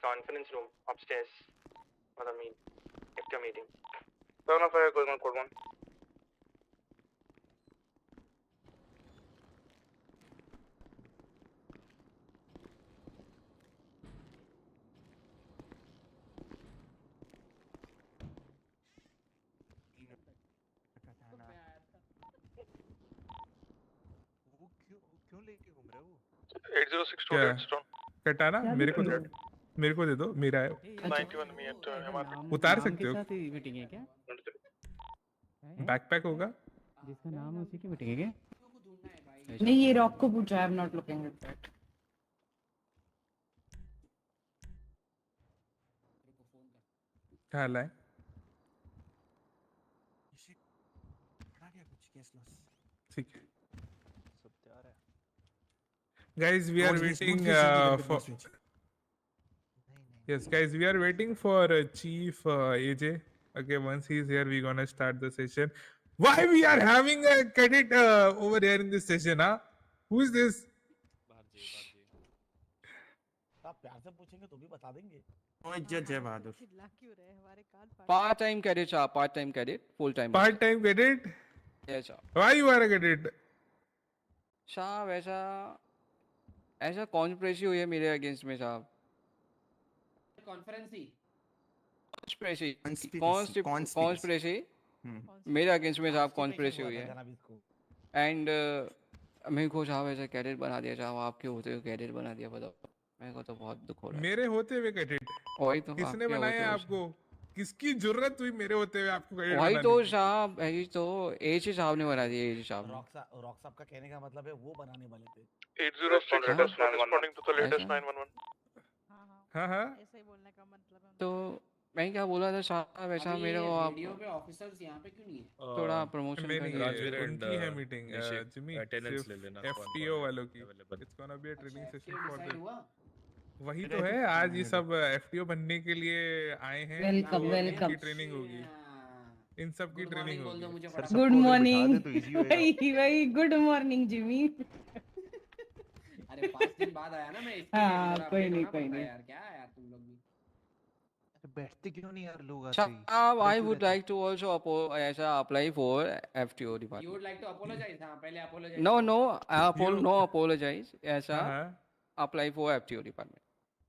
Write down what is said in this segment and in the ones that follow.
conference room upstairs for the after meeting. Turn off fire, code 1. क्यों लेके घूम रहे हो? 806 to Redstone. कटाना मेरे को दे दो मेरा है। 91 me at उतार सकते हो? साथ ही मीटिंग है क्या? बैकपैक होगा? जिसका नाम है उसी की मीटिंग है क्या? नहीं, ये रॉक को पूछा, I am not looking at that. कहाँ लाए? ठीक है। Guys, we are waiting for. Yes, guys, we are waiting for Chief AJ. Okay, once he's here, we're gonna start the session. Why we are having a cadet over here in this session, huh? Who is this? आप प्यार से पूछेंगे तो भी बता देंगे। जय बहादुर। Part time cadet आप, part time cadet, full time. Part time cadet? Yes sir. Why you are a cadet? साहब ऐसा कॉन्स्पिरेसी हुई है मेरे अगेंस्ट में साहब। कॉन्स्पिरेसी मेरे अगेंस्ट में साहब, कॉन्स्पिरेसी हुई है। एंड मेरे को साहब ऐसा कैडेट बना दिया साहब, आपके होते हुए कैडेट बना दिया। बताओ, मेरे को तो बहुत दुख हो रहा है। मेरे होते हुए कैडेट? वही तो, किसने बनाया आपको? किसकी जरूरत हुई मेरे होते हुए आपको कैडेट वही बनाने तो की? साहब, यही तो एजी साहब ने बना दिया। एजी साहब रॉक साहब का कहने का मतलब है वो बनाने वाले थे। 806 responding to the latest 911. हाँ ऐसा ही बोलने का मतलब है। तो मैं क्या बोला था साहब, ऐसा मेरे को आप रेडियो पे ऑफिसर्स यहाँ पे क्यों नहीं है? थोड़ा प्रमोशन नहीं नहीं, राजवीर उनकी है मीटिंग जिमी, अटेंडेंस ले लेना FTO वालों की। It's gonna be a training session for decide them. हुआ? वही तो है, आज ये सब FTO बनने के लिए आए हैं। वेलकम तो वेलकम। इनकी ट्रेनिंग होगी, इन सब की ट्रेनिंग बोल दो होगी। मुझे गुड मॉर्निंग। वही गुड मॉर्निंग जिमी। अरे 5 दिन बाद आया ना मैं, इसके हाँ, लिए जरा कोई update नहीं, होना कोई पड़ता है नहीं। यार। क्या है यार तुम लोग भी। बैठते क्यों नहीं यार लोग आते ही? साहब I would like to also ऐसा apply for FTO You department. would like to apologize? हाँ, पहले apologize नो करो। नो नो अपोलोजाइज, ऐसा हाँ, apply for FTO department.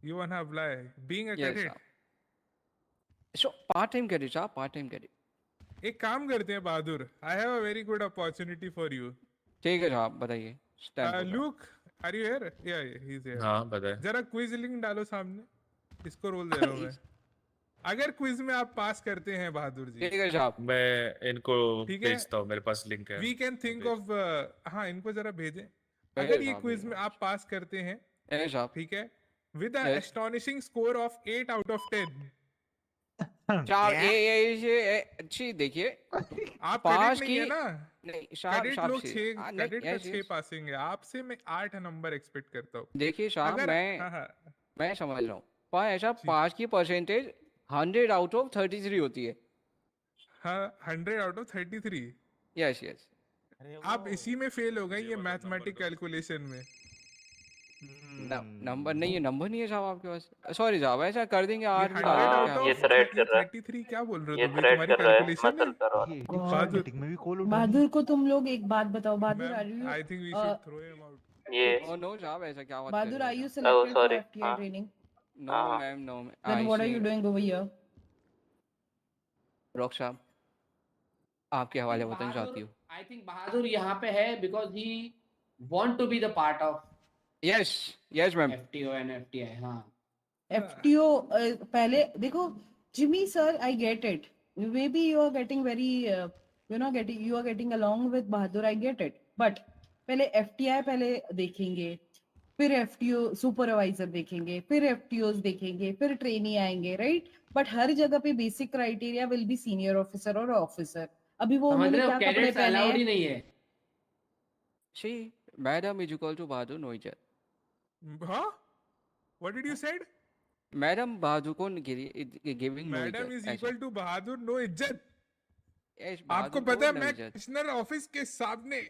you wanna apply being a yes cadet? साहब। सो पार्ट टाइम कैडेट साहब, part time cadet. एक काम करते हैं Bahadur, I have a very good opportunity for you. ठीक है साहब, बताइए। Look, are you here? या ही इज हियर। हाँ बताए। जरा क्विज लिंक डालो सामने, इसको रोल दे रहा हूँ मैं। अगर क्विज में आप पास करते हैं बहादुर जी, ठीक है साहब। मैं इनको ठीक है? भेजता हूँ, मेरे पास लिंक है। वी कैन थिंक ऑफ, हाँ इनको जरा भेजें। भेजो अगर ये साहब, क्विज भेजो। में आप पास करते हैं, यस साहब। ठीक है, with a Yes. Astonishing score of 8 out of 10, साहब ये अच्छी देखिए, आप पास कैडेट नहीं है की- ना? नहीं साहब, कैडेट साहब लोग से- 6, नहीं, कैडेट का yes, 6 yes। पासिंग है, आपसे मैं 8 नंबर एक्सपेक्ट करता हूँ। देखिए साहब, अगर मैं हाँ समझ रहा हूँ, पर ऐसा जी। पास की परसेंटेज 100 out of 33 होती है। हाँ 100 out of 33। Yes yes. आप इसी में फेल हो गए, ये मैथमेटिक कैलकुलेशन में। नंबर नहीं है, नंबर नहीं है साहब आपके पास। सॉरी साहब, ऐसा कर देंगे ये 8 100 out of ये थ्रेट कर रहा है। 33 क्या बोल रहे ये हो तुम? ये थ्रेट तुम्हारी कर रहा है, मैं कैलकुलेशन है? चलता रहा। ये बहादुर। मीटिंग में भी कॉल उठा बहादुर को तुम लोग एक बात बताओ, Bahadur are you I think we should throw him out. ये ओ नो साहब, ऐसा क्या बात Bahadur are you Oh, selected for sorry. FTI हाँ। Training? No ma'am, no ma'am. Then what are you doing over here? Rock साहब, आपके हवाले बताना चाहती हूँ। I think बहादुर यहाँ पे है because he want to be the part of yes yes ma'am. FTO and FTI। हाँ, FTO पहले देखो Jimmy sir, I get it, maybe you are getting very you are getting along with Bahadur, I get it, but पहले FTI पहले देखेंगे, फिर FTO supervisor देखेंगे, फिर FTOs देखेंगे, फिर ट्रेनी आएंगे, राइट? बट हर जगह पे basic criteria will be senior officer और ऑफिसर। अभी वो समझ उन्होंने रहे हो? क्या कपड़े कैडेट्स पहने अलाउड ही हैं? नहीं है। She madam is equal to Bahadur, no इज्जत। हाँ, what did you said? Madam Bahadur को giving no madam is equal to Bahadur, no इज्जत। इज्जत। आपको पता है मैं कमिश्नर ऑफिस के सामने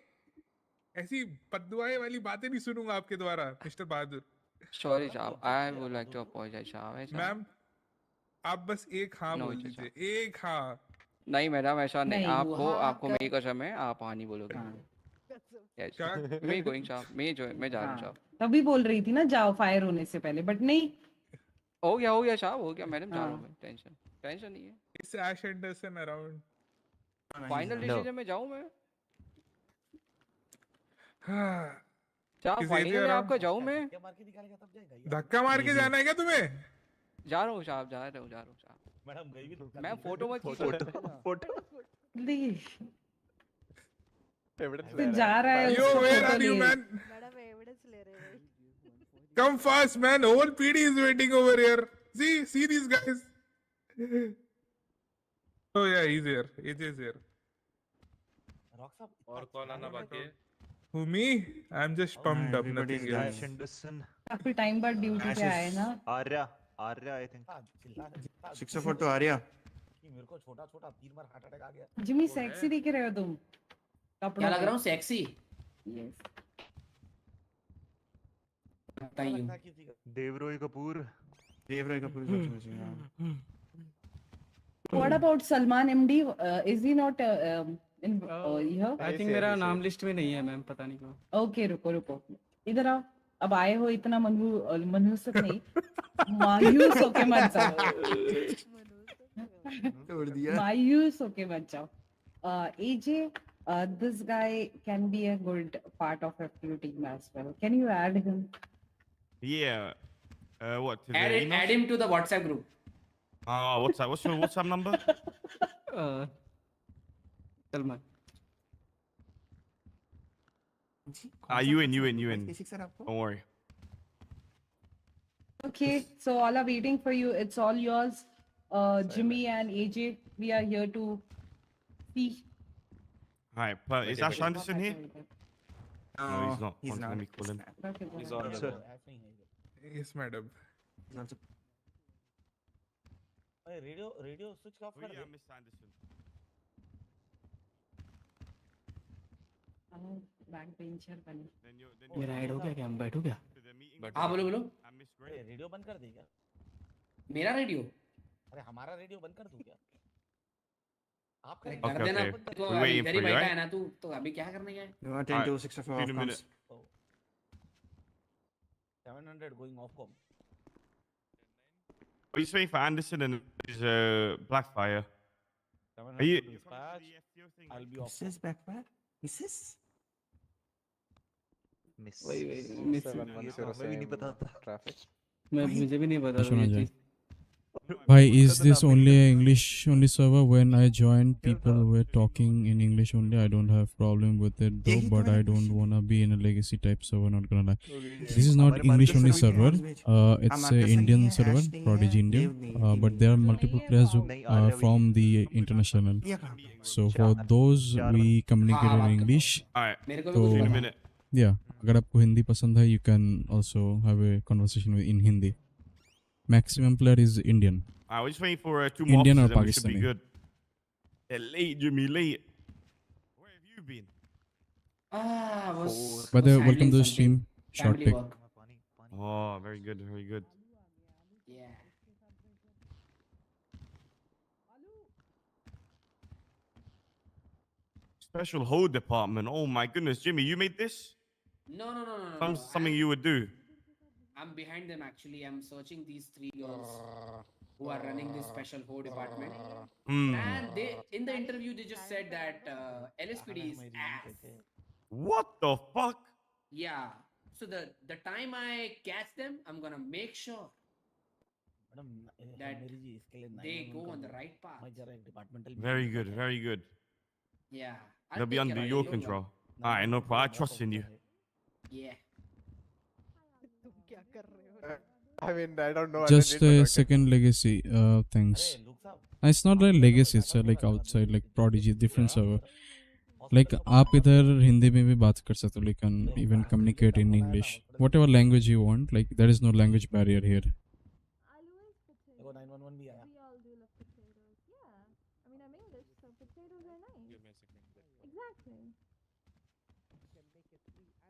ऐसी बददुआएं वाली बातें नहीं सुनूंगा आपके द्वारा mister Bahadur. Sorry, Shah. I would like to apologize, Shah. Ma'am आप बस एक हाँ No, बोल it's दीजिए, एक हाँ. नहीं मैडम, ऐसा नहीं. नहीं, वो आपको हाँ आपको मेरी कसम है, आप हाँ नहीं बोलोगे. हाँ Yes. क्या? मैं गोइंग शाह, मैं जा रहा हूँ हाँ शाह. तभी बोल रही थी ना जाओ फायर होने से पहले, बट नहीं. हो गया शाह, हो गया मैडम, जा रहा हूँ हाँ मैं. टेंशन नहीं है. Is Ash Anderson around? Final decision में जाऊँ मैं. शाह Is AJ फाइनल में around? आपका जाऊँ मैं. धक्के मार के निकालेगा तब जाएगा ये। धक्का मार के जाना है क्या तुम्हें? जा रहा हूँ शाह, जा रहा हूँ शाह. मैडम गई भी धक्का मैम दे- फोटो मत खींचो. प्लीज एविडेंस तो जा रहा है Yo, उसका where फोटो are you, लिए. man? मैडम एविडेंस ले रहे हैं भाई। Come fast, man. Whole PD is waiting over here. See these guys. Oh yeah, he's here. AJ is here. Rock साहब इतना और कौन आना चिल्लाने बाकी है? Who me? I'm just pumped up. Nothing else. Ash Anderson. काफी टाइम बाद ड्यूटी पे आए ना. Arya, I think. का चिल्लाने जितना 604 to Arya. कि मेरे को छोटा छोटा 3 बार हार्ट अटैक आ गया। जिमी सेक्सी दिख रहे हो तुम क्या कपड़ों लग में. रहा हूँ सेक्सी. Yes. बताइए. लगता है किसी का Devroy Kapoor. What about Salman MD? Is he not in here? I think मेरा नाम लिस्ट में नहीं है मैम, पता नहीं क्यों. ओके रुको इधर आओ. अब आए हो इतना मनहूसत नहीं, मायूस होके मत जाओ. मायूस होके मत जाओ. AJ, this guy can be a good part of FTU team as well. Can you add him? Yeah. What? To the Add emails? him to the WhatsApp group. What's that? What's your WhatsApp number? Salman. You in. Don't worry. Okay, so all are waiting for you. It's all yours. Jimmy and AJ, we are here to see. Hi, but is Ash Anderson here? No, he's not. he's One, not. Let me call him. Okay, He's go on ahead. the ऐसे ही है ये। Yes, madam. अरे radio switch off कर दे। Miss Anderson. Back bencher बने. मेरा add हो गया क्या? हम बैठो क्या? हाँ बोलो. अरे रेडियो बंद कर दे क्या? मेरा रेडियो. अरे हमारा रेडियो बंद कर दूं क्या? आप अरे करेंगे। कर देना. okay. तो We're waiting इधर ही for you, बैठा right? है ना तू, तो अभी क्या करने गया है? Alright, see you in a minute. 700 going off com. Are you waiting for Anderson and his Blackfire? 700 Are you? dispatch. I'll be off. Backfire. Mrs. Miss. वही मिस. हमें भी नहीं पता था. ट्रैफिक. मुझे भी नहीं पता था सुना ये जाए. चीज. Why is this only a English only server? When I joined, people were talking in English only. I don't have problem with it though, but I don't wanna be in a legacy type server. Not gonna lie. This is not English only server. It's a Indian server, Prodigy Indian. But there are multiple players who are from the international. So for those we communicate in English. Alright, मेरे को भी तो कुछ see you in a पता. minute. Yeah, अगर आपको हिंदी पसंद है, you can also have a conversation in Hindi. Maximum player is Indian. Alright, we're just waiting for 2 more Indian officers or and we should be Pakistani? good. They're late, Jimmy, late. Where have you been? Was By the way, was welcome to the handling stream. something, Short family pick. work. Oh, very good, very good. Yeah. Special hold department. Oh my goodness, Jimmy, you made this? No. Something you would do. I'm behind them actually. I'm searching these 3 girls who are running this special whole department. And they, in the interview, they just said that LSPD is ass. What the fuck? Yeah. So the time I catch them, I'm gonna make sure madam that मेरी जी इसके लिए they 911 go कर on the दो। right path. मैं जरा एक departmental Very good, very good. Yeah. I'll They'll be take under care of your you, control. don't Alright, no problem. I trust in you. worry. Yeah. तुम क्या कर रहे हो? I mean, I don't know. Just a second legacy. Thanks. अरे look साहब It's not like legacy. It's like outside, like Prodigy, different server. Like आप इधर हिंदी में भी बात कर सकते हो. You can even communicate in English, whatever language you want. Like there is no language barrier here. देखो 911 भी आया।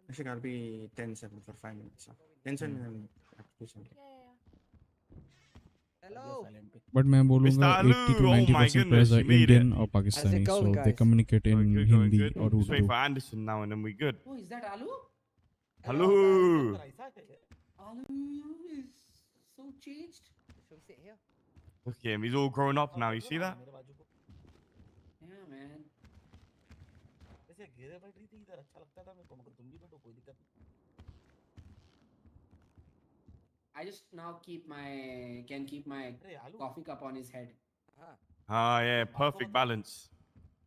Actually, I'll be 10-7 for 5 minutes. 10-7 minutes. Hello. But मैं बोलूँगा Mr. 80 to Alu, oh 90% my players goodness, are you made it. Indian or Pakistani, going, so they guys? communicate in Going good, Hindi going or good. Just wait Urdu. for Anderson now and then we good. Oh, is that Alu? Hello. Alu is so changed. Should we sit here? Look at him, he's all grown up now, you see that? Yeah, man. वैसे घेरे बैठ रही थी इधर अच्छा लगता था मेरे को मगर तुम भी बैठो कोई दिक्कत नहीं I just now can keep my अरे आलू coffee cup on his head. हाँ Ah, yeah, perfect balance.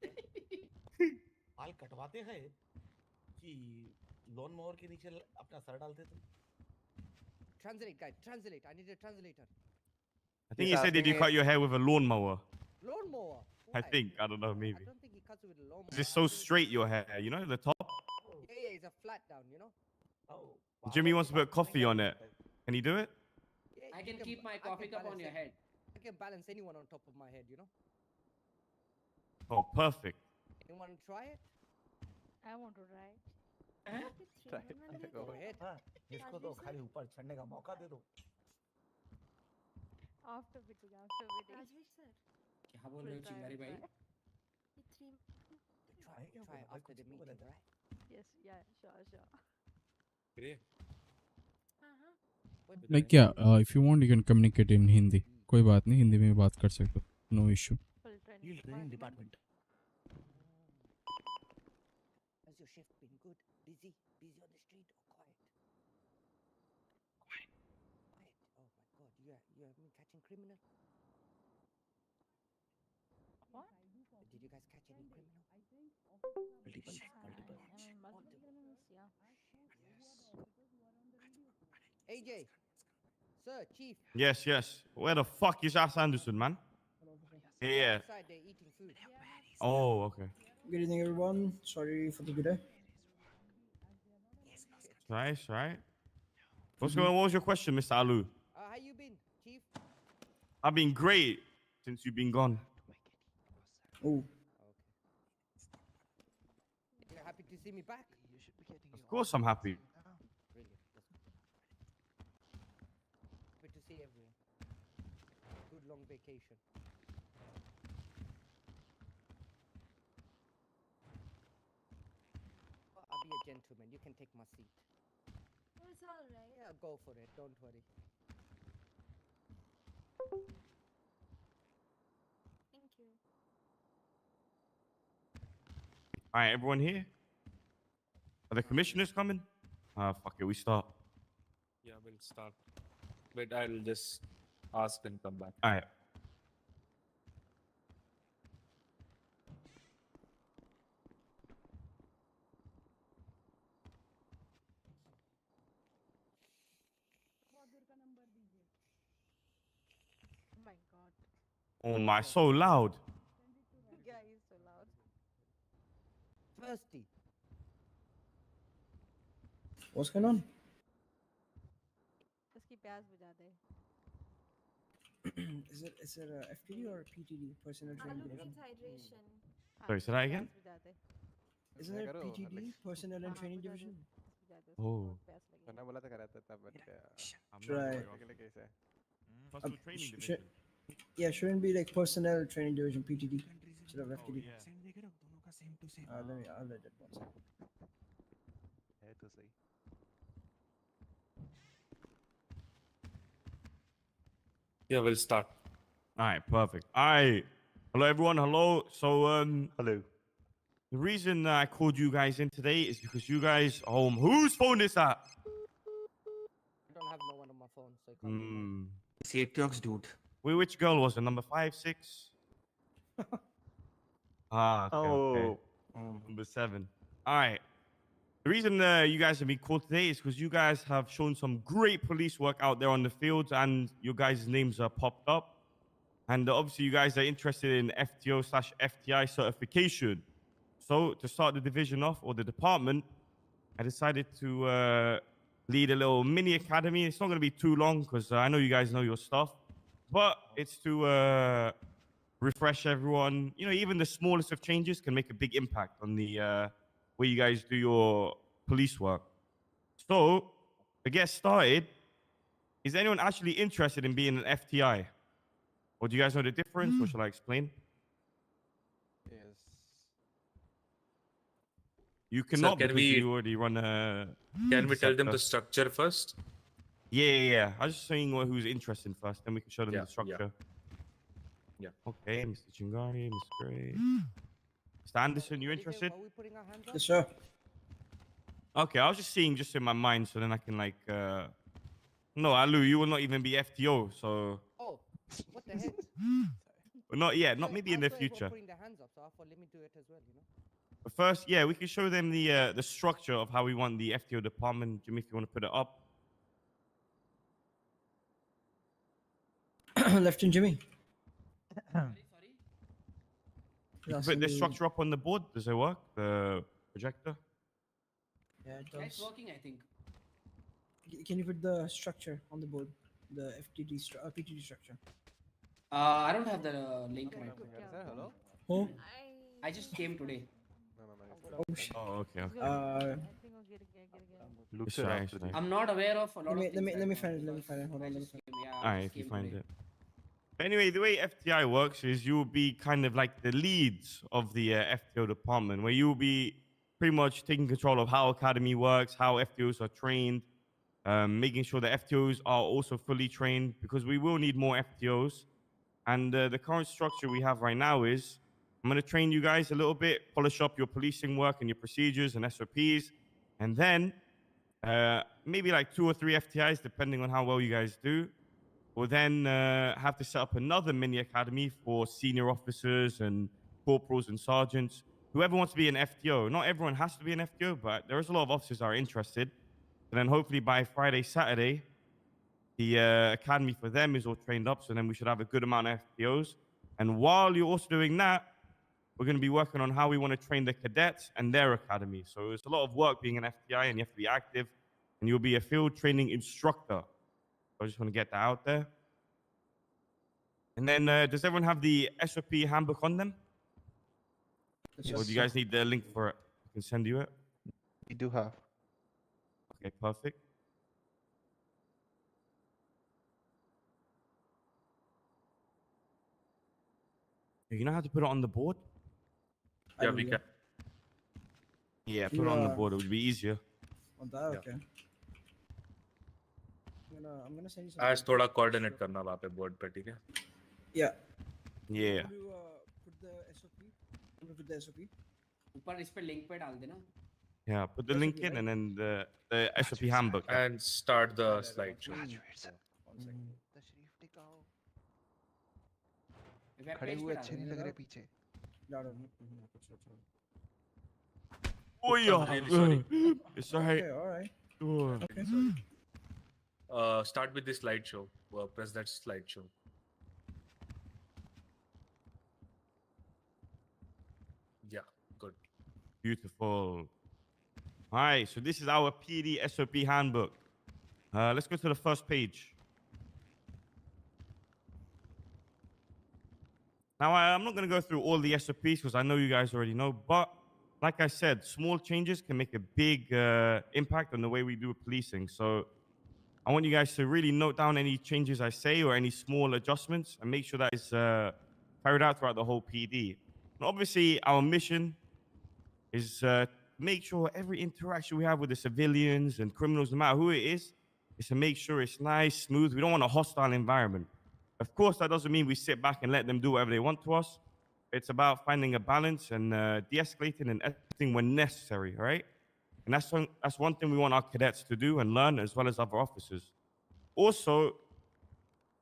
बाल कटवाते हैं कि लॉन मोवर के नीचे अपना सर डालते थे Translate, guys. Translate. I need a translator. I think he said, did you cut your hair with a lawnmower? Lawnmower. I think, I don't know, I maybe. don't think he cuts it with a lawnmower. It's just so straight, your hair, you know, the top. Yeah, it's a flat down, you know. Oh. Jimmy wants to put coffee on it. Can he do it? Yeah, I you can keep my coffee cup on your head. I can balance anyone on top of my head, you know. Oh, perfect. You want to try it? I want to try. Go ahead. इसको तो खाली ऊपर चढ़ने का मौका दे दो. After bidding, after bidding. Rajveer sir क्या बोल रहे हो चिंगारी भाई? ये three Try after the meeting, right? Yes, yeah, sure. हाँ हाँ Like yeah, if you want, you can communicate in Hindi. कोई बात नहीं, हिंदी में बात कर सकते हो. No issue. Full training. Field training department. Has your shift been good? Busy on the street or quiet? Quiet. Oh my God, you have been catching criminal. What? Did you guys catch any criminal? Multiple criminals, yeah. AJ, sir, chief. Yes. Where the fuck is Ass Anderson, man? Yeah. Outside, they're eating food. Oh, okay. Good evening, everyone. Sorry for the delay. Right. What's going on? What was your question, Mr. Alu? How you been, chief? I've been great since you've been gone. Oh, You're happy to see me back? Of course I'm happy. Brilliant. Happy to see everyone. Good long vacation. I'll be a gentleman. You can take my seat. Oh, it's all right. Yeah, go for it. Don't worry. Thank you. All right, everyone here? Are the commissioners coming? Fuck it, we start. Yeah, we'll start. But I'll just ask and come back. All right. Oh my God. Oh my, so loud. Yeah, he's so loud. Thirsty. what's going on? उसकी प्यास बुझा दे. Is it a FTD or PTD? Personal training Alu division? needs hydration. Sorry, say that again? प्यास बुझा दे. Isn't it PTD? Personnel and training बुझा दे. division? बुझा दे, उसको Oh. बहुत प्यास लगी. मैंने बोला था करा था बट Right. अगले केस है Personal Uh, training sh- division. Yeah, shouldn't be like personnel training division PTD instead of FTD. yeah. I'll let it one second. है तो सही Yeah, we'll start. All right, perfect. All right. Hello, everyone. Hello. So, hello. The reason I called you guys in today is because you guys home. Whose phone is that? I don't have no one on my phone, so I can't do mine. It's AetioX, dude. Wait, which girl was it? Number 5, 6? Okay. Number 7. All right. The reason you guys have been called today is because you guys have shown some great police work out there on the field, and your guys' names are popped up. And obviously, you guys are interested in FTO/FTI certification. So, to start the division off, or the department, I decided to lead a little mini academy. It's not going to be too long because I know you guys know your stuff, but it's to refresh everyone. You know, even the smallest of changes can make a big impact on the way you guys do your police work. So, to get started, Is anyone actually interested in being an FTI? Or do you guys know the difference, or shall I explain? Yes. You Sir, cannot can because we you already run a. can we tell them sector. the structure first? Yeah. I was just saying who's interested first, then we can show them Yeah, the structure. Yeah. Okay, Mr. Chingari, Mr. Gray. Mr. Anderson, you interested? Are we putting our hands up? Yes, sir. Okay, I was just seeing just in my mind, so then I can like. No, Alu, you will not even be FTO, so. Oh, what the heck? But not yet, not Sorry, maybe I in the thought everyone future. putting their hands up, so I thought let me do it as well, you know. But first, yeah, we can show them the structure of how we want the FTO department. Jimmy, if you want to put it up. Lieutenant Jimmy. Sorry. You can put the structure up on the board. Does it work? The projector? Yeah, it Yeah, it's does. working, I think. Can you put the structure on the board? The PTD structure. I don't have the link right now. Hello? Oh. I just came today. Oh shit. Oh, okay. Looks Should I, right. should I? I'm not aware of a lot of things. Let me right find it. now Let me find it. Hold on. Let me find it. Yeah, All I right, just if you came find today. it. Anyway, the way FTI works is you will be kind of like the leads of the FTO department, where you will be pretty much taking control of how Academy works, how FTOs are trained, making sure that FTOs are also fully trained, because we will need more FTOs. And the current structure we have right now is I'm going to train you guys a little bit, polish up your policing work and your procedures and SOPs, and then maybe like 2 or 3 FTIs, depending on how well you guys do. We'll then have to set up another mini academy for senior officers and corporals and sergeants. Whoever wants to be an FTO. Not everyone has to be an FTO, but there is a lot of officers that are interested. And then hopefully by Friday, Saturday, the academy for them is all trained up. So then we should have a good amount of FTOs. And while you're also doing that, we're going to be working on how we want to train the cadets and their academy. So it's a lot of work being an FTI, and you have to be active. And you'll be a field training instructor. I just want to get that out there. And then, does everyone have the SOP handbook on them? Yes. Or do you guys need the link for it? I can send you it. We do have. Okay, perfect. You know how to put it on the board? Yeah, we can. Yeah, put it on the board. It would be easier. On that, okay. I'm gonna send you some. आज थोड़ा coordinate करना वहाँ पे board पे, ठीक है? Yeah. Yeah. Can you put the SOP? Can you put the SOP? ऊपर इस पे लिंक पे डाल देना. Yeah, put the link in and then the SOP handbook. And start the slideshow. Web खड़े पेज हुए पे अच्छे नहीं डाल लग देना. रहे पीछे. Oh yeah. I'm really sorry. It's alright. Okay, alright. Sure. Okay. Start with the slideshow. Press that slideshow. Yeah, good. Beautiful. All right, so this is our PD SOP handbook. Let's go to the first page. Now, I'm not going to go through all the SOPs because I know you guys already know, but like I said, small changes can make a big impact on the way we do policing. So I want you guys to really note down any changes I say or any small adjustments and make sure that is carried out throughout the whole PD. And obviously, our mission is make sure every interaction we have with the civilians and criminals, no matter who it is to make sure it's nice, smooth. We don't want a hostile environment. Of course, that doesn't mean we sit back and let them do whatever they want to us. It's about finding a balance and de-escalating and escalating when necessary, all right? And that's one thing we want our cadets to do and learn, as well as other officers. Also,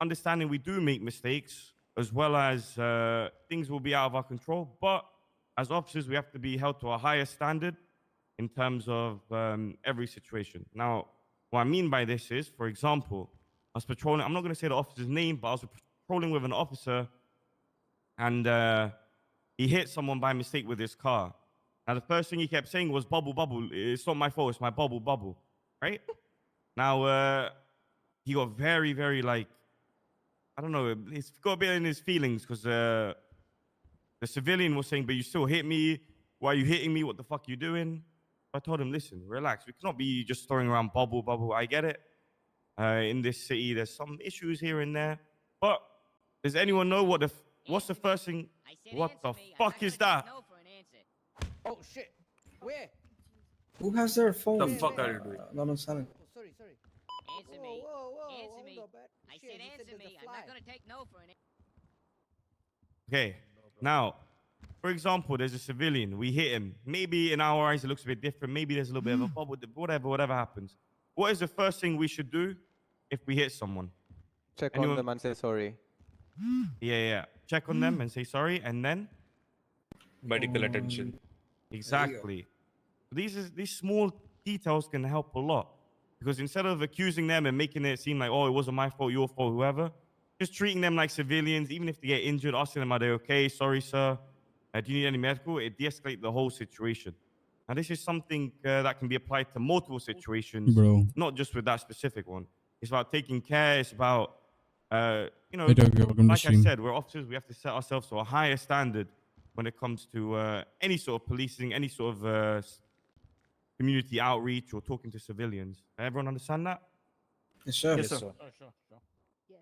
understanding we do make mistakes, as well as things will be out of our control, but as officers, we have to be held to a higher standard in terms of every situation. Now, what I mean by this is, for example, I was patrolling, I'm not going to say the officer's name, but I was patrolling with an officer, and he hit someone by mistake with his car. Now, the first thing he kept saying was, bubble, bubble. It's not my fault. It's my bubble, bubble. Right? Now, he got very, very, like, I don't know, he's got a bit in his feelings because the civilian was saying, but you still hit me. Why are you hitting me? What the fuck are you doing? I told him, listen, relax. We cannot be just throwing around bubble, bubble. I get it. in this city. There's some issues here and there. But does anyone know what's the first thing? What the fuck is that? Oh shit! Where? Who has their phone? The fuck are you doing? Not on silent. Oh, sorry. Answer me. Answer me. I said answer me. I'm not gonna take no for an Okay. Now, for example, there's a civilian. We hit him. Maybe in our eyes it looks a bit different. Maybe there's a little bit of a bubble. Whatever happens. What is the first thing we should do if we hit someone? Check on them and say sorry. Yeah. Check on them and say sorry, and then Medical attention. exactly. These small details can help a lot, because instead of accusing them and making it seem like, oh, it wasn't my fault, your fault, whoever, just treating them like civilians. Even if they get injured, asking them, are they okay? Sorry, sir. Do you need any medical? It de-escalates the whole situation. And this is something that can be applied to multiple situations, Bro. not just with that specific one. It's about taking care. It's about, you know, Hey, Tokyo, welcome to like I stream. said, we're officers. We have to set ourselves to a higher standard when it comes to any sort of policing, any sort of community outreach or talking to civilians. Everyone understand that? Yes, sir. Yes, sir. Sure. Yes.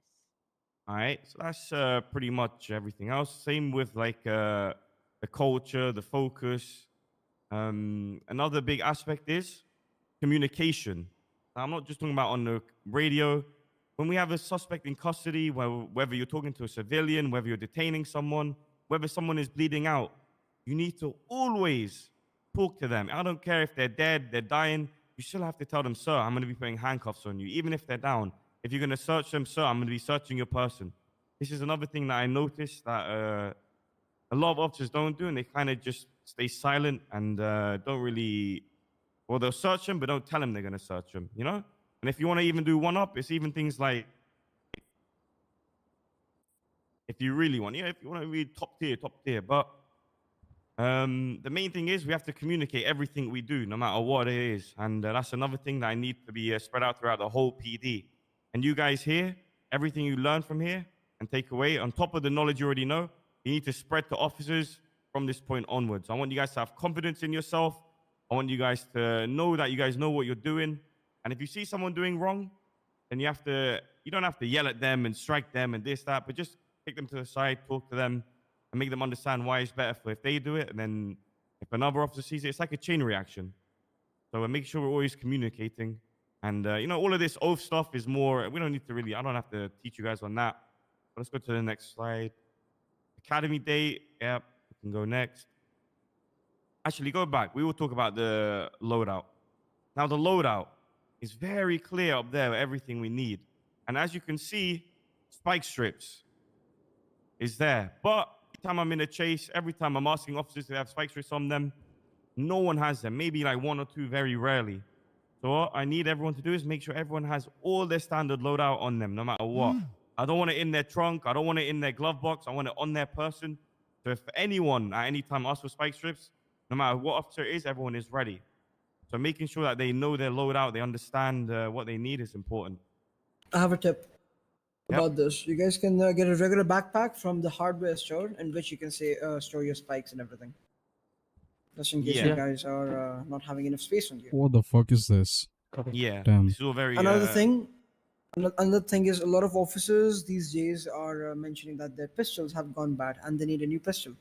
All right, so that's pretty much everything else. Same with like the culture, the focus. Another big aspect is communication. Now, I'm not just talking about on the radio. When we have a suspect in custody, whether you're talking to a civilian, whether you're detaining someone, whether someone is bleeding out, you need to always talk to them. I don't care if they're dead, they're dying. You still have to tell them, sir, I'm going to be putting handcuffs on you, even if they're down. If you're going to search them, sir, I'm going to be searching your person. This is another thing that I noticed that a lot of officers don't do, and they kind of just stay silent and don't really, well, they'll search them, but don't tell them they're going to search them, you know? And if you want to even do one up, it's even things like, if you really want, if you want to read top tier, but the main thing is we have to communicate everything we do, no matter what it is. And that's another thing that I need to be spread out throughout the whole PD. And you guys here, everything you learn from here and take away, on top of the knowledge you already know, you need to spread to officers from this point onwards. I want you guys to have confidence in yourself. I want you guys to know that you guys know what you're doing. And if you see someone doing wrong, then you don't have to yell at them and strike them and this, that, but just take them to the side, talk to them, and make them understand why it's better for if they do it. And then if another officer sees it, it's like a chain reaction. So make sure we're always communicating. And, all of this oath stuff is more, we don't need to really, I don't have to teach you guys on that. But let's go to the next slide. Academy date, yeah, we can go next. Actually, go back. We will talk about the loadout. Now, the loadout is very clear up there, everything we need. And as you can see, spike strips is there. But every time I'm in a chase, every time I'm asking officers to have spike strips on them, no one has them. Maybe like one or two very rarely. So what I need everyone to do is make sure everyone has all their standard loadout on them, no matter what. I don't want it in their trunk. I don't want it in their glove box. I want it on their person. So if anyone at any time asks for spike strips, no matter what officer it is, everyone is ready. So making sure that they know their loadout, they understand what they need is important. I have a tip about this. You guys can get a regular backpack from the hardware store in which you can store your spikes and everything. Just in case you guys are not having enough space on you. What the fuck is this? Yeah. Damn. This is all very... Another thing is a lot of officers these days are mentioning that their pistols have gone bad and they need a new pistol.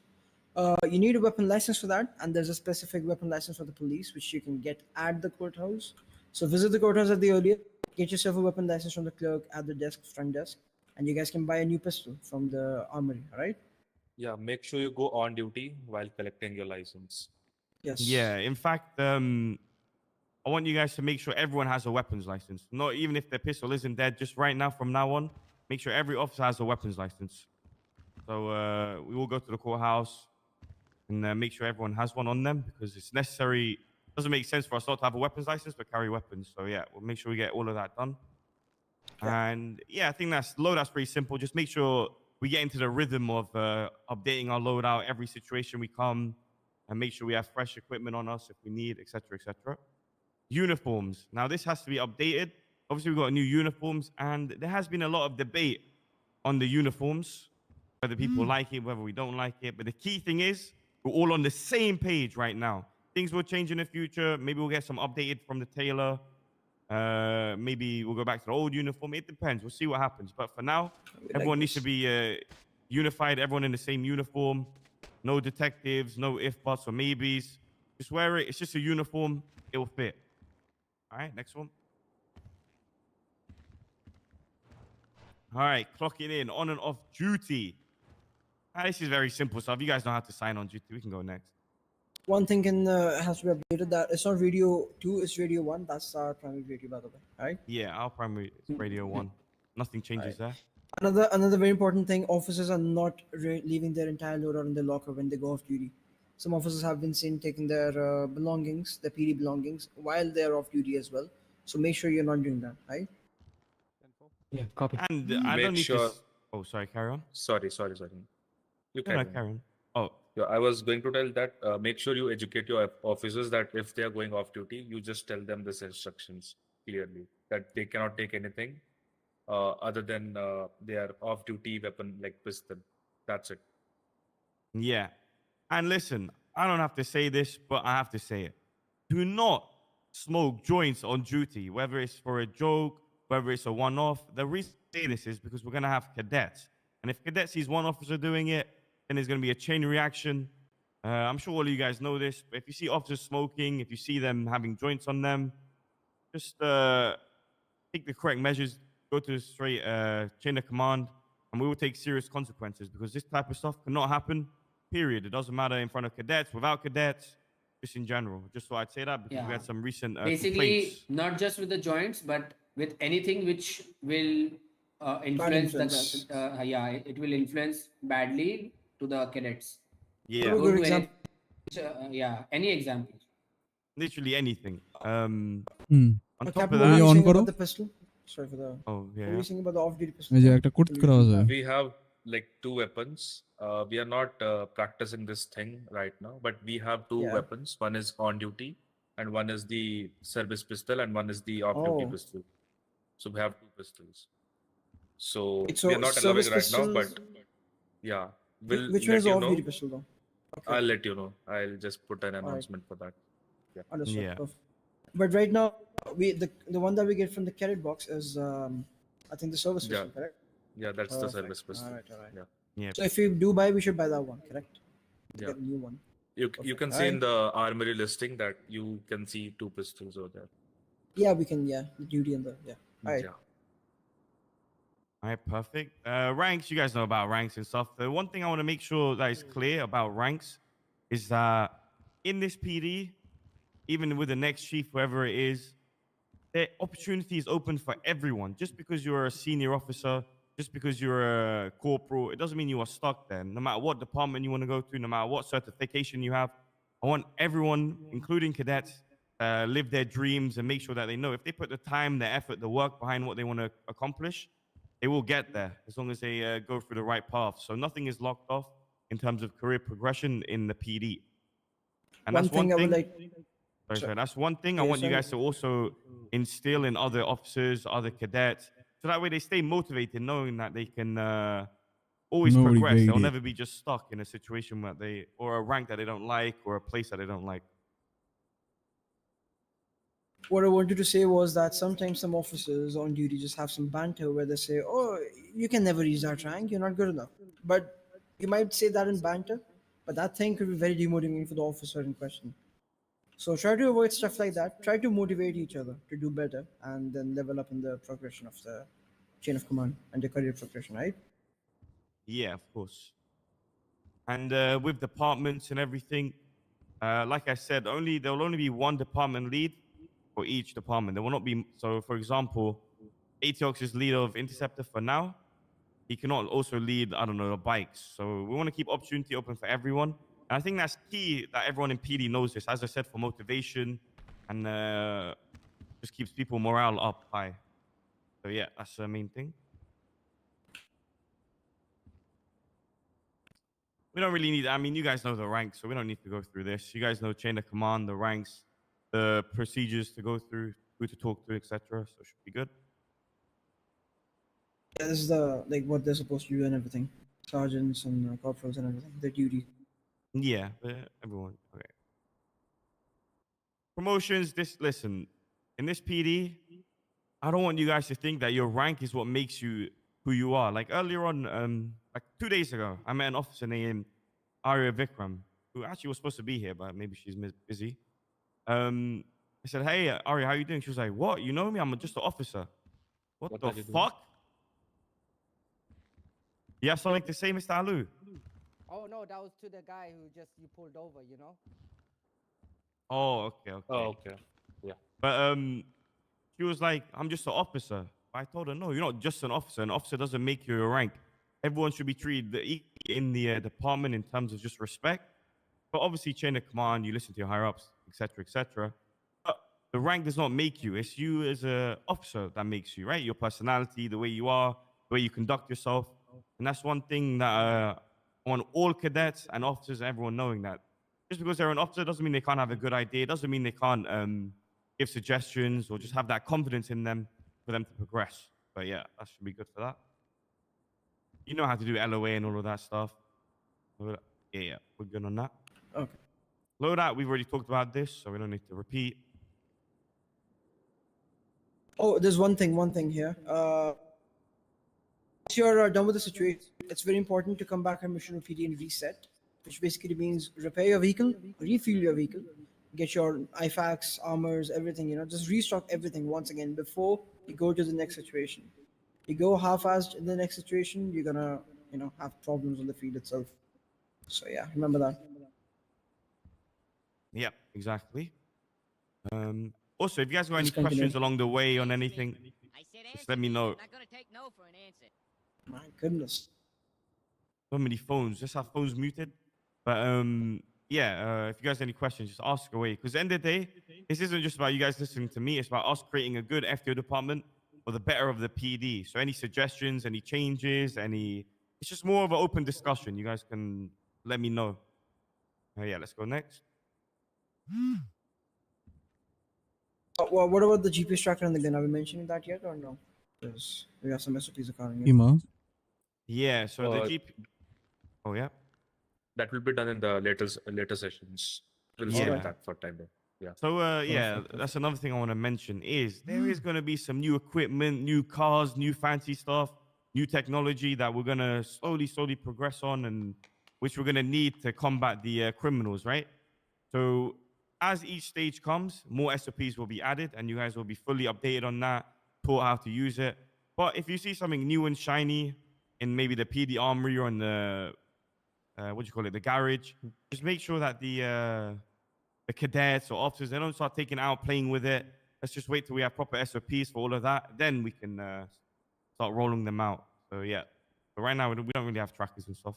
You need a weapon license for that, and there's a specific weapon license for the police which you can get at the courthouse. So visit the courthouse at the earliest, get yourself a weapon license from the clerk at the front desk, and you guys can buy a new pistol from the armory, alright? Yeah, make sure you go on duty while collecting your license. Yes. Yeah, in fact, I want you guys to make sure everyone has a weapons license. Not even if their pistol isn't there, just right now, from now on, make sure every officer has a weapons license. So we will go to the courthouse and make sure everyone has one on them, because it's necessary. It doesn't make sense for us not to have a weapons license but carry weapons. So yeah, we'll make sure we get all of that done. Yeah. And yeah, I think that's pretty simple. Just make sure we get into the rhythm of updating our loadout every situation we come, and make sure we have fresh equipment on us if we need, etc., etc. Uniforms. Now this has to be updated. Obviously, we've got new uniforms, and there has been a lot of debate on the uniforms, whether people like it, whether we don't like it. But the key thing is, we're all on the same page right now. Things will change in the future. Maybe we'll get some updated from the tailor. Maybe we'll go back to the old uniform. It depends. We'll see what happens. But for now, everyone needs to be unified. Everyone in the same uniform. No detectives. No if, buts, or maybes. Just wear it. It's just a uniform. It will fit. All right. Next one. All right. Clocking in. On and off duty. This is very simple stuff. You guys know how to sign on duty. We can go next. One thing has to be updated that it's not radio 2, it's radio 1. That's our primary radio, by the way. Right? Yeah, our primary is radio 1. Nothing changes there. Another very important thing: officers are not leaving their entire loadout in their locker when they go off duty. Some officers have been seen taking their belongings, their PD belongings, while they're off duty as well. So make sure you're not doing that, right? Yeah, copy. And I Make don't need sure- to. Oh, sorry. Carry on. Sorry. You No, carry on. Oh, Yeah, I was going to tell that make sure you educate your officers that if they are going off duty, you just tell them this instructions clearly that they cannot take anything other than their off-duty weapon like pistol. That's it. yeah. And listen, I don't have to say this, but I have to say it. Do not smoke joints on duty, whether it's for a joke, whether it's a one-off. The reason I say this is because we're going to have cadets. And if cadet sees one officer doing it, then there's going to be a chain reaction. I'm sure all of you guys know this, but if you see officers smoking, if you see them having joints on them, just take the correct measures, go to the straight chain of command, and we will take serious consequences because this type of stuff cannot happen, period. It doesn't matter in front of cadets, without cadets, just in general. Just so I'd say that because we had some recent basically complaints. not just with the joints, but with anything which will influence influence. it will influence badly to the cadets. Yeah. What a good example. Any example. Literally anything. On top Captain, of what were that, you saying about the pistol? Sorry for the. Oh, What were yeah. you saying about the off-duty pistol? मुझे একটা कुट कराओ जाए. We have like 2 weapons. We are not practicing this thing right now, but we have 2 Yeah. weapons. One is on duty, and one is the service pistol, and one is the off-duty Oh. pistol. So we have 2 pistols. So, So we are not service allowing right now, pistols- but yeah, we'll Which one let is the you off-duty know. pistol though? Okay. I'll let you know. I'll just put an right. announcement for that. Yeah. Understood. Yeah. Perfect. But right now, the one that we get from the cadet box is I think the service pistol, correct? Yeah, that's the Perfect. service pistol. All right. Yeah. Yeah. So if we do buy, we should buy that one, correct? To Yeah. get a new one. You Perfect. can see in Alright. the armory listing that you can see 2 pistols over there. Yeah, we can. Yeah, the duty and the All right. Yeah. All right, perfect. Ranks, you guys know about ranks and stuff. The one thing I want to make sure that is clear about ranks is that in this PD, even with the next chief, whoever it is, the opportunity is open for everyone. Just because you're a senior officer, just because you're a corporal, it doesn't mean you are stuck there. No matter what department you want to go to, no matter what certification you have, I want everyone, including cadets, live their dreams and make sure that they know if they put the time, the effort, the work behind what they want to accomplish, they will get there as long as they go through the right path. So nothing is locked off in terms of career progression in the PD. And One that's one thing I would thing. Sorry, that's one thing I Yeah, want you sorry. guys to also instill in other officers, other cadets, so that way they stay motivated, knowing that they can always progress. They'll Motivated. never be just stuck in a situation where or a rank that they don't like, or a place that they don't like. What I wanted to say was that sometimes some officers on duty just have some banter where they say, "Oh, you can never reach that rank. You're not good enough." But you might say that in banter, but that thing could be very demotivating for the officer in question. So try to avoid stuff like that. Try to motivate each other to do better and then level up in the progression of the chain of command and the career progression, right? Yeah, of course. And with departments and everything, like I said, there will only be one department lead for each department. There will not be. So, for example, AetioX is leader of Interceptor for now. He cannot also lead, I don't know, the bikes. So we want to keep opportunity open for everyone. And I think that's key that everyone in PD knows this. As I said, for motivation and just keeps people morale up high. So yeah, that's the main thing. We don't really need, I mean, you guys know the ranks, so we don't need to go through this. You guys know chain of command, the ranks, the procedures to go through, who to talk to, etc. So it should be good. Yeah, this is the what they're supposed to do and everything. Sergeants and corporals and everything. Their duty. Yeah, everyone. Okay. Promotions. Listen, in this PD, I don't want you guys to think that your rank is what makes you who you are. Like earlier on, like 2 days ago, I met an officer named Arya Vikram, who actually was supposed to be here, but maybe she's busy. I said, "Hey, Arya, how you doing?" She was like, "What? You know me? I'm just an officer." What the fuck? You have something to say, Mr. Alu? Oh no, that was to the guy who just you pulled over, you know? Oh, okay. Oh, okay. Yeah. But she was like, "I'm just an officer." I told her, "No, you're not just an officer. An officer doesn't make you a rank. Everyone should be treated equally in the department in terms of just respect. But obviously, chain of command, you listen to your higher ups, etc., etc. But the rank does not make you. It's you as a officer that makes you, right? Your personality, the way you are, the way you conduct yourself, and that's one thing that I want all cadets and officers and everyone knowing that. Just because they're an officer doesn't mean they can't have a good idea. Doesn't mean they can't give suggestions or just have that confidence in them for them to progress. But yeah, that should be good for that. You know how to do LOA and all of that stuff. Yeah, we're good on that. Okay. Loadout, we've already talked about this, so we don't need to repeat. Oh, there's one thing here. Once you're done with the situation, it's very important to come back and mission PD and reset, which basically means repair your vehicle, refuel your vehicle, get your IFACs, armors, everything, just restock everything once again before you go to the next situation. You go half-assed in the next situation, you're gonna, have problems on the field itself. So yeah, remember that. Yeah, exactly. Also, if you guys got any Just continue. questions along the way on anything, just let me know. Not gonna take no for an answer. My goodness. So many phones. Just have phones muted. But yeah, if you guys have any questions, just ask away. Because at the end of the day, this isn't just about you guys listening to me. It's about us creating a good FTO department for the better of the PD. So any suggestions, any changes, it's just more of an open discussion. You guys can let me know. Yeah, let's go next. Well, what about the GPS tracker and the gun? Are we mentioning that yet or no? Because we have some SOPs occurring. Ima. Yeah, so the GP. Oh, yeah. That will be done in the later sessions. We'll Yeah. save that for time. Yeah. So yeah, that's another thing I want to mention is there is going to be some new equipment, new cars, new fancy stuff, new technology that we're going to slowly progress on, and which we're going to need to combat the criminals, right? So as each stage comes, more SOPs will be added, and you guys will be fully updated on that, taught how to use it. But if you see something new and shiny in maybe the PD armory or in the the garage, just make sure that the cadets or officers, they don't start taking it out, playing with it. Let's just wait till we have proper SOPs for all of that. Then we can start rolling them out. So yeah, but right now we don't really have trackers and stuff.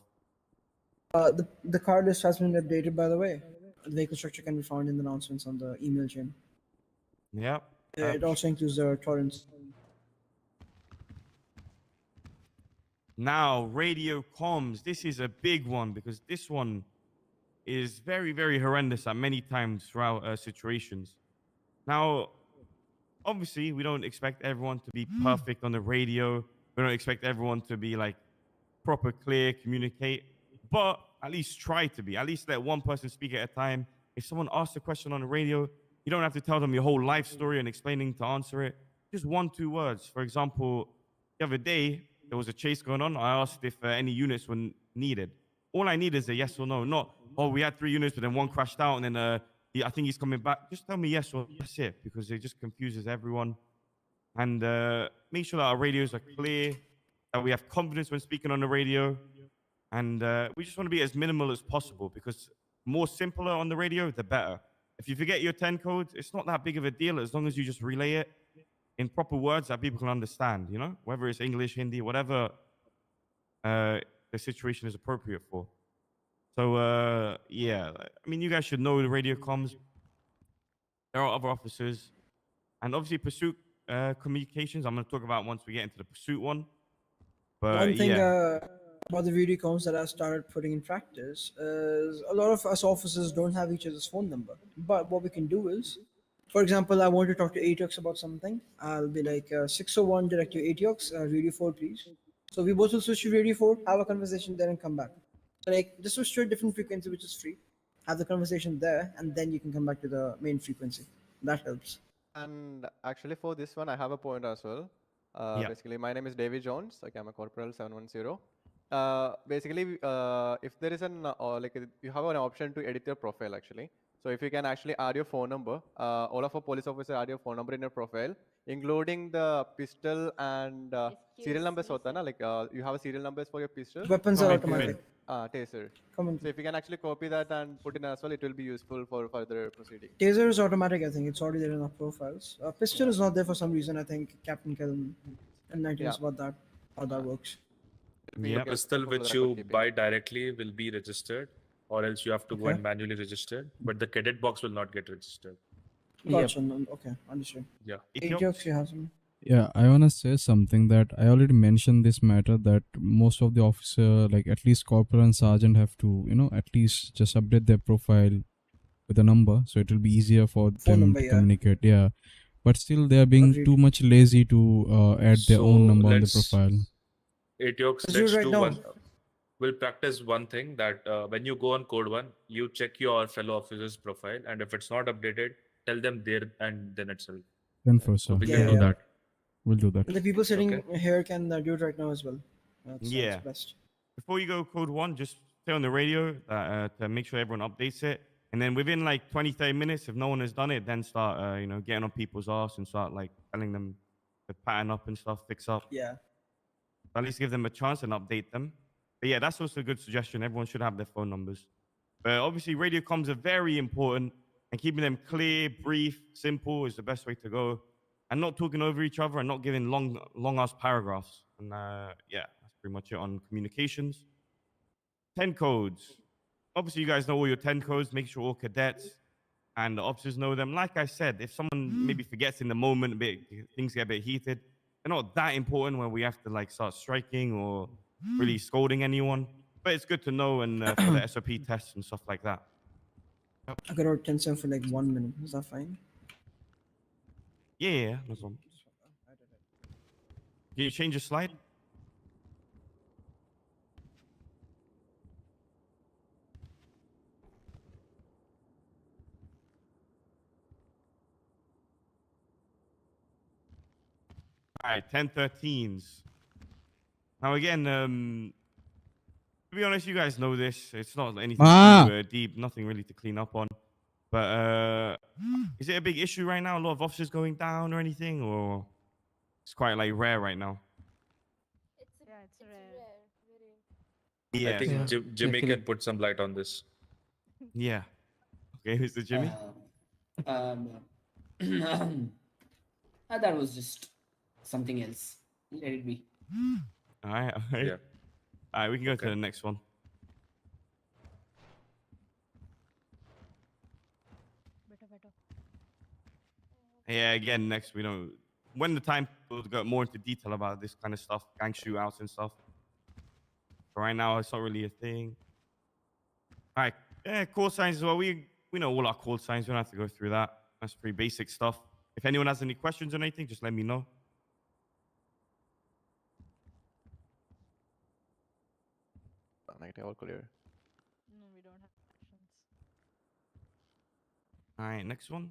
The car list has been updated, by the way. The vehicle structure can be found in the announcements on the email chain. Yeah. It also includes the torrents. Now, radio comms. This is a big one because this one is very, very horrendous at many times throughout situations. Now, obviously, we don't expect everyone to be perfect on the radio. We don't expect everyone to be like proper, clear, communicate, but at least try to be. At least let one person speak at a time. If someone asks a question on the radio, you don't have to tell them your whole life story and explaining to answer it. Just 1-2 words. For example, the other day, there was a chase going on. I asked if any units were needed. All I need is a yes or no. Not, oh, we had 3 units, but then one crashed out, and then I think he's coming back. Just tell me yes or that's it, because it just confuses everyone. And make sure that our radios are clear, that we have confidence when speaking on the radio. And we just want to be as minimal as possible, because more simpler on the radio, the better. If you forget your 10 codes, it's not that big of a deal as long as you just relay it in proper words that people can understand, whether it's English, Hindi, whatever the situation is appropriate for. So, yeah, I mean, you guys should know the radio comms. There are other officers. And obviously, pursuit communications, I'm going to talk about once we get into the pursuit one. But One thing yeah. about the video comms that I started putting in practice is a lot of us officers don't have each other's phone number. But what we can do is, for example, I want to talk to AetioX about something. I'll be like, 601 direct to AetioX, radio 4, please. So we both will switch to radio 4, have a conversation there, and come back. So like, just switch to a different frequency, which is free. Have the conversation there, and then you can come back to the main frequency. That helps. And actually, for this one, I have a point as well. Yeah. Basically, my name is David Jones. Okay, I'm a Corporal 710. Basically, if there is an you have an option to edit your profile actually. So if you can actually add your phone number, all of our police officers add your phone number in your profile, including the pistol and serial numbers. Hota na? Like you have a serial numbers for your pistol. Weapons are automatic. Taser. Come on. So if you can actually copy that and put in as well, it will be useful for further proceeding. Taser is automatic, I think. It's already there in our profiles. Pistol is not there for some reason. I think Captain Kelvin enlightened us about that, how that works. The pistol which you buy directly will be registered, or else you have to go Okay. and manually register. But the cadet box will not get registered. Gotcha. Okay, understood. Yeah. AetioX, you have some. Yeah, I wanna say something that I already mentioned this matter that most of the officer, like at least corporal and sergeant, have to, at least just update their profile with a number, so it will be easier for them number, to yeah. communicate. Yeah, but still they are being Agreed. too much lazy to add their own number on the let's- profile. AetioX, Let's do it let's right do now. one. We'll practice one thing that when you go on code 1, you check your fellow officer's profile, and if it's not updated, tell them there and then itself. Then for So sure. we Yeah, can do yeah. that. We'll do that. And the people sitting Okay. here can do it right now as well. That's Yeah. best. Before you go code 1, just stay on the radio to make sure everyone updates it. And then within like 20, 30 minutes, if no one has done it, then start, getting on people's ass and start like telling them to pattern up and stuff, fix up. Yeah. At least give them a chance and update them. But yeah, that's also a good suggestion. Everyone should have their phone numbers. But obviously, radio comms are very important, and keeping them clear, brief, simple is the best way to go. And not talking over each other and not giving long ass paragraphs. And yeah, that's pretty much it on communications. 10 codes. Obviously, you guys know all your 10 codes. Make sure all cadets and the officers know them. Like I said, if someone maybe forgets in the moment, things get a bit heated, they're not that important where we have to like start striking or really scolding anyone. But it's good to know and for the SOP tests and stuff like that. I got our attention for like 1 minute. Is that fine? Yeah, no problem. Can you change your slide? All right, 1013s. Now again, to be honest, you guys know this. It's not anything too deep, nothing really to clean up on. But is it a big issue right now? A lot of officers going down or anything, or it's quite like rare right now? It's rare. Yeah. I think Jimmy can put some light on this. Yeah. Okay, Mr. Jimmy. That was just something else. Let it be. All right. Yeah. All right, we can go to the next one. Yeah, again, next we don't. When the time we'll go more into detail about this kind of stuff, gang shootouts and stuff. But right now, it's not really a thing. All right, call signs as well. We know all our call signs. We don't have to go through that. That's pretty basic stuff. If anyone has any questions or anything, just let me know. All clear. No, we don't have questions. All right, next one.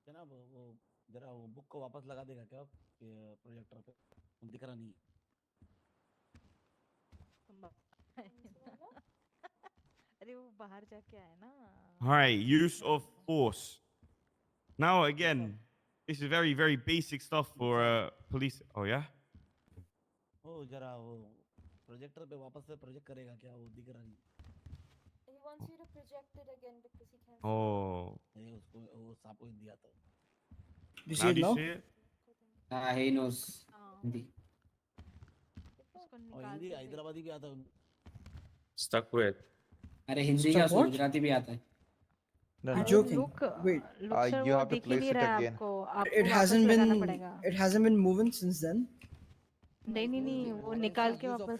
जनाब वो जरा वो book को वापस लगा देगा क्या projector पे दिख रहा नहीं अरे वो बाहर जाके आया ना All right, use of force. Now again, this is very, very basic stuff for police. Oh yeah. ओ जरा वो प्रोजेक्टर पे वापस से प्रोजेक्ट करेगा क्या वो दिख रहा नहीं He wants you to project it again because he can't. Oh. नहीं उसको वो सांप को हिंदी आता है Do you see it now? He knows Hindi. और हिंदी हैदराबादी भी आता है Stuck with. अरे हिंदी का गुजराती भी आता है. You're joking. Wait. You have to place it again. It hasn't been moving since then. नहीं वो निकाल के वापस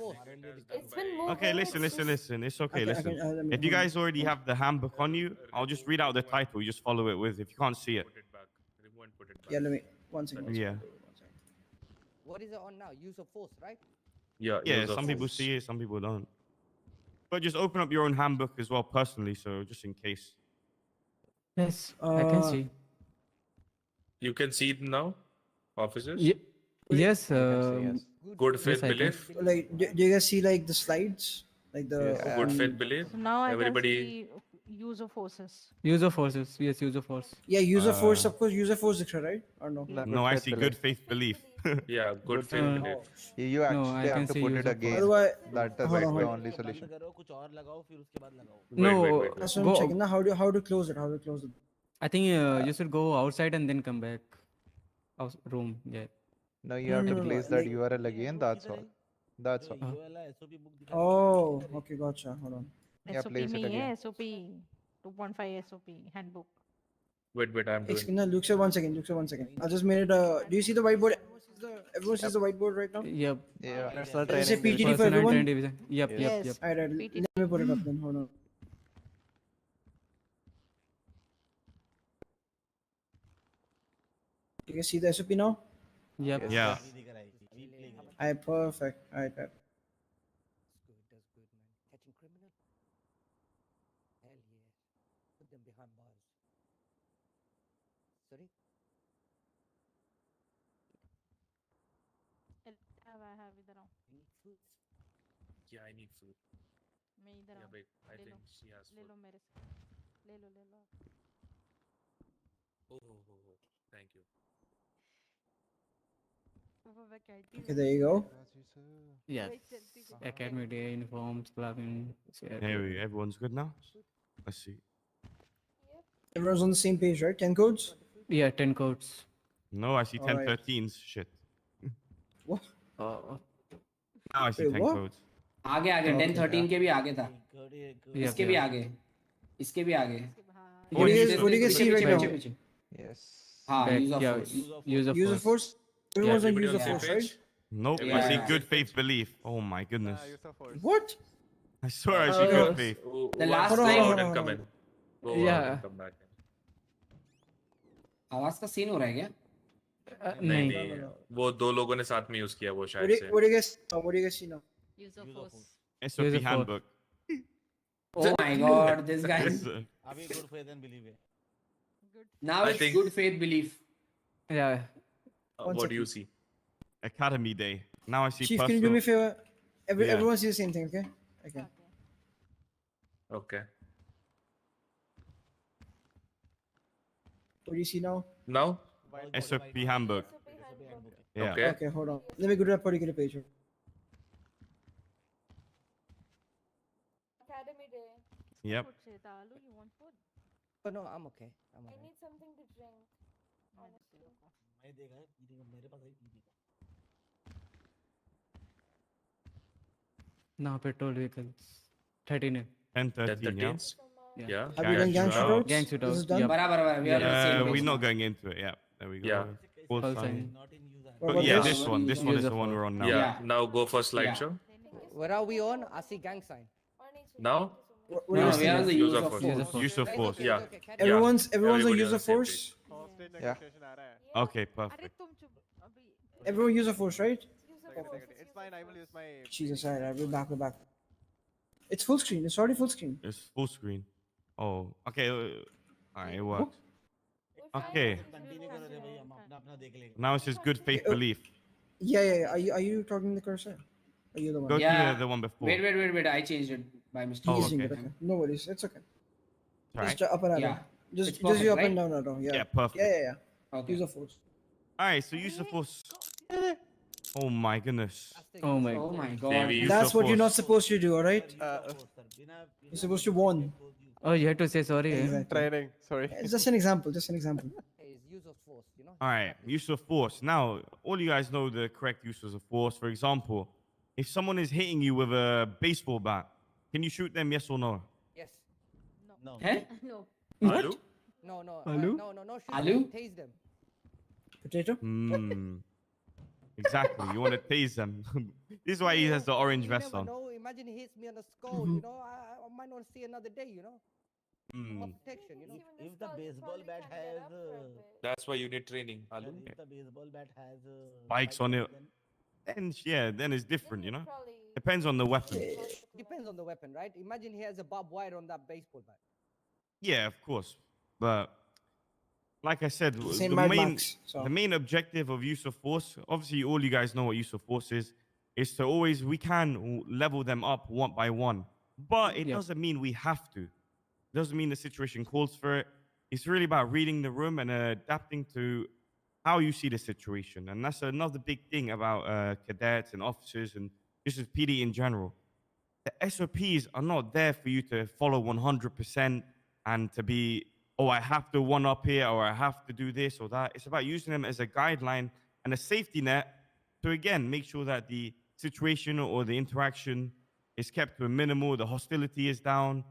It's been moving. Okay, listen. It's okay, listen. If you guys already have the handbook on you, I'll just read out the title. You just follow it with. If you can't see it. Yeah, let me. One second. Yeah. What is it on now? Use of force, right? Yeah, some people see it, some people don't. But just open up your own handbook as well personally, so just in case. Yes, I can Uh, see. You can see it now, officers. Yes, You can see, yes. Good yes, faith I can. belief. like, do you guys see like the slides, like the Yes. Good open? faith belief. So now I can Everybody. see user forces. User forces. Yes, user force. Yeah, user force, of course, user force दिख रहा है, right? Or no? No, No, good I faith see belief. good faith belief. Yeah, good faith Uh, belief. You No, actually I have can to see put it user again. force. Otherwise, That is hold on, the hold on. only बंद solution. करो कुछ और लगाओ फिर उसके बाद लगाओ Wait, No, wait, wait, wait. That's what I'm go. checking. Now, how to close it? How to close it? I think you should go outside and then come back. Room. Yeah. Now you No, have no, to no, no. place that Like, URL again. That's all. That's all. ये वाला SOP book दिखा oh, okay, gotcha. Hold on. Yeah, SOP place में it ही है again. SOP 2.5 SOP handbook. Wait, I'm doing. No, Luke, sir, 1 second. Luke, sir, 1 second. I just made it. Do you see the whiteboard? Everyone sees the whiteboard right now? Yep. Yeah. Personal Does it say training PTD division. for Personal everyone? training division. Yep, Yes. yep, Yes. yep. Alright, PTD. let me put it up then. Hold on. You can see the SOP now? Yep. Yes. Yeah. Alright, perfect. Alright. That's good, man. Catching criminal? Hell yeah. Put them behind bars. Sorry? I have इधर आओ. You need food? Yeah, I need food. मैं इधर Yeah, आऊँ. wait. I ले think low. she has ले food. लो मेरे से. ले लो. Oh. Thank you. वो मैं कहती Okay, there you go. Yes. Academy day uniforms, clubbing. Hey, everyone's good now? Let's see. Everyone's on the same page, right? 10 codes? Yeah, 10 codes. No, I see 10 Alright. 13s. Shit. What? Oh. Now I see Wait, 10 what? codes. आगे 10 13 के भी आगे था. Yep, इसके भी yep. आगे. इसके भी आगे. What do you guys see right now? पीछे. Yes. हाँ, Back, use of yeah, force. User force? Everyone's on Everybody user on the same force, right? page? Nope, Yeah. I see Yeah. good faith belief. Oh my goodness. What? I swear I see good faith. The last Go time- out and come in. Go out Yeah. and come back in. आवाज का scene हो रहा है क्या? नहीं, वो दो लोगों ने साथ में यूज किया वो शायद से. What do you guys see now? User force. SOP User force. handbook. Oh my god, this guy. Yes, sir. अभी good faith and believe है. Now I it's think- good faith belief. Yeah. What do you see? Academy day. Now I see Chief, personal. can you do me a favor? Yeah. Everyone sees the same thing, okay? Okay. Okay. What do you see now? Now? SOP handbook. Yeah. Okay. Okay, hold on. Let me go to that particular page. Academy day. Yep. Food चाहिए था. आलू, you want food? Oh no, I'm okay. I'm I alright. need something to drink. Honestly. मैं देखा है पीने का मेरे पास है पीने का. Now petrol vehicles. 13. 10 13, yeah. 13s? Yeah. Yeah. Have you done gang shootout. shootouts? Gang shootout. This is done? Yep. बराबर. We are on the same page We're now. not going into it. Yeah. There we go. Yeah. Full Full sign. sign. Not in use. What But about yeah, this? this one is User the one force. we're on now. Yeah. Yeah. Now go for slideshow. Where are we on? I see gang sign. Now? What do No, you we see? are on the Use use of of force. User force. force. Use of force. Yeah. Everyone's on Everybody user the same force? page. Yeah. Okay, अरे perfect. तुम चुप अभी. Everyone user force, right? It's fine. I will use my. Jesus, alright, we're back. It's full screen. It's already full screen. It's full screen. Oh, okay. Alright, it works. Okay. Continue करो रे भाई हम अपना अपना देख लेंगे. Now it's just good faith belief. Yeah. Are you talking the cursor? Are you the one? Go Yeah. to the one before. Wait. I changed it by mistake. Oh, Using okay. it, okay. No worries. It's okay. Right. Just up and Yeah. arrow. Just It's perfect, you up right? and down arrow. Yeah. Yeah, perfect. Yeah. Okay. User force. Alright, so use of force. Oh my goodness. Oh my. Oh my Yeah, god. we use That's of what you're not force. supposed to do, alright? You're supposed to warn. Oh, you have to say sorry. Eh? Exactly. Training. Sorry. It's just an example. Just an example. Is use of force, you know? Alright, use of force. Now, all you guys know the correct uses of force. For example, if someone is hitting you with a baseball bat, can you shoot them, yes or no? Yes. No. Huh? No. Alu? No. Alu? No. Shoot Alu? them. Tase them. Potato? Hmm. Exactly. You want to tase them. This is why he has the orange You vest never on. know. Imagine he hits me on the skull. You know, I might not see another day. You know, Hmm. more protection. You know, If the baseball bat has That's why you need training, Alu. if the baseball bat has Spikes on it. Then it's different, you know? probably Depends on the weapon. depends on the weapon, right? Imagine he has a barbed wire on that baseball bat. Yeah, of course. But like I said, Same the Mad main Max, so. the main objective of use of force, obviously all you guys know what use of force is to always we can level them up one by one. But it doesn't mean we have to. It doesn't mean the situation calls for it. It's really about reading the room and adapting to how you see the situation. And that's another big thing about cadets and officers and just as PD in general. The SOPs are not there for you to follow 100% and to be, oh, I have to one up here or I have to do this or that. It's about using them as a guideline and a safety net to, again, make sure that the situation or the interaction is kept to a minimal, the hostility is down,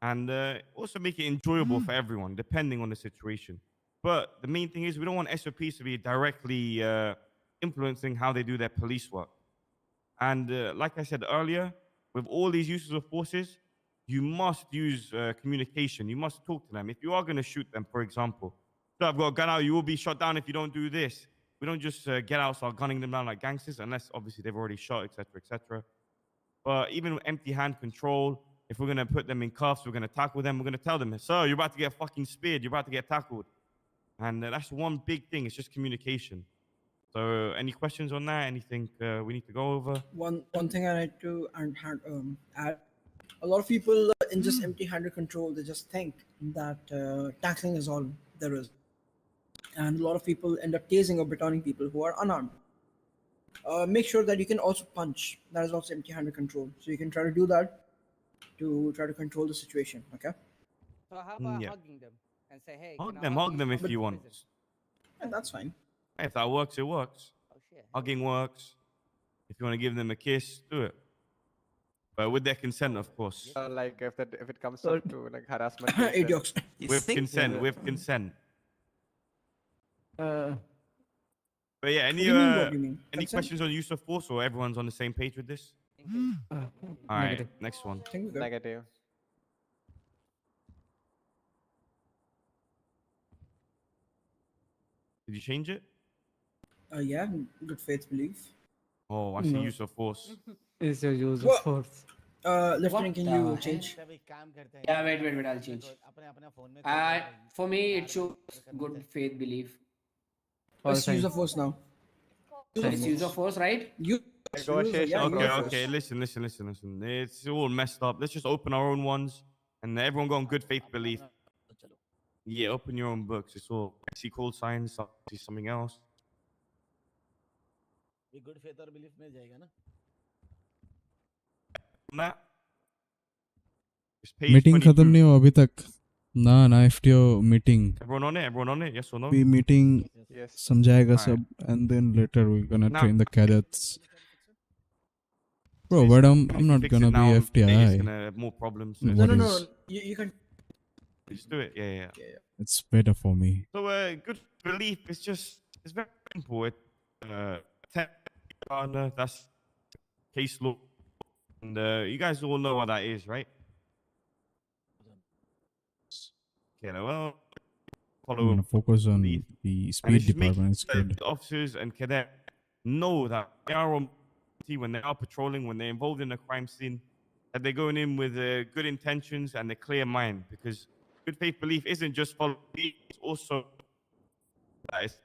and also make it enjoyable for everyone, depending on the situation. But the main thing is we don't want SOPs to be directly influencing how they do their police work. And like I said earlier, with all these uses of forces, you must use communication. You must talk to them. If you are going to shoot them, for example, so I've got a gun out, you will be shot down if you don't do this. We don't just get out, start gunning them down like gangsters, unless obviously they've already shot, etc., etc. But even with empty hand control, if we're going to put them in cuffs, we're going to tackle them, we're going to tell them, sir, you're about to get fucking speared, you're about to get tackled. And that's one big thing. It's just communication. So any questions on that? Anything we need to go over? One thing I need to add, a lot of people in just empty-handed control, they just think that tackling is all there is, and a lot of people end up tasing or batoning people who are unarmed. Make sure that you can also punch. That is also empty-handed control, so you can try to do that to try to control the situation. Okay. So how about Yeah. hugging them and say, hey, Hug can I them, hug hug them if you want. And that's fine. If that works, it works. Oh, shit. Hugging works. If you want to give them a kiss, do it. But with their consent, of course. Like if it comes up to like harassment. AetioX. With consent, with consent. But yeah, any What do you mean? any Consent? questions on use of force, or everyone's on the same page with this? All right, Negative. next one. Negative. Did you change it? Yeah, good faith belief. Oh, I see No. use of force. Is your use What? of force? Lieutenant, can you change? Yeah, wait, I'll change. For me, it shows good faith belief. Let's use of force now. It's use of force, right? Negotiation. Yeah, Okay, use of okay. force. Listen. It's all messed up. Let's just open our own ones, and everyone go on good faith belief. Yeah, open your own books. It's all I see call signs. I see something else. ये good faith और belief में जाएगा ना Nah. It's page meeting 22. खत्म नहीं हुआ अभी तक ना FTO meeting Everyone on it, yes or no? we meeting Yes. समझाएगा Alright. सब and then later we're gonna Now- train the cadets. Bro, If but you I'm not fix it gonna now, be it's FTI. gonna have more problems. No, No, What no. is- You can. Just do it. Yeah. It's better for me. So good belief is just it's very simple. Partner, that's case law, and you guys all know what that is, right? Okay, now, well, I'm follow gonna focus on belief. the And speed it's just making department. It's sure that good. the officers and cadets know that they are on duty when they are patrolling, when they're involved in a crime scene, that they're going in with good intentions and a clear mind. Because good faith belief isn't just following; it's also that it's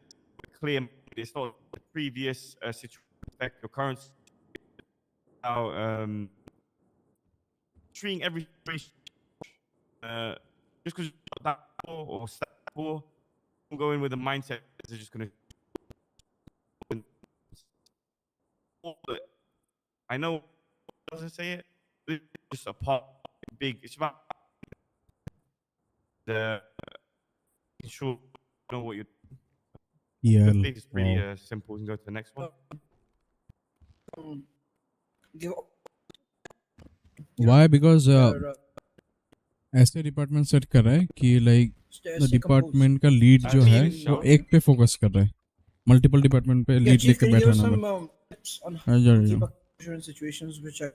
clear. It's not the previous situation affect your current. Now, treating every situation just because that or step four, I'm going with the mindset is just gonna. I know doesn't say it. It's just a part big. It's about the sure you know what you're. Yeah. The thing is pretty Wow. simple. We can go to the next one. Give Why? Because your, ऐसे department set कर रहा है कि like stay the department का lead जो Team है वो shout. एक पे फोकस कर रहा है मल्टीपल डिपार्टमेंट पे yeah, लीड Chief, लेके can you give बैठा us ना some बस tips on हाँ, how जा to रही keep हूँ. a composure in situations which are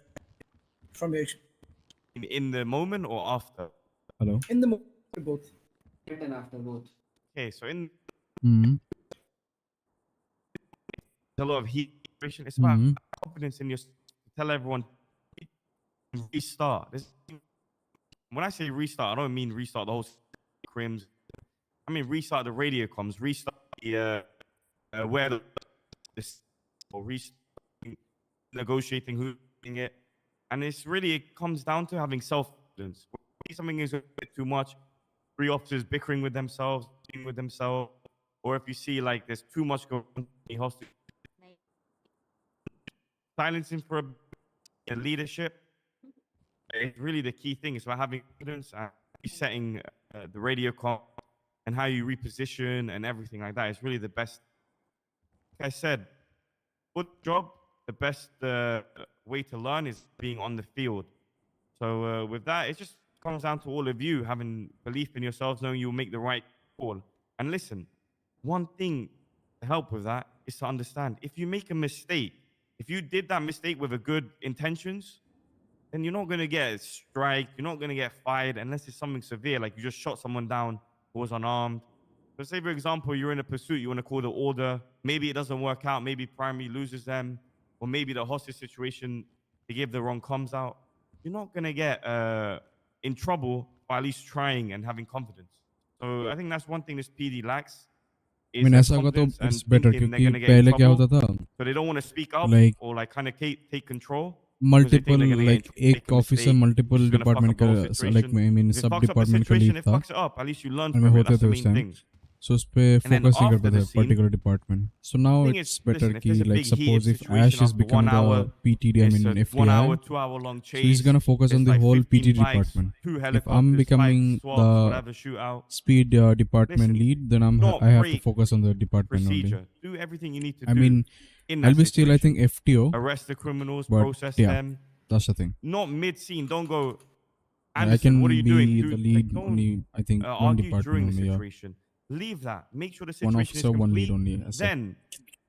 from your experience? In the moment or after? Hello. In the moment, both. And after both. Okay, so in Hmm. a lot of heat situation, it's about Hmm. confidence in yourself. Tell everyone restart. When I say restart, I don't mean restart the whole crims, I mean, restart the radio comms, restart the where this or restart negotiating who's doing it, and it comes down to having self-confidence. When something is a bit too much, 3 officers bickering with themselves, or if you see like there's too much going on, hostage, silencing for a leadership. It's really the key thing. It's about having confidence and resetting the radio call and how you reposition and everything like that. It's really the best. Like I said, for the job, the best way to learn is being on the field. So with that, it just comes down to all of you having belief in yourselves, knowing you'll make the right call. And listen, one thing to help with that is to understand if you make a mistake, if you did that mistake with a good intentions, then you're not going to get a strike. You're not going to get fired unless it's something severe, like you just shot someone down who was unarmed. So say, for example, you're in a pursuit, you want to call the order. Maybe it doesn't work out. Maybe primary loses them. Or maybe the hostage situation, they give the wrong comms out. You're not going to get in trouble by at least trying and having confidence. So I think that's one thing this PD lacks. I mean, ऐसा होगा तो it's better क्योंकि पहले क्या होता था So they don't want to speak up like or like kind of take control. multiple like एक officer multiple department का like I mean sub department का lead था और मैं होते थे उस time so उस पे focus नहीं कर पाते particular department so now it's better कि like suppose if Ash is becoming the PTD I mean FTI so he's gonna focus on the whole PTD department if I'm becoming the speed department lead then I have to focus on the department only do everything you need to I do. mean I'll be still I think FTO Arrest the criminals, but process yeah, them. that's the thing. Not mid-scene. Don't go. I can Anderson, what are you be doing? the lead only. I think one argue department during the only. Yeah. situation. Leave that. Make sure the One situation officer, is one lead complete. only. Then,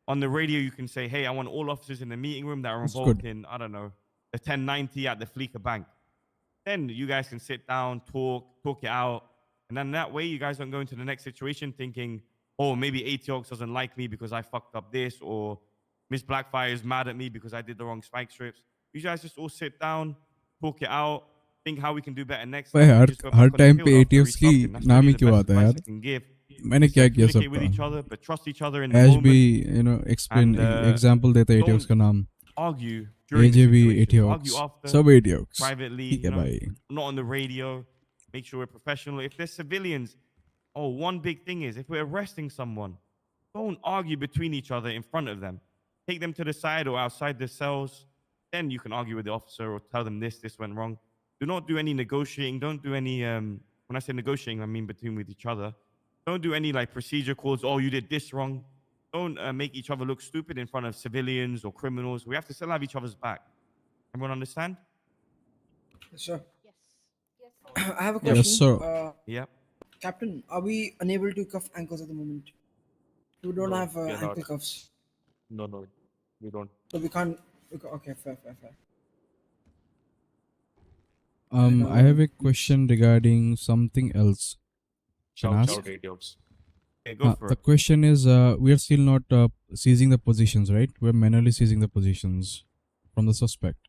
on the radio, you can say, "Hey, I want all officers in the meeting room that are That's involved good. in, I don't know, the 1090 at the Fleeca Bank." Then you guys can sit down, talk it out, and then that way you guys don't go into the next situation thinking, "Oh, maybe AetioX doesn't like me because I fucked up this," or Miss Blackfire is mad at me because I did the wrong spike strips. You guys just all sit down, talk it out, think how we can do better next time. Her time पे AetioX की नाम ही क्यों आता है यार? मैंने क्या किया सब with each other, but trust each other in the Ash moment. भी you know explain example देता है AetioX का नाम. Argue during AJ the भी situation. AetioX. Argue after. सब AetioX. Privately, ठीक है भाई. not on the radio. Make sure we're professional. If there's civilians, one big thing is if we're arresting someone, don't argue between each other in front of them. Take them to the side or outside the cells. Then you can argue with the officer or tell them this went wrong. Do not do any negotiating. Don't do any, when I say negotiating, I mean between with each other. Don't do any like procedure calls. Oh, you did this wrong. Don't make each other look stupid in front of civilians or criminals. We have to still have each other's back. Everyone understand? Yes, sir. I have a question. Yes, sir. Yeah. Captain, are we unable to cuff ankles at the moment? We don't have we are ankle not. cuffs. No, we don't. So we can't. Okay, fair. I have a question regarding something else. Can I ask? Shout AetioX. Okay, go for The it. question is, we are still not seizing the positions, right? We're manually seizing the positions from the suspect.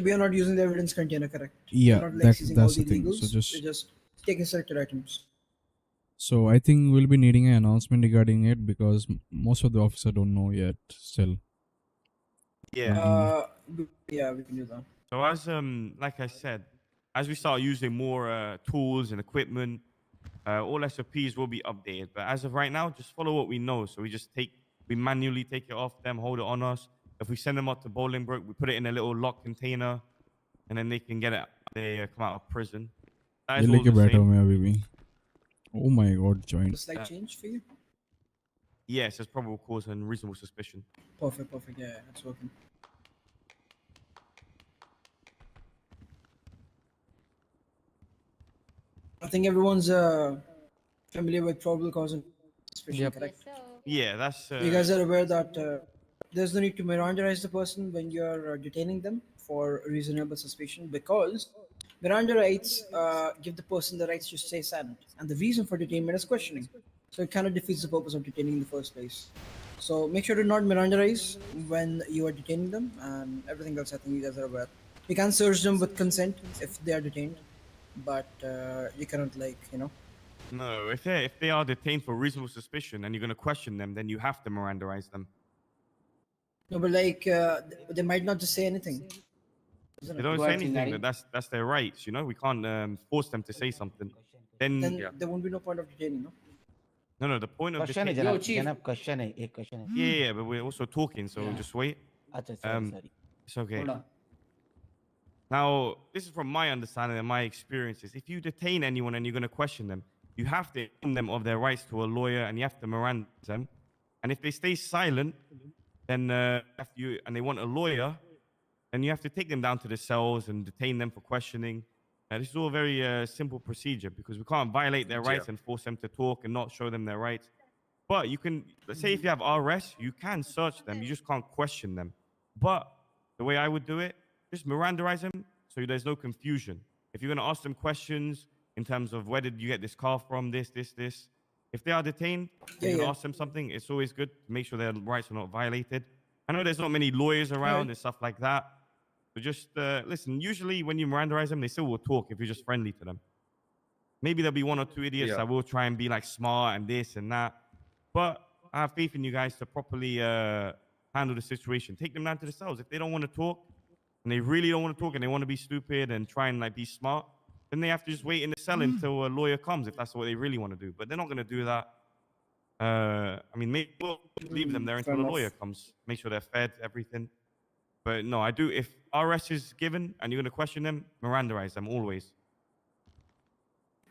We are not using the evidence container, correct? Yeah, we're not, like, seizing that's all the thing. illegals, So we're just taking selected items. So I think we'll be needing an announcement regarding it because most of the officers don't know yet still. Yeah. Yeah, we can do that. So as like I said, as we start using more tools and equipment, all SOPs will be updated. But as of right now, just follow what we know. So we manually take it off them, hold it on us. If we send them out to Bolingbroke, we put it in a little locked container, and then they can get it. They come out of prison. That ये is all लेके the बैठा हूँ same. मैं अभी भी. Oh my god, joint. The slight change for you? Yes, there's probable cause and reasonable suspicion. Perfect. Yeah, that's working. I think everyone's familiar with probable cause and suspicion, correct? Yeah, that's. You guys are aware that there's no need to Mirandaize the person when you're detaining them for reasonable suspicion because Miranda rights give the person the rights to stay silent, and the reason for detainment is questioning. So it kind of defeats the purpose of detaining in the first place. So make sure to not Mirandaize when you are detaining them, and everything else I think you guys are aware. You can search them with consent if they are detained, but you cannot No, if they are detained for reasonable suspicion and you're going to question them, then you have to Mirandarize them. No, but like they might not just say anything. Isn't They it? don't Go say ahead, anything. Chingari. That's their rights. You know, we can't force them to say something. Then Then there won't be no point of detaining, no? no, the point of Question है detaining. Yo, जनाब Chief. जनाब question है एक question है Yeah, but we're also talking, so Yeah. just wait. अच्छा sorry It's okay. Hold on. Now, this is from my understanding and my experiences. If you detain anyone and you're going to question them, you have to inform them of their rights to a lawyer and you have to Mirandarize them. And if they stay silent, then and they want a lawyer, then you have to take them down to the cells and detain them for questioning. This is all a very simple procedure because we can't violate their rights and force them to talk and not show them their rights. But you can, let's say if you have RS, you can search them. You just can't question them. But the way I would do it, just Mirandarize them so there's no confusion. If you're going to ask them questions in terms of where did you get this car from, this. If they are detained, you're going to ask them something. It's always good to make sure their rights are not violated. I know there's not many lawyers around and stuff like that. So just listen, usually when you Mirandarize them, they still will talk if you're just friendly to them. Maybe there'll be one or two idiots that will try and be like smart and this and that. But I have faith in you guys to properly handle the situation. Take them down to the cells. If they don't want to talk and they really don't want to talk and they want to be stupid and try and like be smart, then they have to just wait in the cell until a lawyer comes if that's what they really want to do. But they're not going to do that. I mean, maybe we'll leave them there until the lawyer comes. Make sure they're fed, everything. But no, I do. If RS is given and you're going to question them, Mirandarize them always.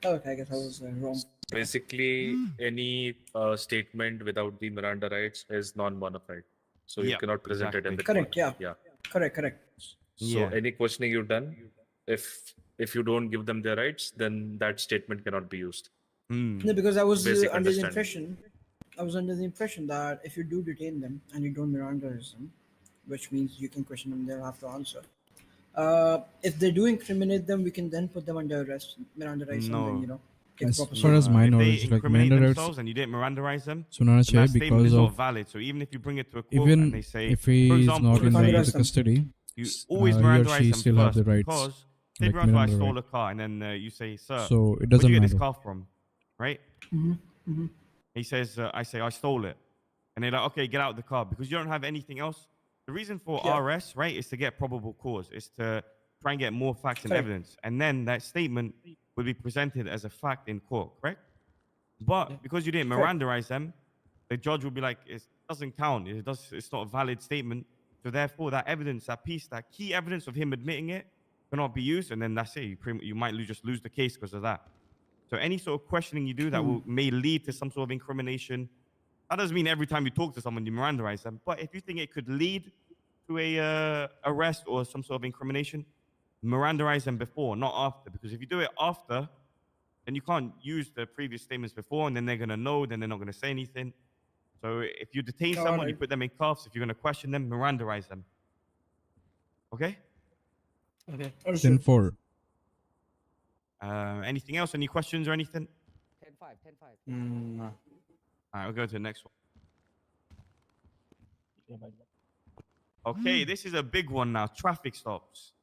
Okay, I guess I was wrong. Basically, any statement without the Miranda rights is non-bona fide. So you cannot present it in the Correct, court. yeah. Correct. So any questioning you've done, if you don't give them their rights, then that statement cannot be used. No, because I was Basic under the understanding. impression that if you do detain them and you don't Mirandarize them, which means you can question them, they'll have to answer. If they do incriminate them, we can then put them under arrest, Mirandarize them, then, you know, give As proper far as my if knowledge, they like incriminate Miranda rights, themselves and you didn't Mirandarize them, Sunana then that statement because is not of valid. So even if you bring it to a court even and they say, if for he is example, not in let's the say custody, you always he or Mirandarize she them still first have the rights, because say like for example I Miranda stole right. a car and then you say, sir, So it where'd doesn't you get this matter. car from? Right? He says, I say, I stole it. And they're like, okay, get out of the car because you don't have anything else. The reason for RS, right, is to get probable cause, is to try and get more facts and Correct. evidence. And then that statement will be presented as a fact in court, correct? But because you didn't Correct. Mirandarize them, the judge will be like, it doesn't count. It's not a valid statement. So therefore, that evidence, that piece, that key evidence of him admitting it cannot be used. And then that's it. You might just lose the case because of that. So any sort of questioning you do that may lead to some sort of incrimination. That doesn't mean every time you talk to someone you Mirandarize them. But if you think it could lead to a arrest or some sort of incrimination, Mirandarize them before, not after. Because if you do it after, then you can't use the previous statements before, and then they're gonna know. Then they're not gonna say anything. So if you detain someone, you put them in cuffs. If you're gonna question them, Mirandarize them. Okay. Okay. 10-4. Anything else? Any questions or anything? 10-5 All right, we'll go to the next one. Okay, this is a big one now. Traffic stops.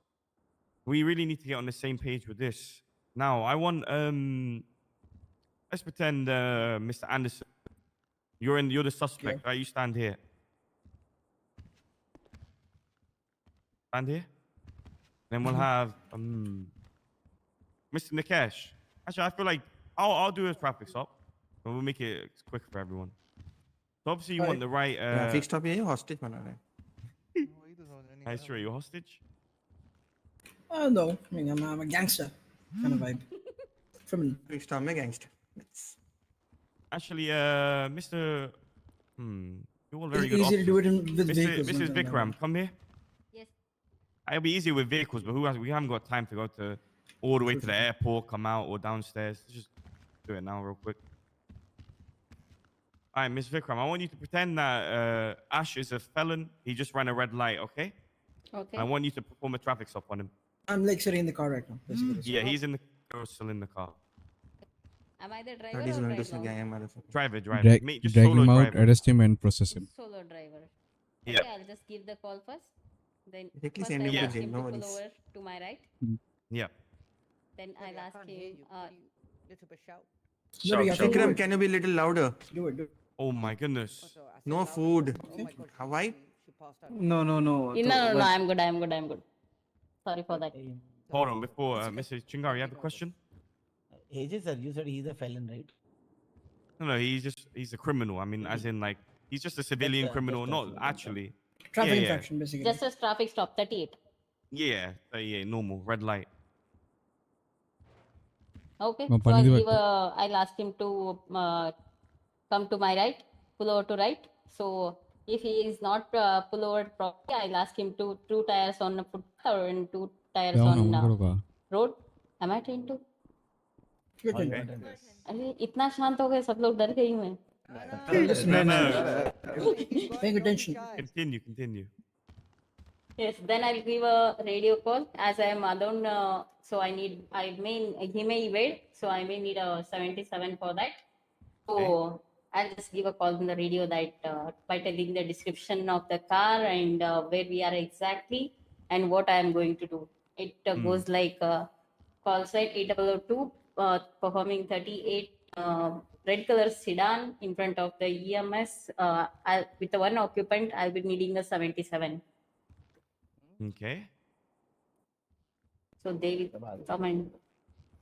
We really need to get on the same page with this. Now, I want let's pretend Mr. Anderson, you're the suspect, right? You stand here. Stand here. Then we'll have Mr. Nikesh. Actually, I feel like I'll do a traffic stop, but we'll make it quick for everyone. So obviously you want the right. Traffic stop ये hostage बना रहे हैं. Are you sure you're hostage? No, I mean I'm a gangster kind of vibe. Criminal. Traffic stop में gangster. Actually, Mr. You're all very It's good. easy to do it officers. with vehicles. Mrs. not Vikram, come here. Yes. It'll be easier with vehicles, but we haven't got time to go to all the way to the airport, come out, or downstairs. Let's just do it now, real quick. All right, Miss Vikram, I want you to pretend that Ash is a felon. He just ran a red light, okay? Okay. I want you to perform a traffic stop on him. I'm like sitting in the car right now, basically. Yeah, he's in the car, still in the car. Am I the driver That is or going drive to say now? gang हमारे साथ. Driver. Just Drag solo him out, driver. arrest him, and process him. Solo driver. Yeah. Okay, I'll just give the call first. Then Directly first send I'll him to ask jail, him no to pull worries. over to my right. Yeah. Then I'll ask him. little bit shout. Vikram, can you be a little louder? Do it. Oh my goodness. No food. Why? No. No, I'm good. I'm good. Sorry for that. Hold on, before Mrs. Chingar, you have a question? AJ sir, you said he's a felon, right? No, he's a criminal. I mean, as in like he's just a civilian criminal, not actually. Traffic infraction, basically. Just a traffic stop, 38. Yeah, normal red light. Okay, No, so pani di I'll ask him to come to my right, pull over to right. So if he is not pull over properly, I'll ask him to 2 tires on a footpath or in 2 tires क्या होना on मुझे का road. Am I trained to? अरे इतना शांत हो गए सब लोग डर गई मैं. Paying attention. Continue. Yes, then I'll give a radio call as I am alone. So he may evade, so I may need a 77 for that. So I'll just give a call on the radio that by telling the description of the car and where we are exactly and what I am going to do. It goes like call site 8002, performing 38 red color sedan in front of the EMS. With the one occupant, I'll be needing a 77. Okay. So they will come and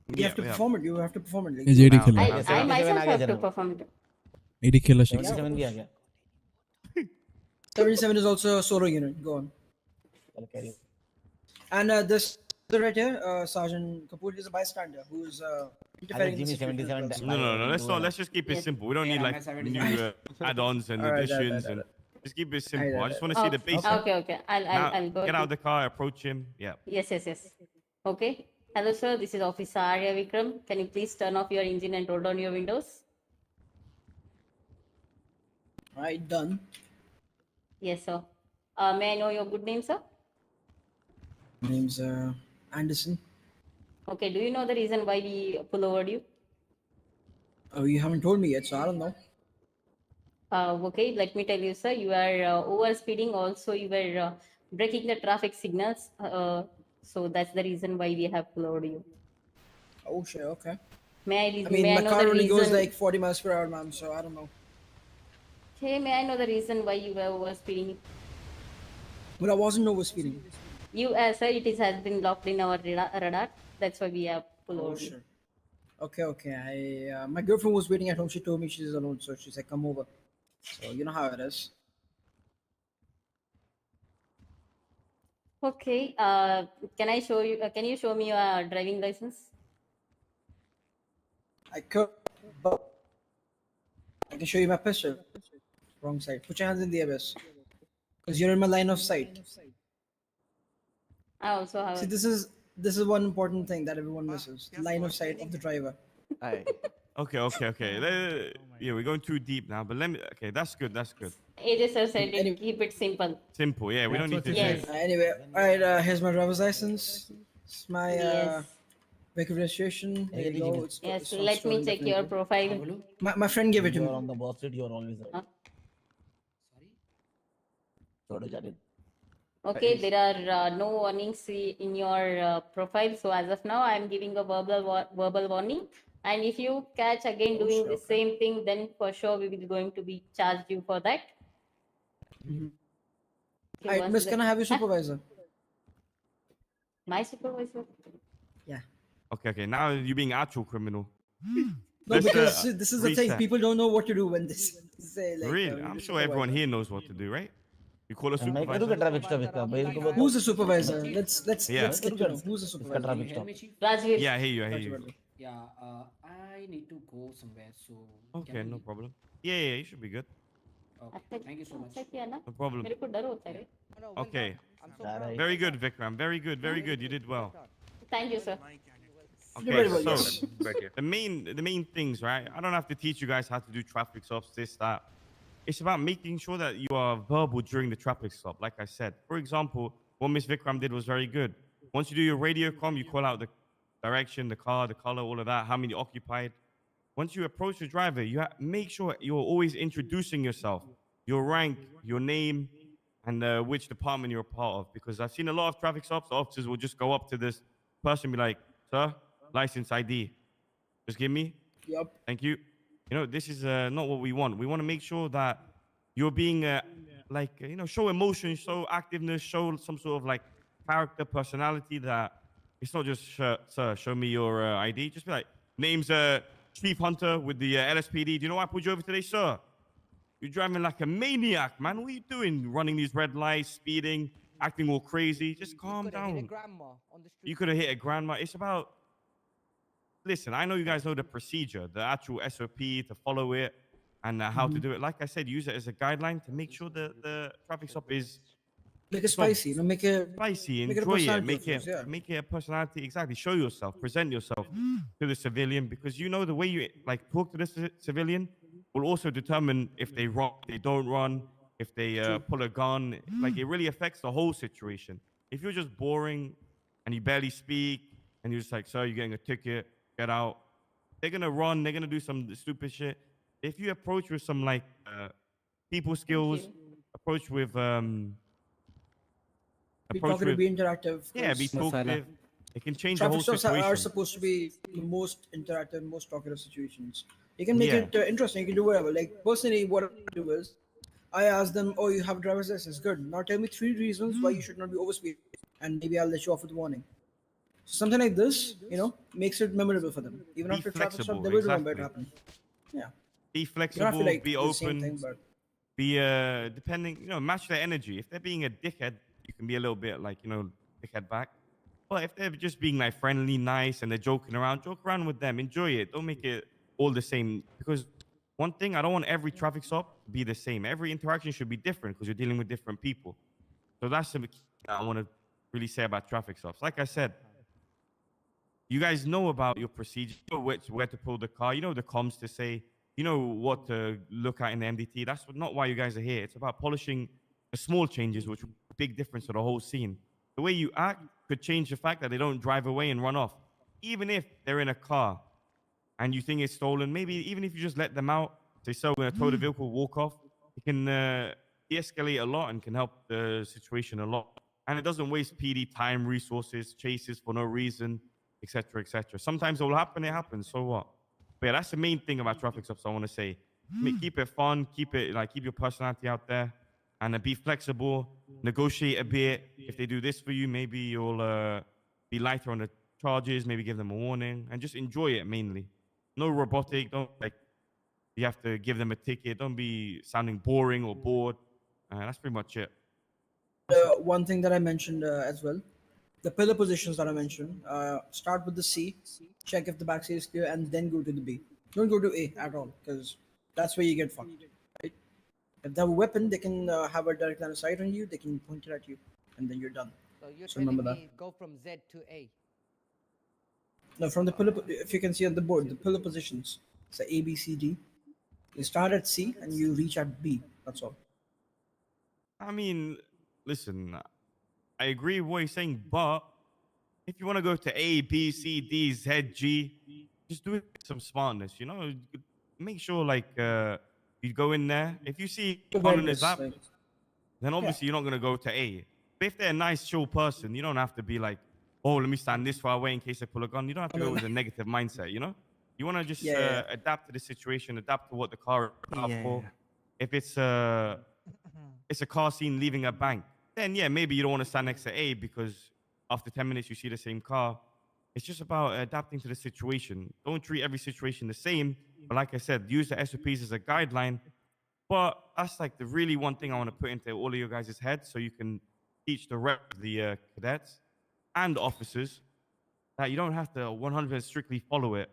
You have to perform it. You have to perform it. ये जेडी खेल I myself have to perform it. एडी खेला शिक्स 77 भी आ गया. 77 is also a solo unit. Go on. And this right here, Sergeant Kapoor, is a bystander who's interfering in the Jimmy situation. 77. No. Let's just keep it simple. We don't need like new add-ons and additions and just keep it simple. I just want to see the basics. Okay. I'll go. Get out of the car, approach him. Yeah. Yes. Okay. Hello, sir. This is Officer Arya Vikram. Can you please turn off your engine and roll down your windows? Right, done. Yes, sir. May I know your good name, sir? My name's Anderson. Okay. Do you know the reason why we pull over you? Oh, you haven't told me yet, so I don't know. Okay. Let me tell you, sir. You are over speeding. Also, you were breaking the traffic signals. So that's the reason why we have pulled over you. Oh shit. Okay. May I my know car the only goes reason? like 40 miles per hour, ma'am. So I don't know. Okay. May I know the reason why you were over speeding? But I wasn't over speeding. You, sir, it has been locked in our radar. That's why we have pulled over. Sure. Okay. My girlfriend was waiting at home. She told me she's alone, so she said, "Come over." So you know how it is. Okay. Can I show you? Can you show me your driving license? I could, but I can show you my pistol. Wrong side. Put your hands in the abyss, because you're in my line of sight. I also have. See, this is one important thing that everyone misses: line of sight of the driver. Okay. Yeah, we're going too deep now, but okay, that's good. AJ sir said it, keep it simple. Simple, yeah, we don't need to Yes. Anyway, alright, here's my driver's license. It's my Yes. vehicle registration. There you go. Yes. Let me check your profile. My friend gave it to You me. are on the boss seat. You are always right. Sorry. Okay, there are no warnings in your profile. So as of now, I am giving a verbal warning. And if you catch again doing the same thing, then for sure we will going to be charged you for that. Okay, Alright, miss, can I have your supervisor? My supervisor? Yeah. Okay. Now you're being actual criminal. No, because this is the thing. reset. People don't know what to do when they say like. Really? I'm sure everyone here knows what to do, right? You call a मैं supervisor. करूँगा traffic stop इसका. भाई इनको बोलो. Who's the supervisor? Let's Yeah. get to know. Who's the इसका supervisor? traffic stop. Rajveer. Yeah, I hear you. Yeah, I need to go somewhere, so. Okay, no problem. Yeah, you should be good. Okay, thank you so much. अच्छा किया ना? No problem. मेरे को डर होता है. Okay. Very good, Vikram. Very good. You did well. Thank you, sir. Okay, so the main things, right? I don't have to teach you guys how to do traffic stops, this, that. It's about making sure that you are verbal during the traffic stop. Like I said, for example, what Miss Vikram did was very good. Once you do your radio comm, you call out the direction, the car, the color, all of that, how many occupied. Once you approach the driver, you make sure you're always introducing yourself, your rank, your name, and which department you're a part of. Because I've seen a lot of traffic stops, the officers will just go up to this person and be like, "Sir, license ID. Just give me." Yup. Thank you. You know, this is not what we want. We want to make sure that you're being show emotion, show activeness, show some sort of like character, personality. That it's not just sir, show me your ID. Just be like, name's Chief Hunter with the LSPD. Do you know why I pulled you over today, sir? You're driving like a maniac, man. What are you doing? Running these red lights, speeding, acting all crazy. Just calm down. You could have hit a grandma. It's about, listen, I know you guys know the procedure, the actual SOP to follow it and how to do it. Like I said, use it as a guideline to make sure that the traffic stop is Make it spicy, you know, make it spicy. make it a Enjoy it. personality Make of yours, it yeah. make it a personality. Exactly. Show yourself. Present yourself to the civilian, because you know the way you like talk to the civilian will also determine if they run, they don't run, if they pull a gun. Like it really affects the whole situation. If you're just boring and you barely speak and you're just like, sir, you're getting a ticket, get out. They're gonna run. They're gonna do some stupid shit. If you approach with some like people skills, approach with Be approach talkative, with be interactive. yeah, be 'cause talkative. It can change the Traffic whole stops are situation. supposed to be the most interactive, most talkative situations. You can make Yeah. it interesting. You can do whatever. Like personally, what I do is, I ask them, "Oh, you have a driver's license. Good. Now tell me 3 reasons why you should not be overspeeding, and maybe I'll let you off with a warning." So something like this, you know, makes it memorable for them. Even Be after a traffic stop, flexible, they will remember it exactly. happened. Yeah. Be You don't have to flexible, like be do the same open, thing, but be depending, you know, match their energy. If they're being a dickhead, you can be a little bit like, you know, dickhead back. But if they're just being like friendly, nice, and they're joking around, joke around with them. Enjoy it. Don't make it all the same. Because one thing, I don't want every traffic stop to be the same. Every interaction should be different because you're dealing with different people. So that's the key I want to really say about traffic stops. Like I said, you guys know about your procedure, you know where to pull the car, you know the comms to say, you know what to look at in the MDT. That's not why you guys are here. It's about polishing the small changes, which will make a big difference to the whole scene. The way you act could change the fact that they don't drive away and run off. Even if they're in a car and you think it's stolen, maybe even if you just let them out, say, so we're going to tow the vehicle, walk off, it can de-escalate a lot and can help the situation a lot. And it doesn't waste PD time, resources, chases for no reason, etc., etc. Sometimes it will happen, it happens, so what? But yeah, that's the main thing about traffic stops I want to say. Keep it fun, keep your personality out there, and be flexible, negotiate a bit. If they do this for you, maybe you'll be lighter on the charges, maybe give them a warning, and just enjoy it mainly. No robotic, don't like you have to give them a ticket, don't be sounding boring or bored. That's pretty much it. one thing that I mentioned as well, the pillar positions that I mentioned, start with the C, check if the back seat is clear, and then go to the B. Don't go to A at all, because that's where you get fucked. Right? If they have a weapon, they can have a direct line of sight on you, they can point it at you, and then you're done. So you're So telling remember me go from Z to A. No, from the pillar, if you can see on the board, the pillar positions, it's A, B, C, D. You start at C and you reach at B. That's all. I mean, listen, I agree with what you're saying, but if you want to go to A, B, C, D, Z, G, just do it with some smartness, you know? Make sure, like, you go in there. If you see one on his lap, then obviously you're not going to go to A. But if they're a nice, chill person, you don't have to be like, oh, let me stand this far away in case they pull a gun. You don't have to go with a negative mindset, you know? You want to just adapt to the situation, adapt to what the car is for. If it's a car scene leaving a bank, then yeah, maybe you don't want to stand next to A because after 10 minutes you see the same car. It's just about adapting to the situation. Don't treat every situation the same. But like I said, use the SOPs as a guideline. But that's like the really one thing I want to put into all of your guys' heads so you can teach the rest of the cadets and officers that you don't have to 100% strictly follow it.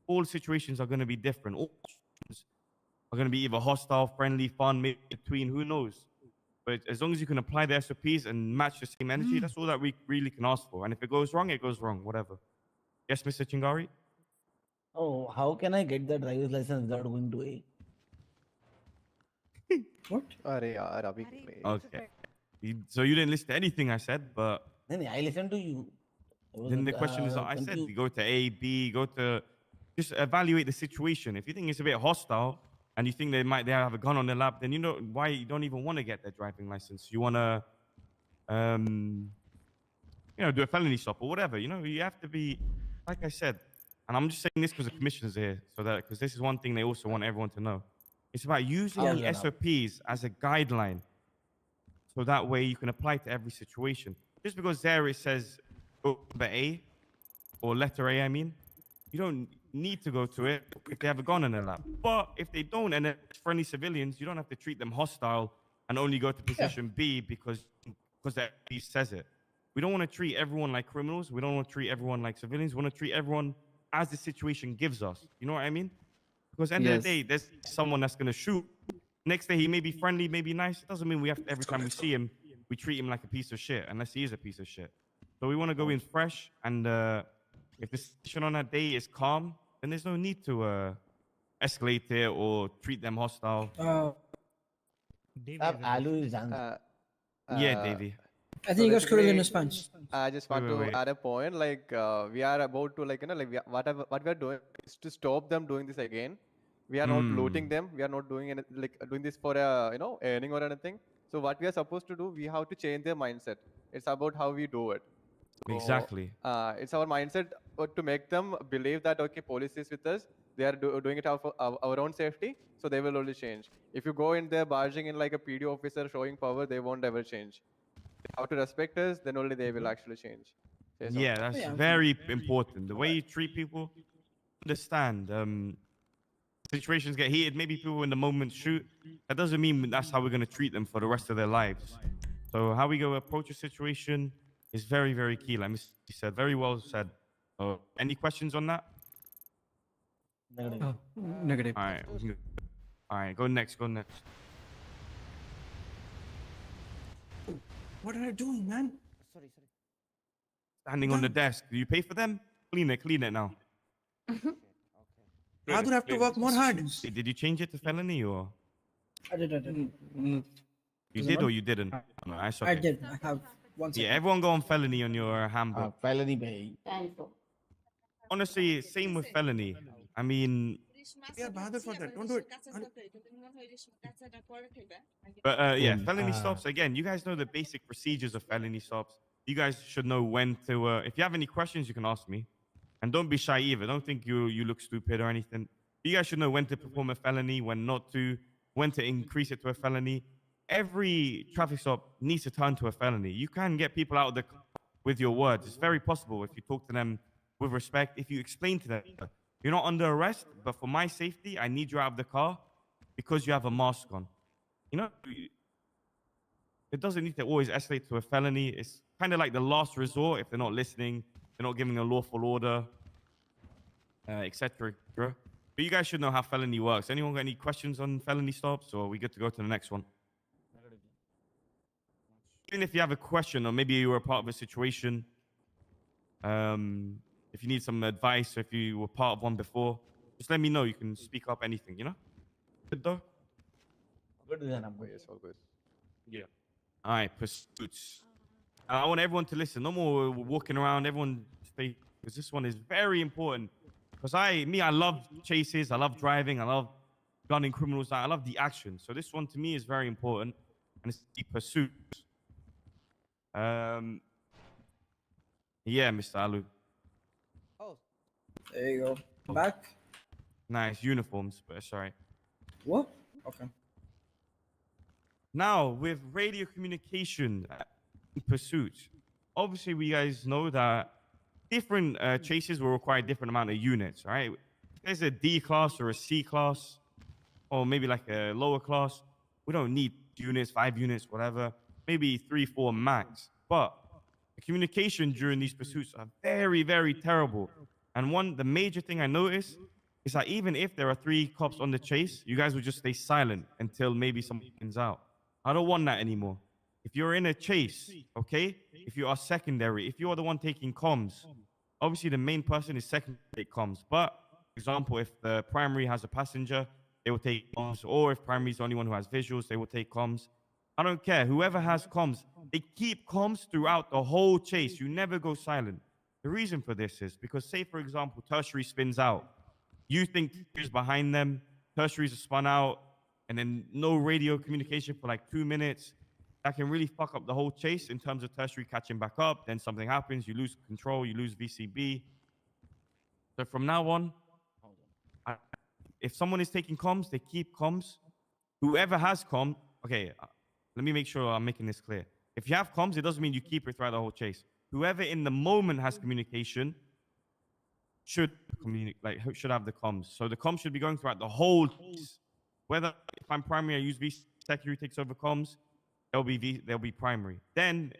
All situations are going to be different. All situations are going to be either hostile, friendly, fun, maybe between, who knows. But as long as you can apply the SOPs and match the same energy, that's all that we really can ask for. And if it goes wrong, it goes wrong, whatever. Yes, Mr. Chingari? Oh, how can I get the driver's license without going to A? What? Okay. So you didn't listen to anything I said, but... No, I listened to you. Then the question is, I said, go to A, B, go to... Just evaluate the situation. If you think it's a bit hostile and you think they have a gun on their lap, then you know why you don't even want to get their driving license. You want to, do a felony stop or whatever. You know, you have to be, like I said, and I'm just saying this because the commissioners are here, so that because this is one thing they also want everyone to know. It's about using the SOPs as a guideline, so that way you can apply to every situation. Just because there it says go to A or letter A, I mean, you don't need to go to it if they have a gun in their lap. But if they don't, and it's friendly civilians, you don't have to treat them hostile and only go to position B because that B says it. We don't want to treat everyone like criminals. We don't want to treat everyone like civilians. We want to treat everyone as the situation gives us. You know what I mean? Because at the end of the day, there's someone that's going to shoot. Next day, he may be friendly, maybe nice. It doesn't mean we have to, every time we see him, we treat him like a piece of shit, unless he is a piece of shit. So we want to go in fresh, and if the situation on that day is calm, then there's no need to escalate it or treat them hostile. Alu is Yeah, Davey. I think you guys could in his pants. I just want to add a point. Like we are about to, like, you know, like what we are doing is to stop them doing this again. We are not looting them. We are not doing any, like doing this for earning or anything. So what we are supposed to do, we have to change their mindset. It's about how we do it. So, Exactly. It's our mindset to make them believe that okay, police is with us. They are doing it for our own safety. So they will only change. If you go in there barging in like a PD officer showing power, they won't ever change. They have to respect us. Then only they will actually change. Yeah, that's very important. The way you treat people, understand. Situations get heated. Maybe people in the moment shoot. That doesn't mean that's how we're going to treat them for the rest of their lives. So how we go approach a situation is very, very key. Like Mr. said, very well said. Any questions on that? Negative. All right. Go next. What are you doing, man? Sorry. Standing on the desk. Do you pay for them? Clean it now. I would have to work more hard. Did you change it to felony or? I did. You did or you didn't? No, that's okay. I did. I have one second. Yeah, everyone go on felony on your handbook. Felony bay. Honestly, same with felony. I mean, Yeah, bother for that. Don't do it. but yeah, felony stops. Again, you guys know the basic procedures of felony stops. You guys should know when to. If you have any questions, you can ask me, and don't be shy either. Don't think you look stupid or anything. You guys should know when to perform a felony, when not to, when to increase it to a felony. Every traffic stop needs to turn to a felony. You can get people out of the car with your words. It's very possible if you talk to them with respect. If you explain to them, you're not under arrest, but for my safety, I need you out of the car because you have a mask on. You know, it doesn't need to always escalate to a felony. It's kind of like the last resort if they're not listening, they're not giving a lawful order, etc. But you guys should know how felony works. Anyone got any questions on felony stops, or are we good to go to the next one? Even if you have a question, or maybe you were a part of a situation, if you need some advice, or if you were part of one before, just let me know. You can speak up anything, you know? Good though? Good then, Yes, all good. Yeah. All right, pursuits. I want everyone to listen. No more walking around. Everyone stay, because this one is very important. Because I love chases. I love driving. I love gunning criminals. I love the action. So this one to me is very important, and it's the pursuits. Yeah, Mr. Alu. Oh. There you go. Back. Nice uniforms, but sorry. What? Okay. Now, with radio communication pursuit, obviously we guys know that different chases will require different amount of units, right? If there's a D class or a C class, or maybe like a lower class, we don't need units, 5 units, whatever, maybe 3, 4 max. But the communication during these pursuits are very, very terrible. And the major thing I noticed is that even if there are 3 cops on the chase, you guys will just stay silent until maybe someone gets out. I don't want that anymore. If you're in a chase, okay, if you are secondary, if you are the one taking comms, obviously the main person is secondary to take comms. But, for example, if the primary has a passenger, they will take comms. Or if primary is the only one who has visuals, they will take comms. I don't care. Whoever has comms, they keep comms throughout the whole chase. You never go silent. The reason for this is because, say, for example, tertiary spins out. You think tertiary's behind them, tertiaries are spun out, and then no radio communication for like 2 minutes. That can really fuck up the whole chase in terms of tertiary catching back up. Then something happens, you lose control, you lose VCB. So from now on, if someone is taking comms, they keep comms. Whoever has comms, okay, let me make sure I'm making this clear. If you have comms, it doesn't mean you keep it throughout the whole chase. Whoever in the moment has communication should should have the comms. So the comms should be going throughout the whole chase. Whether if I'm primary, I use V secondary takes over comms, they'll be primary. Then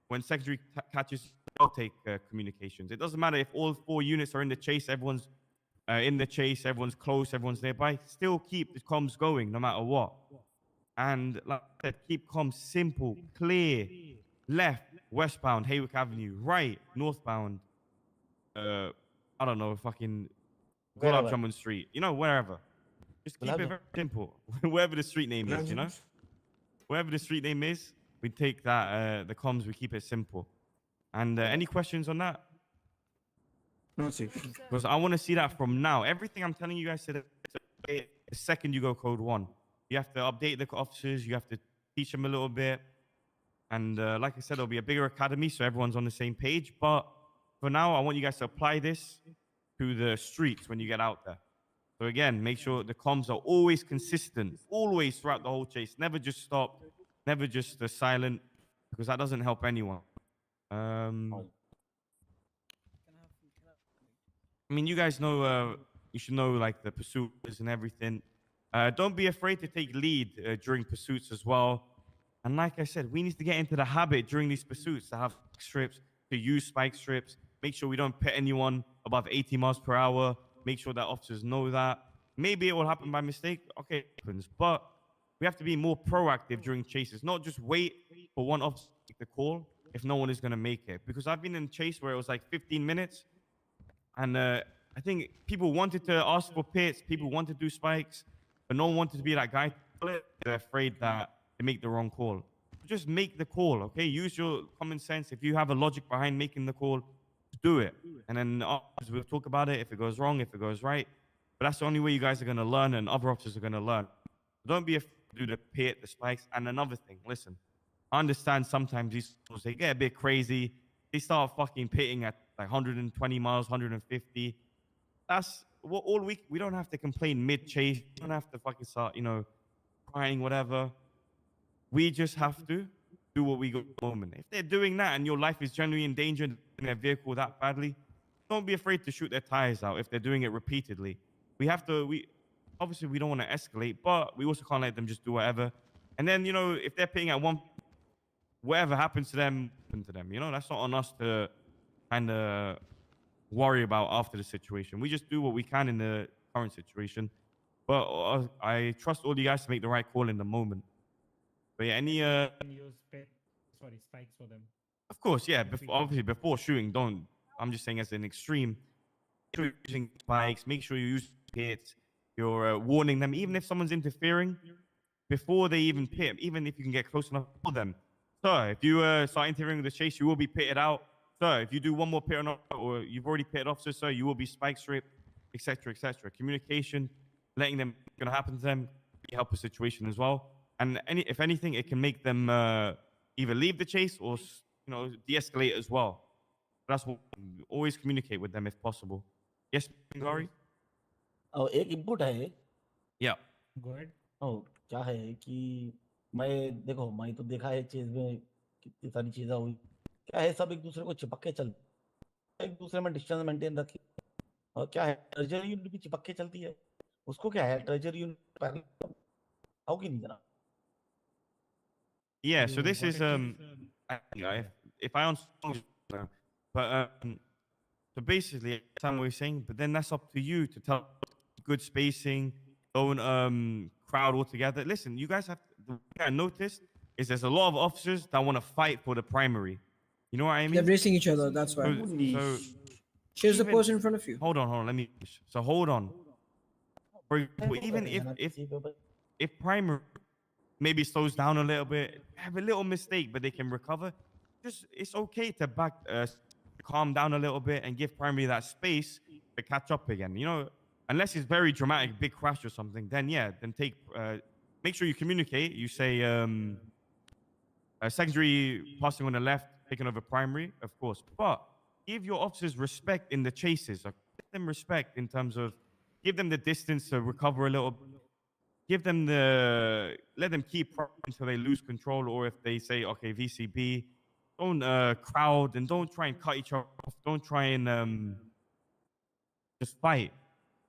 when secondary catches, they'll take communications. It doesn't matter if all 4 units are in the chase, everyone's in the chase, everyone's close, everyone's nearby. Still keep the comms going no matter what. And like I said, keep comms simple, clear. Left, westbound, Haywick Avenue. Right, northbound. I don't know, fucking Gulab Wherever. Jamun Street. You know, wherever. Just keep it very simple. Wherever the street name is, you know? Wherever the street name is, we take that, the comms, we keep it simple. And any questions on that? No, Chief. Because I want to see that from now. Everything I'm telling you guys today, the second you go code 1. You have to update the officers. You have to teach them a little bit. And like I said, there'll be a bigger academy, so everyone's on the same page. But for now, I want you guys to apply this to the streets when you get out there. So again, make sure the comms are always consistent, always throughout the whole chase. Never just stop, never just silent, because that doesn't help anyone. I mean, you guys know, you should know like the pursuits and everything. Don't be afraid to take lead during pursuits as well. And like I said, we need to get into the habit during these pursuits to have strips, to use spike strips. Make sure we don't pit anyone above 80 miles per hour. Make sure that officers know that. Maybe it will happen by mistake. Okay, it happens. But we have to be more proactive during chases, not just wait for one officer to make the call if no one is going to make it. Because I've been in a chase where it was like 15 minutes. And I think people wanted to ask for pits. People wanted to do spikes. But no one wanted to be that guy. They're afraid that they make the wrong call. Just make the call, okay? Use your common sense. If you have a logic behind making the call, do it. And then we'll talk about it if it goes wrong, if it goes right. But that's the only way you guys are going to learn and other officers are going to learn. Don't be afraid to do the pit, the spikes. And another thing, listen, I understand sometimes these schools, they get a bit crazy. They start fucking pitting at like 120 miles, 150. That's what all week. We don't have to complain mid-chase. We don't have to fucking start, you know, crying, whatever. We just have to do what we got at the moment. If they're doing that and your life is genuinely in danger in their vehicle that badly, don't be afraid to shoot their tires out if they're doing it repeatedly. We have to, obviously we don't want to escalate, but we also can't let them just do whatever. And then, you know, if they're pitting at one, whatever happens to them, you know, that's not on us to kind of worry about after the situation. We just do what we can in the current situation. But I trust all you guys to make the right call in the moment. But yeah, any spikes for them. Of course, yeah. Obviously, before shooting, don't. I'm just saying as an extreme. Make sure you're using spikes. Make sure you use pits. You're warning them, even if someone's interfering, before they even pit. Even if you can get close enough for them. So if you start interfering with the chase, you will be pitted out. So if you do one more pit or you've already pitted officers, so you will be spike stripped, etc., etc. Communication, letting them what's going to happen to them, help the situation as well. And if anything, it can make them either leave the chase or, you know, de-escalate as well. That's what always communicate with them if possible. Yes, Gary? और एक input है Yeah. Go ahead. क्या है कि मैं देखो मैं तो देखा है चीज में कितनी सारी चीजें हुई क्या है सब एक दूसरे को चिपक के चल एक दूसरे में डिस्टेंस मेंटेन रखी और क्या है ट्रेजरी यूनिट भी चिपक के चलती है उसको क्या है ट्रेजरी यूनिट आओ कि नहीं जना Yeah, so this is if I understand, but so basically, Sam was saying, but then that's up to you to tell good spacing, don't crowd all together. Listen, you guys have the thing I noticed is there's a lot of officers that want to fight for the primary. You know what I mean? They're racing each other. That's why. So Here's the person in front of you. Hold on. Let me. So hold on. For example, even if primary maybe slows down a little bit, have a little mistake, but they can recover. Just it's okay to calm down a little bit and give primary that space to catch up again. You know, unless it's very dramatic, big crash or something, then yeah, then make sure you communicate. You say secondary passing on the left, taking over primary, of course, but give your officers respect in the chases. them respect in terms of give them the distance to recover a little. Give them let them keep until they lose control, or if they say, okay, VCB, don't crowd and don't try and cut each other off. Don't try and just fight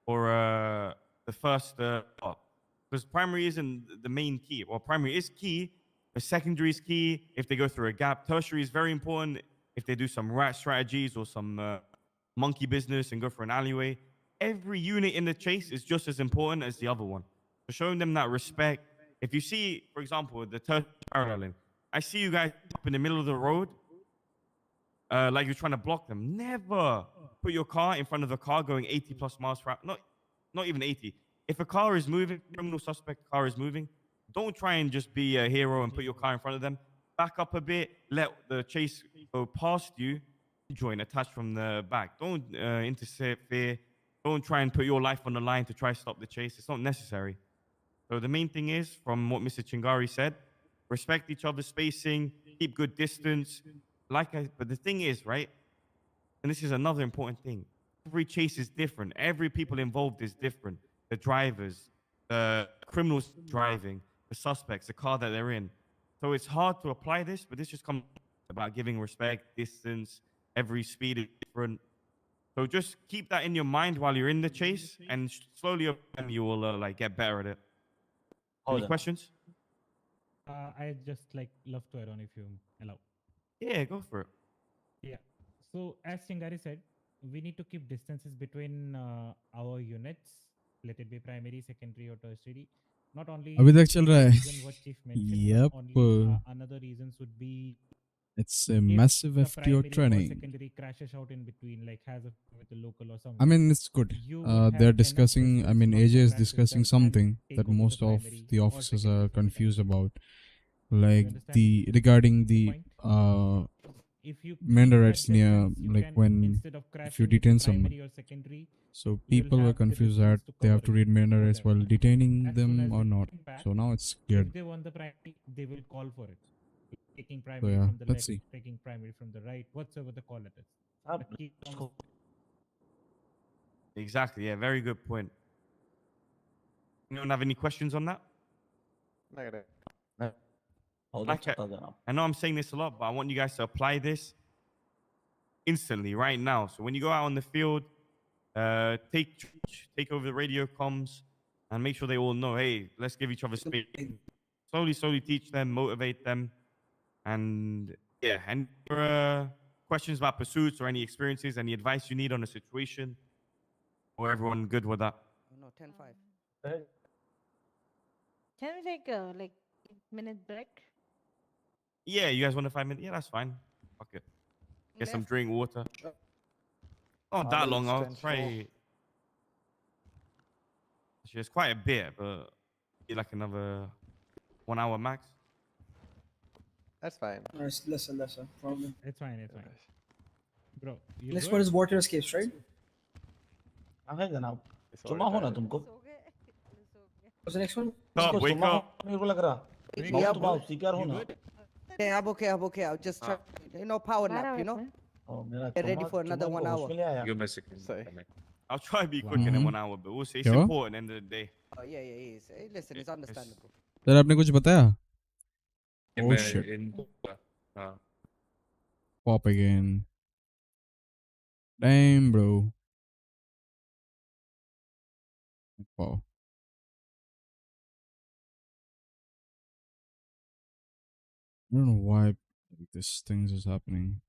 for the first because primary isn't the main key. Well, primary is key, but secondary is key if they go through a gap. Tertiary is very important if they do some rat strategies or some monkey business and go for an alleyway. Every unit in the chase is just as important as the other one. So showing them that respect. If you see, for example, the tertiary paralleling, I see you guys up in the middle of the road, like you're trying to block them. Never put your car in front of a car going 80 plus miles per hour. Not even 80. If a car is moving, criminal suspect car is moving, don't try and just be a hero and put your car in front of them. Back up a bit, let the chase go past you, join, attach from the back. Don't interfere. Don't try and put your life on the line to try to stop the chase. It's not necessary. So the main thing is, from what Mr. Chingari said, respect each other's spacing, keep good distance. But the thing is, right, and this is another important thing, every chase is different. Every people involved is different. The drivers, the criminals driving, the suspects, the car that they're in. So it's hard to apply this, but this just comes about giving respect, distance, every speed is different. So just keep that in your mind while you're in the chase, and slowly over time you will like get better at it. Any questions? I just love to add on if you allow. Yeah, go for it. Yeah. So as Chingari said, we need to keep distances between our units, let it be primary, secondary, or tertiary. Not only अभी तक चल the रहा है reason what Chief mentioned, yep but only another reasons would be it's a if massive the FTO primary or training. secondary crashes out in between, like has a with the local or I something. mean, it's good. You will have They're enough discussing, I vessels mean, not AJ to is crash with discussing them and something take that over most the of primary the or officers secondary are for the confused time. about. You Like understand regarding the the point? If you Mender keep rights that near, distance, you like can, when instead of if you crashing with detain someone. primary or secondary, So you'll people were have the confused distance that to they have cover to read Mender for rights them. while detaining As soon them as or they not. come back, So now it's cleared. if they want the primary, they will call for it. Taking So primary yeah, from the let's left, see. taking primary from the right, whatsoever the call it is. But keep on Exactly. Yeah, very good point. Anyone have any questions on that? Negative. Like I know I'm saying this a lot, but I want you guys to apply this instantly, right now. So when you go out on the field, take over the radio comms and make sure they all know, hey, let's give each other space. Slowly teach them, motivate them. And yeah, and questions about pursuits or any experiences, any advice you need on a situation, or everyone good with that? No, 10-5. Can we take a 8-minute break? Yeah, you guys want a 5 minute? Yeah, that's fine. Fuck it. Get some drink, water. Not that long. I'll try. Actually, it's quite a bit, but be like another 1 hour max. That's fine. Nice, lesser, probably. It's fine. Bro, you Next good? one is water escapes, right? है जनाब It's चुमा हो ना already तुमको What's the next one? Stop, तुमको wake चुमा हो up. मेरे को लग रहा Yeah, तुम सीपीआर हो ना Okay, I'm okay. I'll just try, power nap, ओ मेरा Get ready चुमा for another चुमा 1 को hour. होश में ले आया Give me a second. Sorry. I'll try to be quicker than 1 hour, but we'll see. It's क्या हुआ? important at the end of the day. Oh, yeah. Hey, listen, it's understandable. Sir आपने कुछ बताया? Yeah, Oh मैं shit. हाँ. Pop again. Damn, bro. Wow. I don't know why this thing is happening.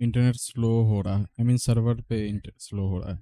Internet slow हो रहा है I mean server पे internet slow हो रहा है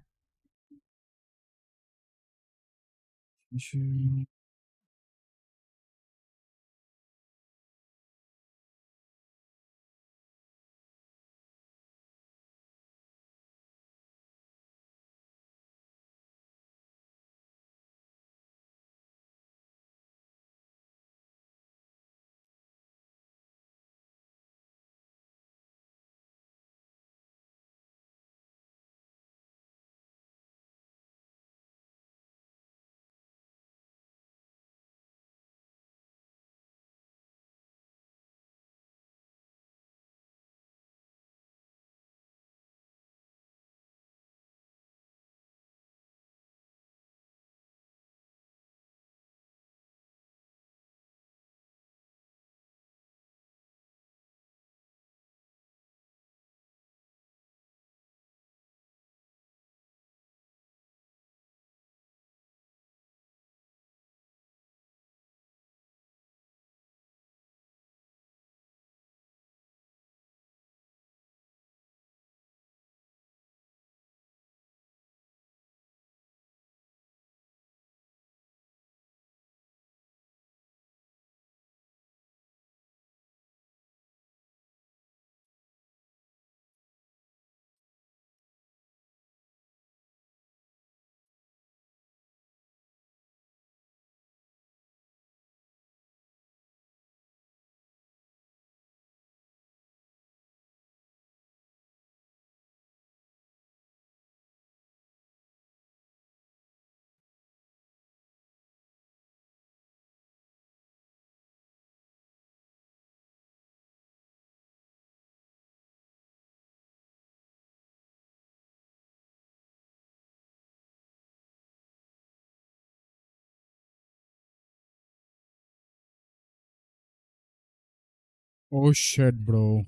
Oh shit, bro.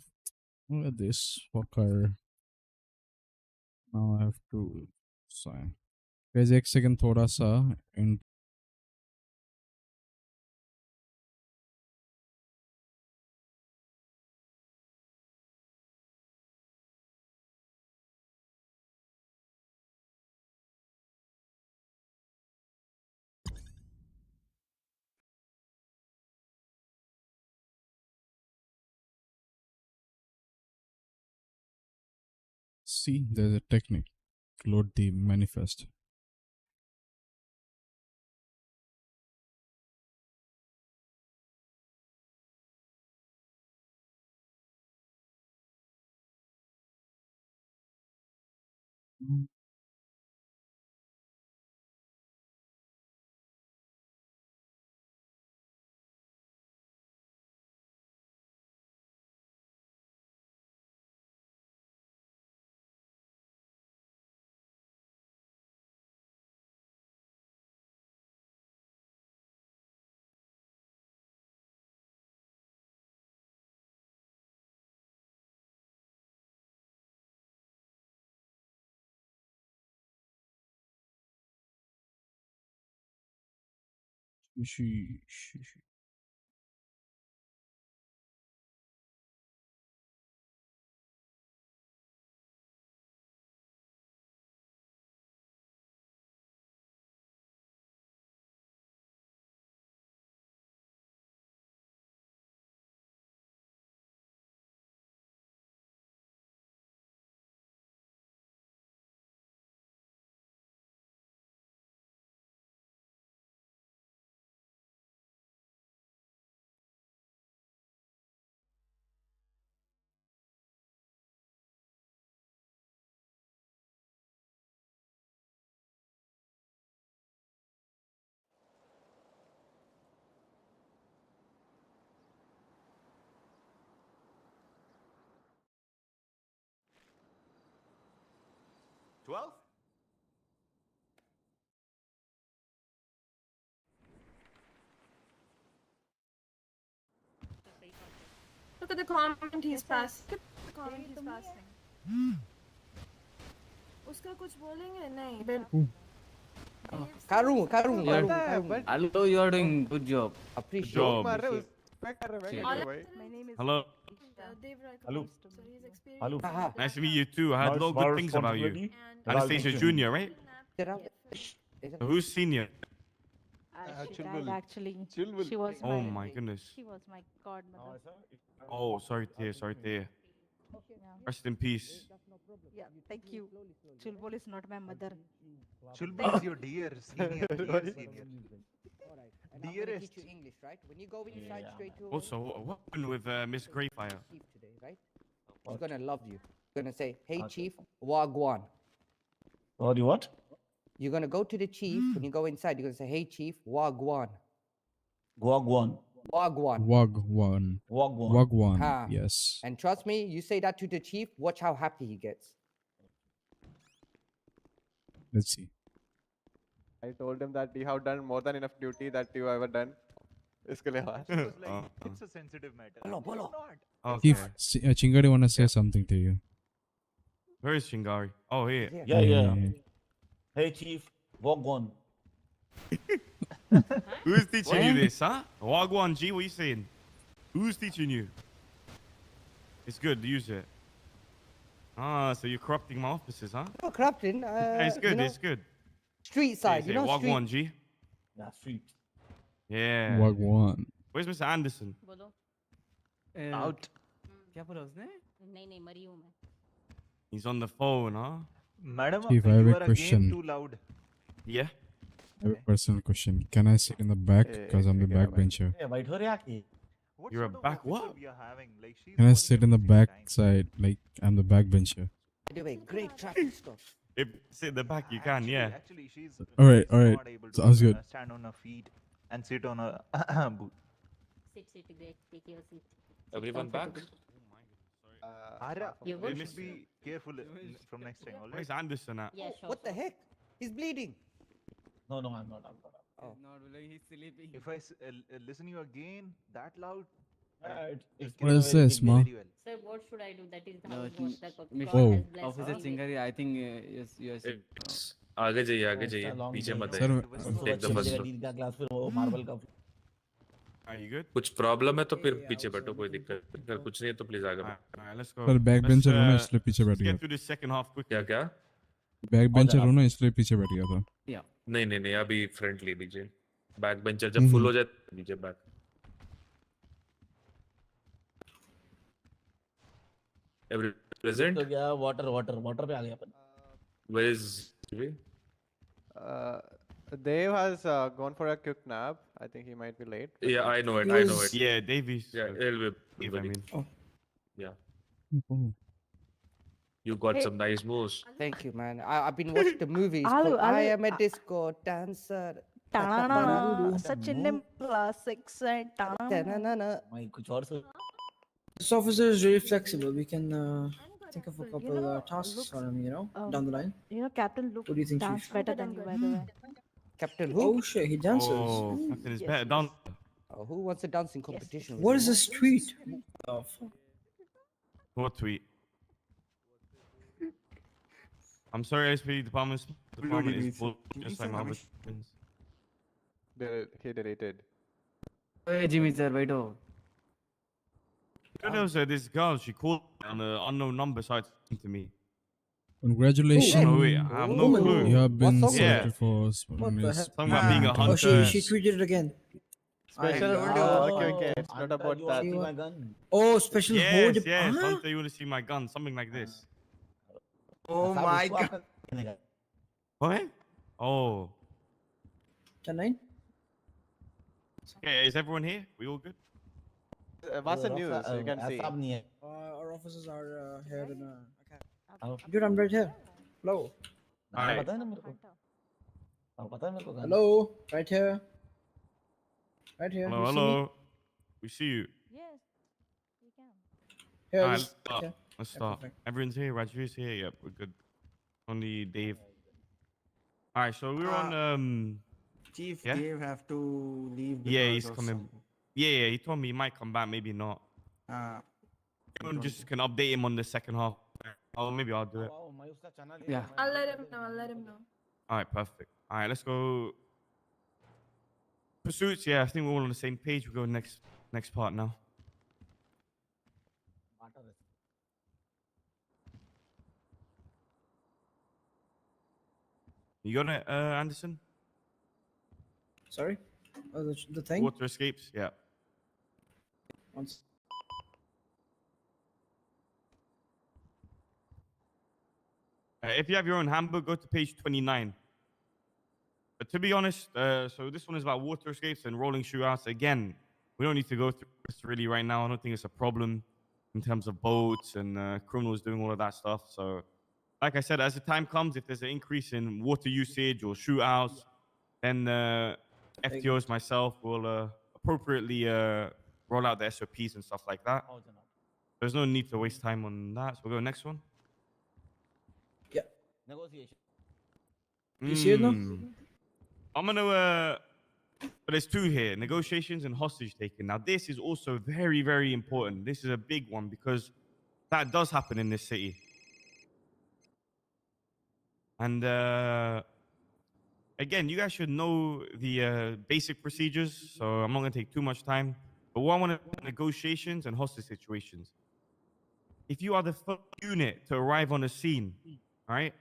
Look at this fucker. Now I have to sign. Guys, एक second थोड़ा सा in. See, there's a technique. Load the manifest. She. 12? Look at the comment he's passing. Look at the comment he's passing. उसका कुछ बोलेंगे नहीं. Karun. Hello, you are doing good job. Appreciate. job. मार रहे उस भाई. My name is Hello. Hello. Hello. Nice to meet you too. I heard a lot of good things about you. Anastasia Junior, right? So who's senior? She died actually. She was Oh my goodness. She was my godmother. Oh, sorry to hear. Sorry to hear. Yeah. Rest in peace. Yeah, thank you. Chulbul is not my mother. Chulbul is your dear senior. Alright, and I'm gonna Dearest. teach you English, right? When you go inside straight to Also, what happened with Miss Greyfire? Chief today, right? She's gonna love you. You're gonna say, "Hey, Chief, Wagwan." Sorry, what? You're gonna go to the chief. When you go inside, you're gonna say, "Hey, Chief, Wagwan." Wagwan. Wagwan. Wagwan. Wagwan. Wagwan. Ha. Yes. And trust me, you say that to the chief. Watch how happy he gets. Let's see. I told him that you have done more than enough duty that you ever done. इसके लिए हाँ. She was like, it's a sensitive matter. Bolo. Okay. Chief, Chingari wanna say something to you. Where is Shingari? Oh, here. Yeah. Hey, Chief, Wagwan. Who's teaching you this, huh? Wagwan G, what are you saying? Who's teaching you? It's good, use it. Ah, so you're corrupting my officers, huh? No corrupting. Yeah, it's good, it's good. Street side, you know. Wagwan Street. G. Yeah, street. Yeah. Wagwan. Where's Mr. Anderson? Out. क्या बोला उसने? नहीं मरी हूँ मैं. He's on the phone, huh? Madam, Chief, I have you a are question. again too loud. Yeah. I have a personal question. Can I sit in the back? Because I'm the backbencher. Hey, wait, hurry up. What You're a sort of back officer what? we are having? Like, she's Can I calling sit you in the 6 back times. side? Like, I'm the backbencher. By the way, great traffic stop. If sit in the back, you can, yeah. Actually, she's Alright, she's alright. not able to Sounds good. stand on her feet and sit on a booth. Sit, great. Take your seat. Everyone back? Ara, You you good? should be careful from next time, alright? Where's Anderson at? Yeah, sure. What the heck? He's bleeding. No, I'm not. Oh. Not like he's sleeping. If I listen you again that loud, It's What killing a is very this, big ma? damage. Sir, what should I do? That is how No, what the Mr. God Oh. has blessed Officer me with. Chingari, I think yes. It's आगे जाइए आगे Oh, जाइए इतना long पीछे day मत है। Sir, आइए सुबह टेक द 6 बजे फर्स्ट का फ्लोर नीट का क्लास, फिर वो मार्बल का Are you good? कुछ प्रॉब्लम है तो फिर Yeah, I पीछे was बैठो कोई looking दिक्कत for नहीं। अगर कुछ नहीं है तो प्लीज आगे बैठो All right, let's go. Sir back Let's, bencher हो ना इसलिए पीछे बैठ let's गया get through the second half quickly. क्या क्या बैक बेंचर हो ना इसलिए पीछे बैठ गया था Yeah. नहीं नहीं नहीं अभी फ्रंट ले लीजिए बैक बेंचर जब फुल हो जाए तो लीजिए बैक एवरी प्रेजेंट तो क्या वाटर पे आ गया अपन। Where is Dave has gone for a quick nap. I think he might be late. but Yeah, he's- I know it. Yeah, Davies. Yeah, he'll be Dave, I mean. Yeah. Oh. You got Hey. some nice moves. Thank you, man. I've been watching the movies. Alu, called I Alu, am a disco dancer. Ta-na-na, such a nimble accent. Ta-na-na. Ta-na-na-na. मैं कुछ और सोच This officer is really flexible. We can think of a couple tasks for him, down the line. You know, Captain Luke What do you think, dance Chief? better than you, by the way. Captain who? Oh shit, he dances. Oh, Captain is better down. Oh, who wants a dancing competition? with What me? is this tweet? Oh, fuck. What tweet? I'm sorry, SPD department is full, just like my other friends. He deleted. Hey, Jimmy sir, बैठो. You know, there was this girl, she called on an unknown number, started talking to me. Congratulations. Oh, wait, I have no clue. You have been Yeah. selected for What the Miss hell? Talking about being a Oh, hunter. she tweeted it again. Special. Okay. It's not about you want to that. see my gun? Oh, special hold. Yes, Huh? Hunter, you want to see my gun, something like this. Oh my god. What? Oh. 10-9? Okay, is everyone here? We all good? What's the news? You can see. ऐसा अब नहीं है। Our officers are here in Dude, I'm right here. Hello. Alright. पता है ना मेरे को। अब पता है मेरे को gun। Hello. Right here. Right here. Hello, You see me? hello. We see you. Yes, you can. Here, Alright, just- let's start. okay. Let's Yeah, start. perfect. Everyone's here. Raju's here. Yep, we're good. Only Dave. All right, so we're on. Chief, Yeah? Dave have to leave. Yeah, because he's of coming. some- Yeah, he told me he might come back, maybe not. Everyone just can update him on the second half. Oh, maybe I'll do it. Yeah. I'll let him know. I'll let him know. All right, perfect. All right, let's go. Pursuits. Yeah, I think we're all on the same page. We go next part now. You got it, Anderson? Sorry? Oh, the thing? Water escapes. Yeah. Once. If you have your own handbook, go to page 29. But to be honest, so this one is about water escapes and rolling shootouts. Again, we don't need to go through this really right now. I don't think it's a problem in terms of boats and criminals doing all of that stuff. So, like I said, as the time comes, if there's an increase in water usage or shootouts, then FTOs, myself, will appropriately roll out the SOPs and stuff like that. There's no need to waste time on that. So we'll go next one. Negotiation. You see it now? I'm gonna. But there's two here: negotiations and hostage taking. Now, this is also very, very important. This is a big one because that does happen in this city. And again, you guys should know the basic procedures, so I'm not gonna take too much time. But what I want to negotiations and hostage situations. If you are the first unit to arrive on the scene, all right,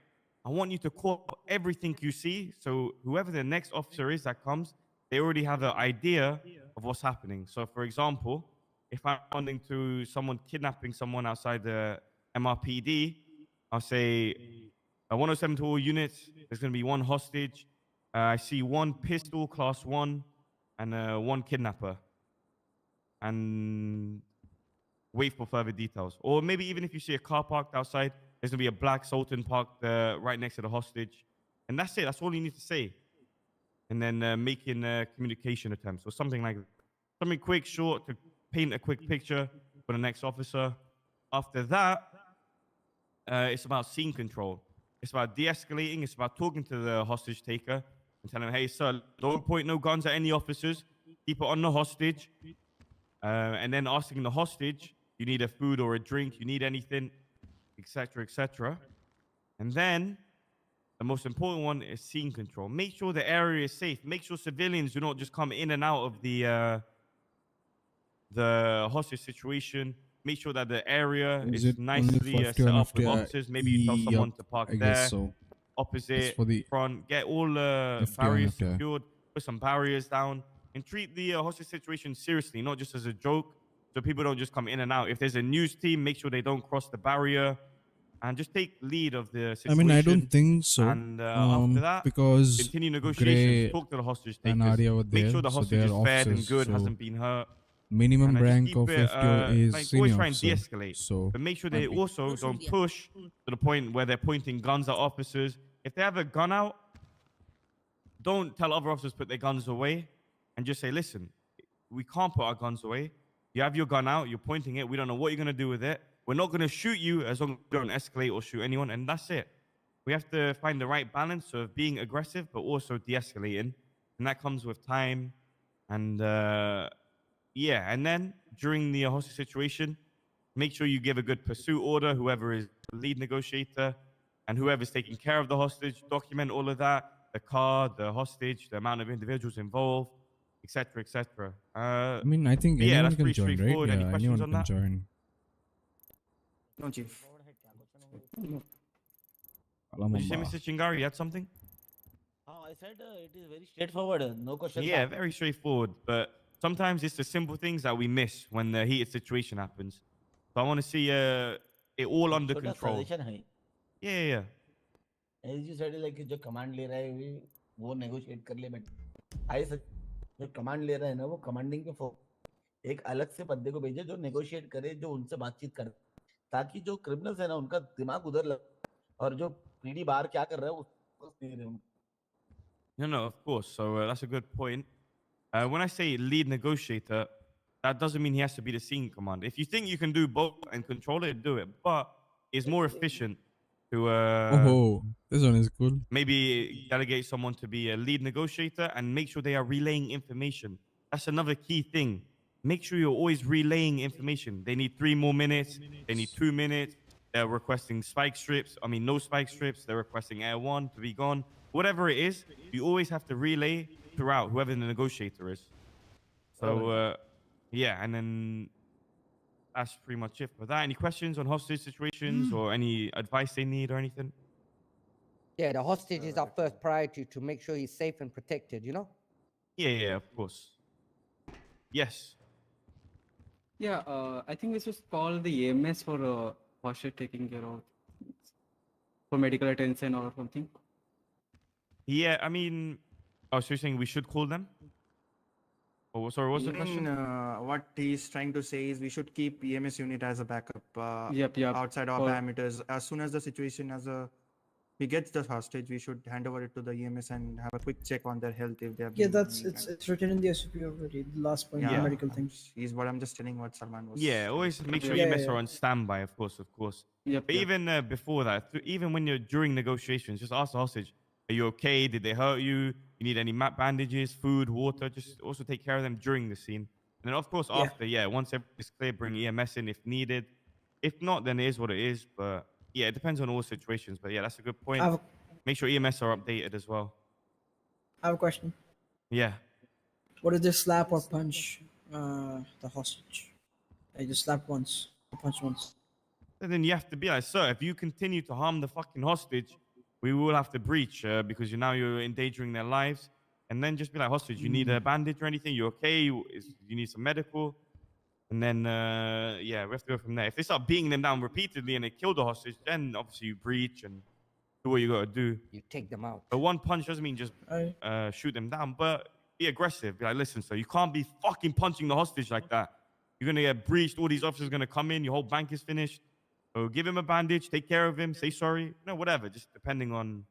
I want you to call everything you see. So whoever the next officer is that comes, they already have an idea of what's happening. So for example, if I'm responding to someone kidnapping someone outside the MRPD, I'll say 107 to all units, there's going to be one hostage. I see one pistol, class 1, and one kidnapper. And wait for further details. Or maybe even if you see a car parked outside, there's going to be a black Sultan parked right next to the hostage. And that's it. That's all you need to say. And then making communication attempts or something like that. Something quick, short to paint a quick picture for the next officer. After that, it's about scene control. It's about de-escalating. It's about talking to the hostage taker and telling him, hey, sir, don't point no guns at any officers. Keep it on the hostage. and then asking the hostage, you need a food or a drink, you need anything, etc., etc. And then the most important one is scene control. Make sure the area is safe. Make sure civilians do not just come in and out of the hostage situation. Make sure that the area Is is it only for nicely set FTO and up with FTI? officers. Maybe you tell Yup, someone to park I guess there, so. opposite, It's for the front. Get all FTI and barriers FTI. secured. Put some barriers down and treat the hostage situation seriously, not just as a joke. So people don't just come in and out. If there's a news team, make sure they don't cross the barrier, and just take lead of the I situation. mean, I don't think so. And after that, Because continue negotiations. Gray Talk to the hostage and takers. Arya were Make there, sure the so hostage they is are fed and officers. good, So hasn't been hurt. minimum And just rank keep of it, FTO is like always senior try and officer. de-escalate. So But make sure they might be. also don't push to the point where they're pointing guns at officers. If they have a gun out, don't tell other officers to put their guns away, and just say, listen, we can't put our guns away. You have your gun out, you're pointing it. We don't know what you're going to do with it. We're not going to shoot you as long as you don't escalate or shoot anyone. And that's it. We have to find the right balance of being aggressive, but also de-escalating. And that comes with time. And yeah, and then during the hostage situation, make sure you give a good pursuit order, whoever is the lead negotiator, and whoever's taking care of the hostage, document all of that, the car, the hostage, the amount of individuals involved, etc., etc. I mean, I think yeah, anyone that's can pretty join, right? straightforward. Any Yeah, questions anyone on can that? join. No, Chief. Did you say, Mr. Chingari, you had something? I said it is very straightforward. No questions. Yeah, very straightforward. But sometimes it's the simple things that we miss when the heated situation happens. So I want to see it all under छोटा control. suggestion है. Yeah, yeah. As you said, like जो command ले रहा है वो negotiate कर ले but I suggest जो command ले रहा है ना वो commanding पे एक अलग से बंदे को भेजे जो negotiate करे जो उनसे बातचीत करे ताकि जो criminals है ना उनका दिमाग उधर लग और जो पीडी बाहर क्या कर रहा है उसको दे रहे हैं. No, of course. So that's a good point. When I say lead negotiator, that doesn't mean he has to be the scene commander. If you think you can do both and control it, do it. But it's more efficient to Oh, this one is cool. maybe delegate someone to be a lead negotiator and make sure they are relaying information. That's another key thing. Make sure you're always relaying information. They need 3 more minutes. They need 2 minutes. They're requesting spike strips. I mean, no spike strips. They're requesting Air 1 to be gone. Whatever it is, you always have to relay throughout, whoever the negotiator is. So, yeah, and then that's pretty much it for that. Any questions on hostage situations or any advice they need or anything? Yeah, the hostage is our first priority to make sure he's safe and protected, you know? Yeah, of course. Yes. Yeah, I think we should call the EMS for hostage taking care of for medical attention or something. Yeah, I mean, so you're saying we should call them? Oh, sorry, what's the question? What he's trying to say is we should keep EMS unit as a backup Yep. outside our For- parameters. As soon as the situation he gets the hostage, we should hand over it to the EMS and have a quick check on their health if they have. Yeah, been that's being it's written in the SOP already. The last point, the Yeah. medical things. Is what I'm just telling what Salman was. Yeah, always make sure Yeah, EMS yeah, are yeah. on standby, of course, of course. Yep. But even before that, even when you're during negotiations, just ask the hostage, are you okay? Did they hurt you? You need any bandages, food, water? Just also take care of them during the scene. And then, of course, Yeah. after, once everything's clear, bring EMS in if needed. If not, then it is what it is. But yeah, it depends on all situations. But yeah, that's a good point. Make sure EMS are updated as well. I have a question. Yeah. What if they slap or punch the hostage? I just slap once, or punch once. And then you have to be like, sir, if you continue to harm the fucking hostage, we will have to breach because you're endangering their lives. And then just be like, hostage, you need a bandage or anything? You okay? You need some medical? And then, we have to go from there. If they start beating them down repeatedly and they kill the hostage, then obviously you breach and do what you got to do. You take them out. But one punch doesn't mean just shoot them down, but be aggressive. Be like, listen, sir, you can't be fucking punching the hostage like that. You're going to get breached. All these officers are going to come in. Your whole bank is finished. So give him a bandage, take care of him, say sorry. No, whatever, just depending on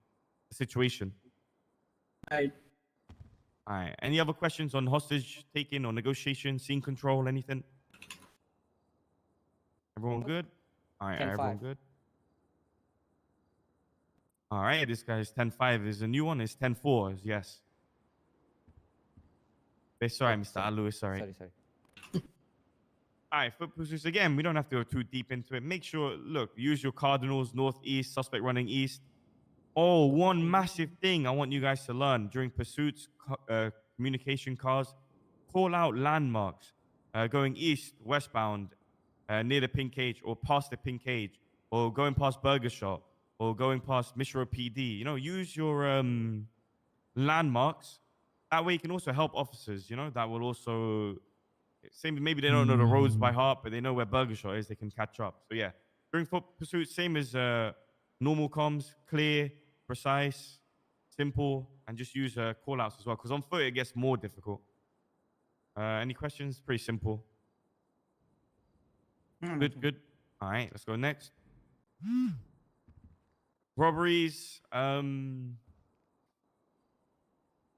the situation. All right. Any other questions on hostage taking or negotiation, scene control, anything? Everyone good? All right, 10-5. everyone good? All right, this guy's 10-5 is a new one. It's 10-4, yes. Sorry, Mr. Alu, sorry. Sorry. All right, foot pursuits again. We don't have to go too deep into it. Make sure, look, use your cardinals, northeast, suspect running east. Oh, one massive thing I want you guys to learn during pursuits, communication cars, call out landmarks going east, westbound, near the pink cage or past the pink cage, or going past Burger Shop, or going past Mishra PD. You know, use your landmarks. That way you can also help officers, you know, that will also, same, maybe they don't know the roads by heart, but they know where Burger Shop is, they can catch up. So yeah, during foot pursuit, same as normal comms, clear, precise, simple, and just use call outs as well, because on foot it gets more difficult. Any questions? Pretty simple. Good, good. All right, let's go next. Robberies.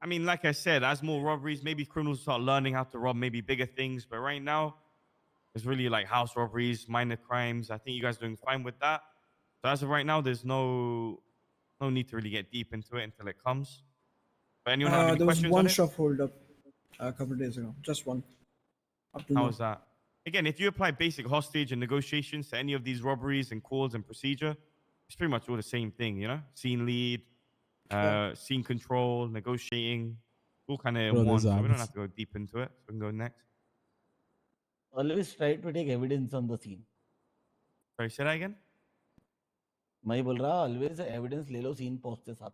I mean, like I said, as more robberies, maybe criminals start learning how to rob maybe bigger things. But right now, it's really like house robberies, minor crimes. I think you guys are doing fine with that. So as of right now, there's no need to really get deep into it until it comes. But anyone have any There was questions one on it? shop hold up a couple of days ago. Just one. Up to How now. was that? Again, if you apply basic hostage and negotiations to any of these robberies and calls and procedure, it's pretty much all the same thing, you know? Scene lead, scene control, negotiating, all kind of Bro, in one. there's So we don't habits. have to go deep into it. So we can go next. Always try to take evidence on the scene. Sorry, say that again? मैं बोल रहा always evidence ले लो scene पहुंचते साथ.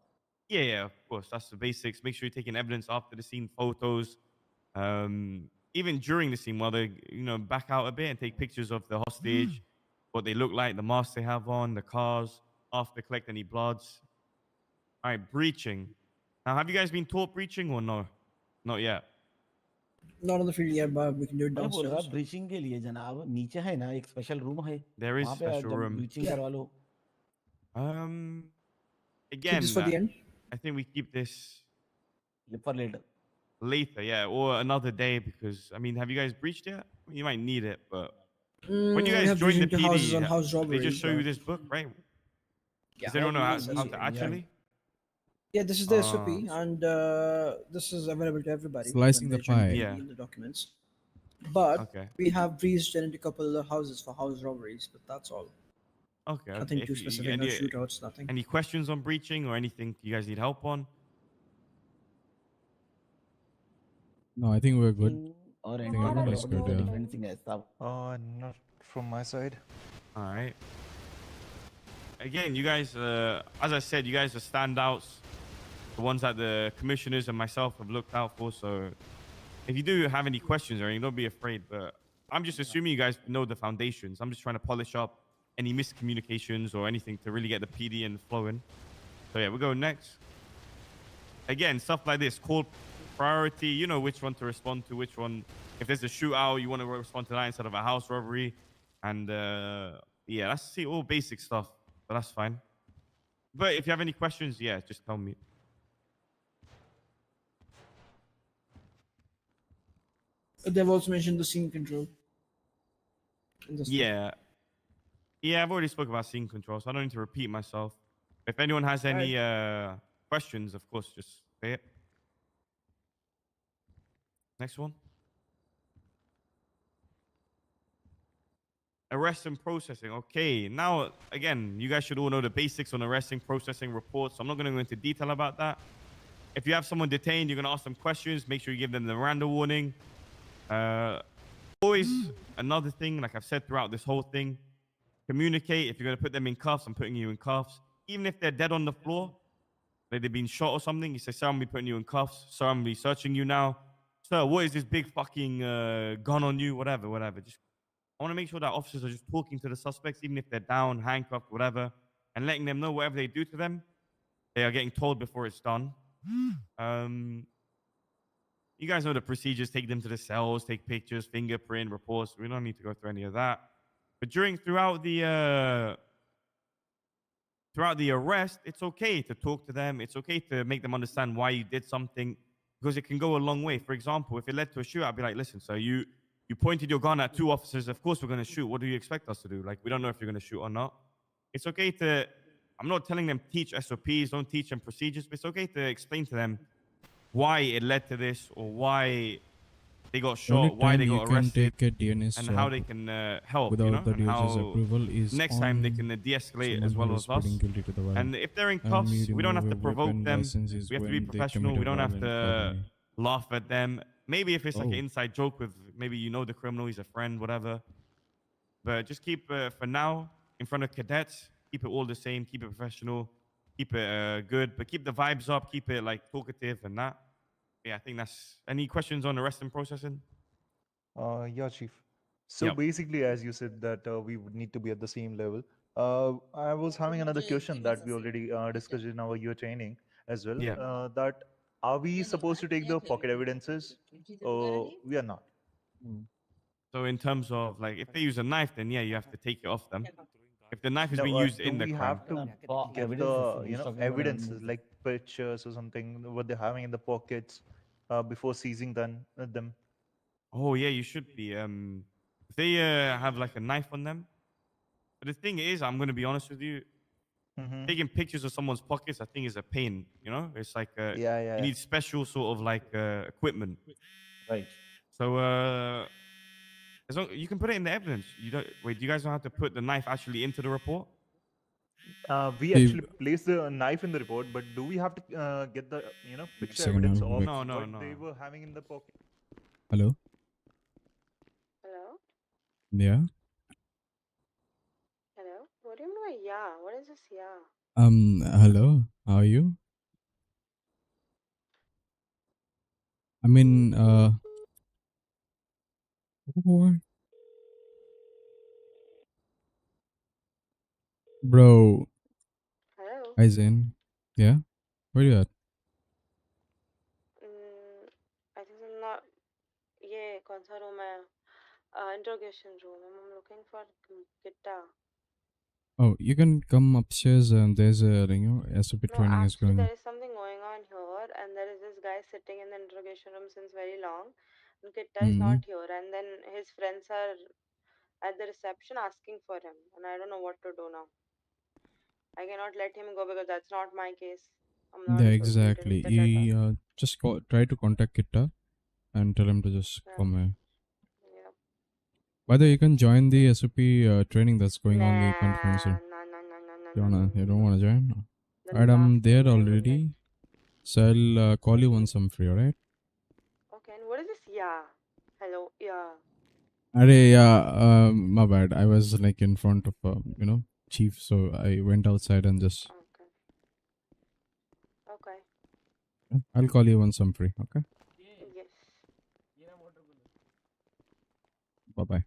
Yeah, of course. That's the basics. Make sure you're taking evidence after the scene, photos. Even during the scene, while they, you know, back out a bit and take pictures of the hostage, what they look like, the masks they have on, the cars, after collect any bloods. All right, breaching. Now, have you guys been taught breaching or no? Not yet. Not on the field yet, but we can do it मैं बोल रहा downstairs. Breaching के लिए जनाब नीचे है ना एक स्पेशल रूम है. There is वहाँ पे special जब room. ब्रीचिंग करवा लो. Again, this for the end? I think we keep this for later. Later, yeah, or another day because I mean, have you guys breached yet? You might need it, but when you We guys have join the breached into houses PD, on house they robberies, just show you but- this book, right? Yeah. Does anyone know how That's- to actually? Yeah, this is the SOP, and this is available to everybody. Slicing when the they join pie. Yeah. in the documents. But Okay. we have breached into a couple of houses for house robberies, but that's all. Okay. Nothing If too you- specific, no shootouts, nothing. Any questions on breaching or anything you guys need help on? No, I think we're good. और I think everyone is good, yeah. Defencing है सब. Not from my side. All right. Again, you guys, as I said, you guys are standouts. The ones that the commissioners and myself have looked out for. So if you do have any questions or anything, don't be afraid. But I'm just assuming you guys know the foundations. I'm just trying to polish up any miscommunications or anything to really get the PD and flowing. So yeah, we'll go next. Again, stuff like this, call priority. You know which one to respond to, which one. If there's a shootout, you want to respond to that instead of a house robbery. And yeah, that's all basic stuff. But that's fine. But if you have any questions, yeah, just tell me. They've also mentioned the scene control. in this one. Yeah. Yeah, I've already spoke about scene control, so I don't need to repeat myself. If anyone has any questions, of course, just say it. Next one. Arrest and processing. Okay, now, again, you guys should all know the basics on arresting, processing reports. So I'm not going to go into detail about that. If you have someone detained, you're going to ask them questions. Make sure you give them the Miranda warning. Always another thing, like I've said throughout this whole thing, communicate. If you're going to put them in cuffs, I'm putting you in cuffs. Even if they're dead on the floor, like they've been shot or something, you say, sir, I'm going to be putting you in cuffs. Sir, I'm going to be searching you now. Sir, what is this big fucking gun on you? Whatever. Just, I want to make sure that officers are just talking to the suspects, even if they're down, handcuffed, whatever, and letting them know whatever they do to them, they are getting told before it's done. You guys know the procedures. Take them to the cells, take pictures, fingerprint, reports. We don't need to go through any of that. But throughout the arrest, it's okay to talk to them. It's okay to make them understand why you did something, because it can go a long way. For example, if it led to a shootout, I'd be like, listen, so you pointed your gun at 2 officers. Of course, we're going to shoot. What do you expect us to do? Like, we don't know if you're going to shoot or not. It's okay to, I'm not telling them teach SOPs, don't teach them procedures, but it's okay to explain to them why it led to this or why they got Only shot, why time they you got can arrested, take a DNS and how swab they can help, you without know, the and DOJ's how approval is next time they on can de-escalate someone as who well is as us. pleading guilty to the And violence. if they're in And you cuffs, we don't remove have a to provoke weapon them. license is We have to be when they professional. commit We a don't have violent to felony. laugh at them. Maybe if it's like an Oh. inside joke with maybe you know the criminal, he's a friend, whatever. But just keep for now in front of cadets. Keep it all the same. Keep it professional. Keep it good, but keep the vibes up. Keep it like talkative and that. Yeah, I think that's. Any questions on arrest and processing? Yeah, Chief. So Yep. basically, as you said that we would need to be at the same level. I was having another question that we already discussed in our year training as well. Yeah. That are we supposed to take the pocket evidences? Or we are not. So in terms of like, if they use a knife, then yeah, you have to take it off them. If the knife is No, being used do in the we crime. have to get the evidences like pictures or something what they're having in the pockets before seizing them? Oh yeah, you should be. If they have like a knife on them. But the thing is, I'm gonna be honest with you. Taking pictures of someone's pockets, I think, is a pain. You know, it's like you need special sort of like equipment. Right. So as long you can put it in the evidence. You don't wait. Do you guys know how to put the knife actually into the report? We actually place the knife in the report, but do we have to get the picture Second, evidence I'll of wait. what they were having in the pocket? Hello? Hello? Yeah? Hello? What do you mean by yeah? What is this yeah? Hello? How are you? I mean, what? Bro. Hello? Hi, Zain. Yeah? Where you at? I think I'm not. ये कौन सा room है? Interrogation room. I'm looking for Kitta. Oh, you can come upstairs and there's a, SOP No, training is actually going on. there is something going on here, and there is this guy sitting in the interrogation room since very long. And Kitta is Mm-hmm. not here, and then his friends are at the reception asking for him, and I don't know what to do now. I cannot let him go because that's not my case. I'm not Yeah, associated exactly. with it at all. You just try to contact Kitta and tell him to just Yeah. come here. Yeah. By the way, you can join the SOP training that's going on the conference. You don't want to join? Alright, I'm there already. So I'll call you once I'm free, alright? Okay, and what is this? Yeah. Hello. Yeah. Yeah, my bad. I was like in front of, chief, so I went outside and just. Okay. I'll call you once I'm free, okay? Yes. Bye bye.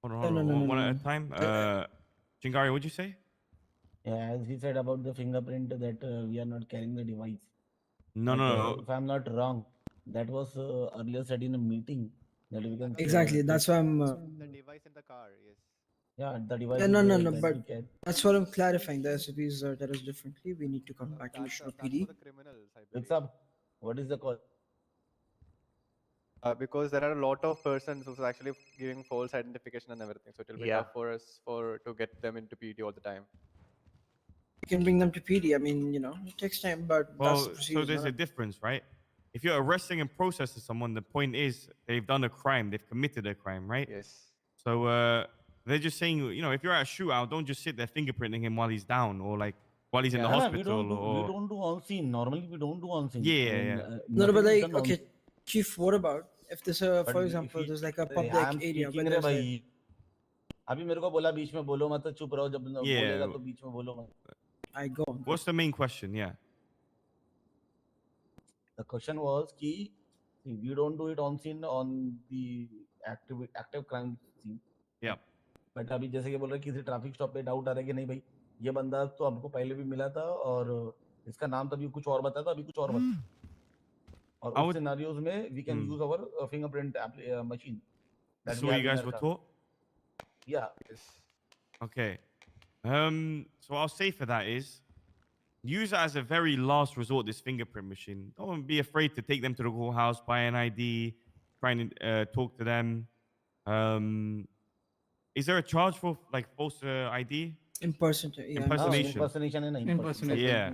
Hold on, No, no, no, one no, at a no. time. Chingari, what'd you say? Yeah, as he said about the fingerprint that we are not carrying the device. No, But, no. if I'm not wrong, that was earlier said in a meeting that we can. Exactly. That's why I'm. The device in the car, yes. Yeah, the device. Yeah, no, no, is no. that But we can. that's what I'm clarifying. The SOPs are that is differently. We need to come back to Mission PD. What's up? What is the call? Because there are a lot of persons who's actually giving false identification and everything, so it will be tough for us to get them into PD all the time. We can bring them to PD. I mean, it takes time, but that's Well, the procedure. so there's a difference, right? If you're arresting and processing someone, the point is they've done a crime, they've committed a crime, right? Yes. So they're just saying, if you're at a shootout, don't just sit there fingerprinting him while he's down or like while he's in the hospital. We don't do on scene. Normally, we don't do on scene. Yeah. No, but like, okay, Chief, what about if there's a, But for if example, there's like a I public am area where speaking रे there's भाई like, अभी मेरे को बोला बीच में बोलो मत चुप रहो जब बोलेगा तो बीच में बोलो मत I go. What's the main question? Yeah. The question was कि we don't do it on scene on the active crime scene. Yeah. But अभी जैसे कि बोल रहे किसी ट्रैफिक स्टॉप पे डाउट आ रहा है कि नहीं भाई ये बंदा तो हमको पहले भी मिला था और इसका नाम तभी कुछ और बताया था अभी कुछ और बताया और उस सिनेरियोज में we can use our fingerprint machine. That's what you guys were taught? Yeah. Okay. So what I'll say for that is use it as a very last resort, this fingerprint machine. Don't be afraid to take them to the courthouse, buy an ID, try and talk to them. Is there a charge for like false ID? Impersonation. Yeah, Impersonation. Impersonation and impersonation. Yeah.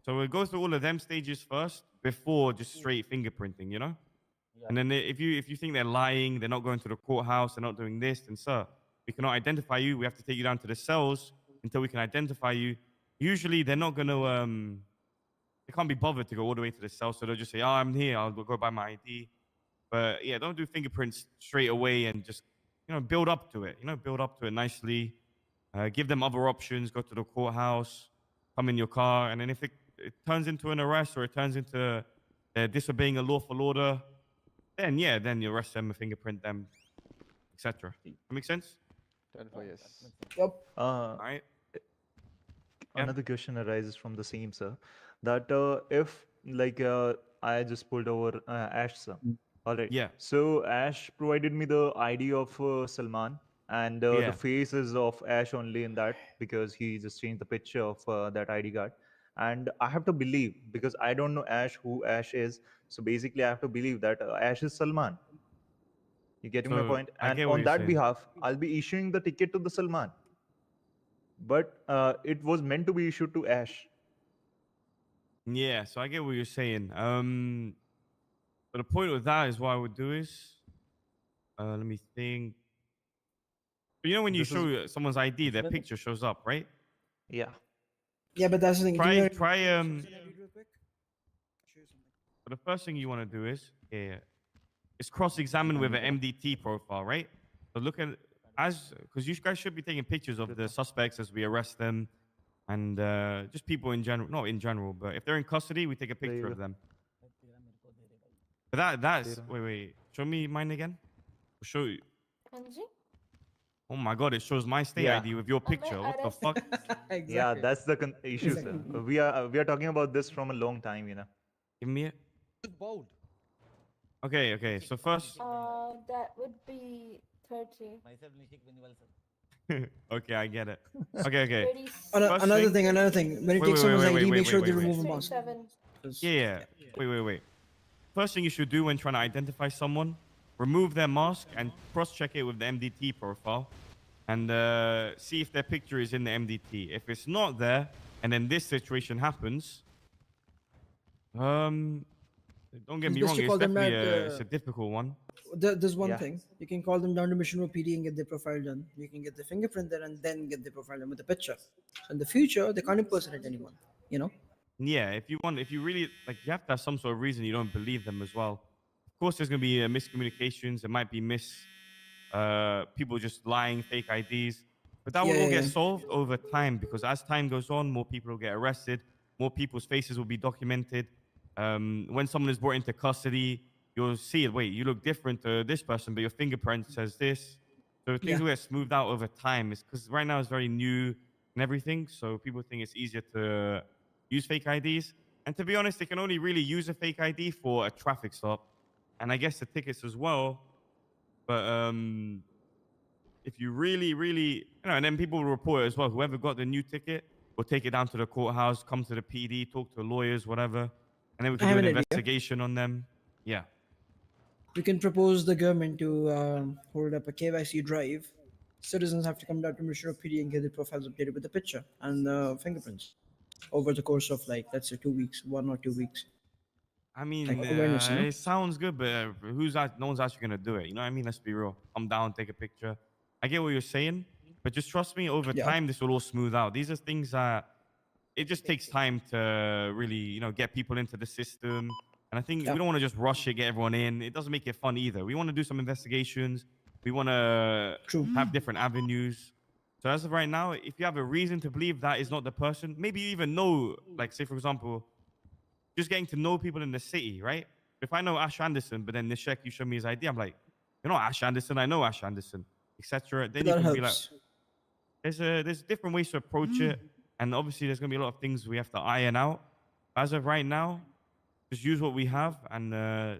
So we'll go through all of them stages first before just straight fingerprinting, you know? Yeah. And then if you think they're lying, they're not going to the courthouse, they're not doing this, then sir, we cannot identify you. We have to take you down to the cells until we can identify you. Usually they're not going to they can't be bothered to go all the way to the cell, so they'll just say, "Oh, I'm here. I'll go buy my ID." But yeah, don't do fingerprints straight away and just build up to it. Build up to it nicely. Give them other options. Go to the courthouse. Come in your car, and then if it turns into an arrest or it turns into disobeying a lawful order, then you arrest them, fingerprint them, etc. That make sense? 10 for yes. Yep. All right. Another question arises from the same, sir. That if I just pulled over Ash, sir. All right. Yeah. So Ash provided me the ID of Salman, and Yeah. the face is of Ash only in that because he just changed the picture of that ID card. And I have to believe, because I don't know Ash who Ash is. So basically, I have to believe that Ash is Salman. You getting my So, point? I And get what on you're that saying. behalf, I'll be issuing the ticket to the Salman. But it was meant to be issued to Ash. Yeah, so I get what you're saying. But the point with that is what I would do is, let me think. But when you This is- show someone's ID, their picture shows up, right? Yeah. Yeah, but that's the thing. Give me Try a- real quick. So the first thing you want to do is cross-examine with an MDT profile, right? So look at because you guys should be taking pictures of the suspects as we arrest them, and just people in general. Not in general, but if they're in custody, we take a picture of them. But that's wait. Show me mine again. Show you. Oh my god! It shows my state Yeah. ID with your picture. What the fuck? Yeah, that's the issue, sir. We are talking about this from a long time, Give me it. Bold. Okay. So first. That would be 30. Okay, I get it. Okay. Another thing. When you take someone's ID, make sure they remove a mask. 27. Yeah. Wait. First thing you should do when trying to identify someone, remove their mask and cross-check it with the MDT profile, and see if their picture is in the MDT. If it's not there, and then this situation happens, don't get me It's best wrong, to it's call them definitely at, it's a difficult one. There's one Yeah. thing. You can call them down to Mission Road PD and get their profile done. You can get the fingerprint there and then get their profile done with the picture. So in the future, they can't impersonate anyone. Yeah, if you really you have to have some sort of reason you don't believe them as well. Of course, there's gonna be miscommunications. There might be people just lying, fake IDs, but that will all get solved over time because as time goes on, more people will get arrested, more people's faces will be documented. When someone is brought into custody, you'll see it. Wait, you look different to this person, but your fingerprint says this. So things will get smoothed out over time. It's because right now it's very new and everything, so people think it's easier to use fake IDs. And to be honest, they can only really use a fake ID for a traffic stop, and I guess the tickets as well. But if you really, and then people will report it as well. Whoever got the new ticket will take it down to the courthouse, come to the PD, talk to lawyers, whatever, and then we can I do have an an idea. investigation on them. Yeah. We can propose the government to hold up a KYC drive. Citizens have to come down to Mission Road PD and get their profiles updated with the picture and the fingerprints over the course of let's say 2 weeks, 1 or 2 weeks. I mean, Like awareness, it sounds good, but no one's actually gonna do it. You know what I mean? Let's be real. Come down, take a picture. I get what you're saying, but just trust me. Over time, this will all smooth out. These are things that it just takes time to really, get people into the system. And I think we don't want to just rush it, get everyone in. It doesn't make it fun either. We want to do some investigations. We want to have different avenues. So as of right now, if you have a reason to believe that is not the person, maybe you even know, say for example, just getting to know people in the city, right? If I know Ash Anderson, but then Nishek, you show me his ID, I'm like, you're not Ash Anderson, I know Ash Anderson, etc. Then you That can be like, helps. there's different ways to approach it, and obviously there's gonna be a lot of things we have to iron out. As of right now, just use what we have and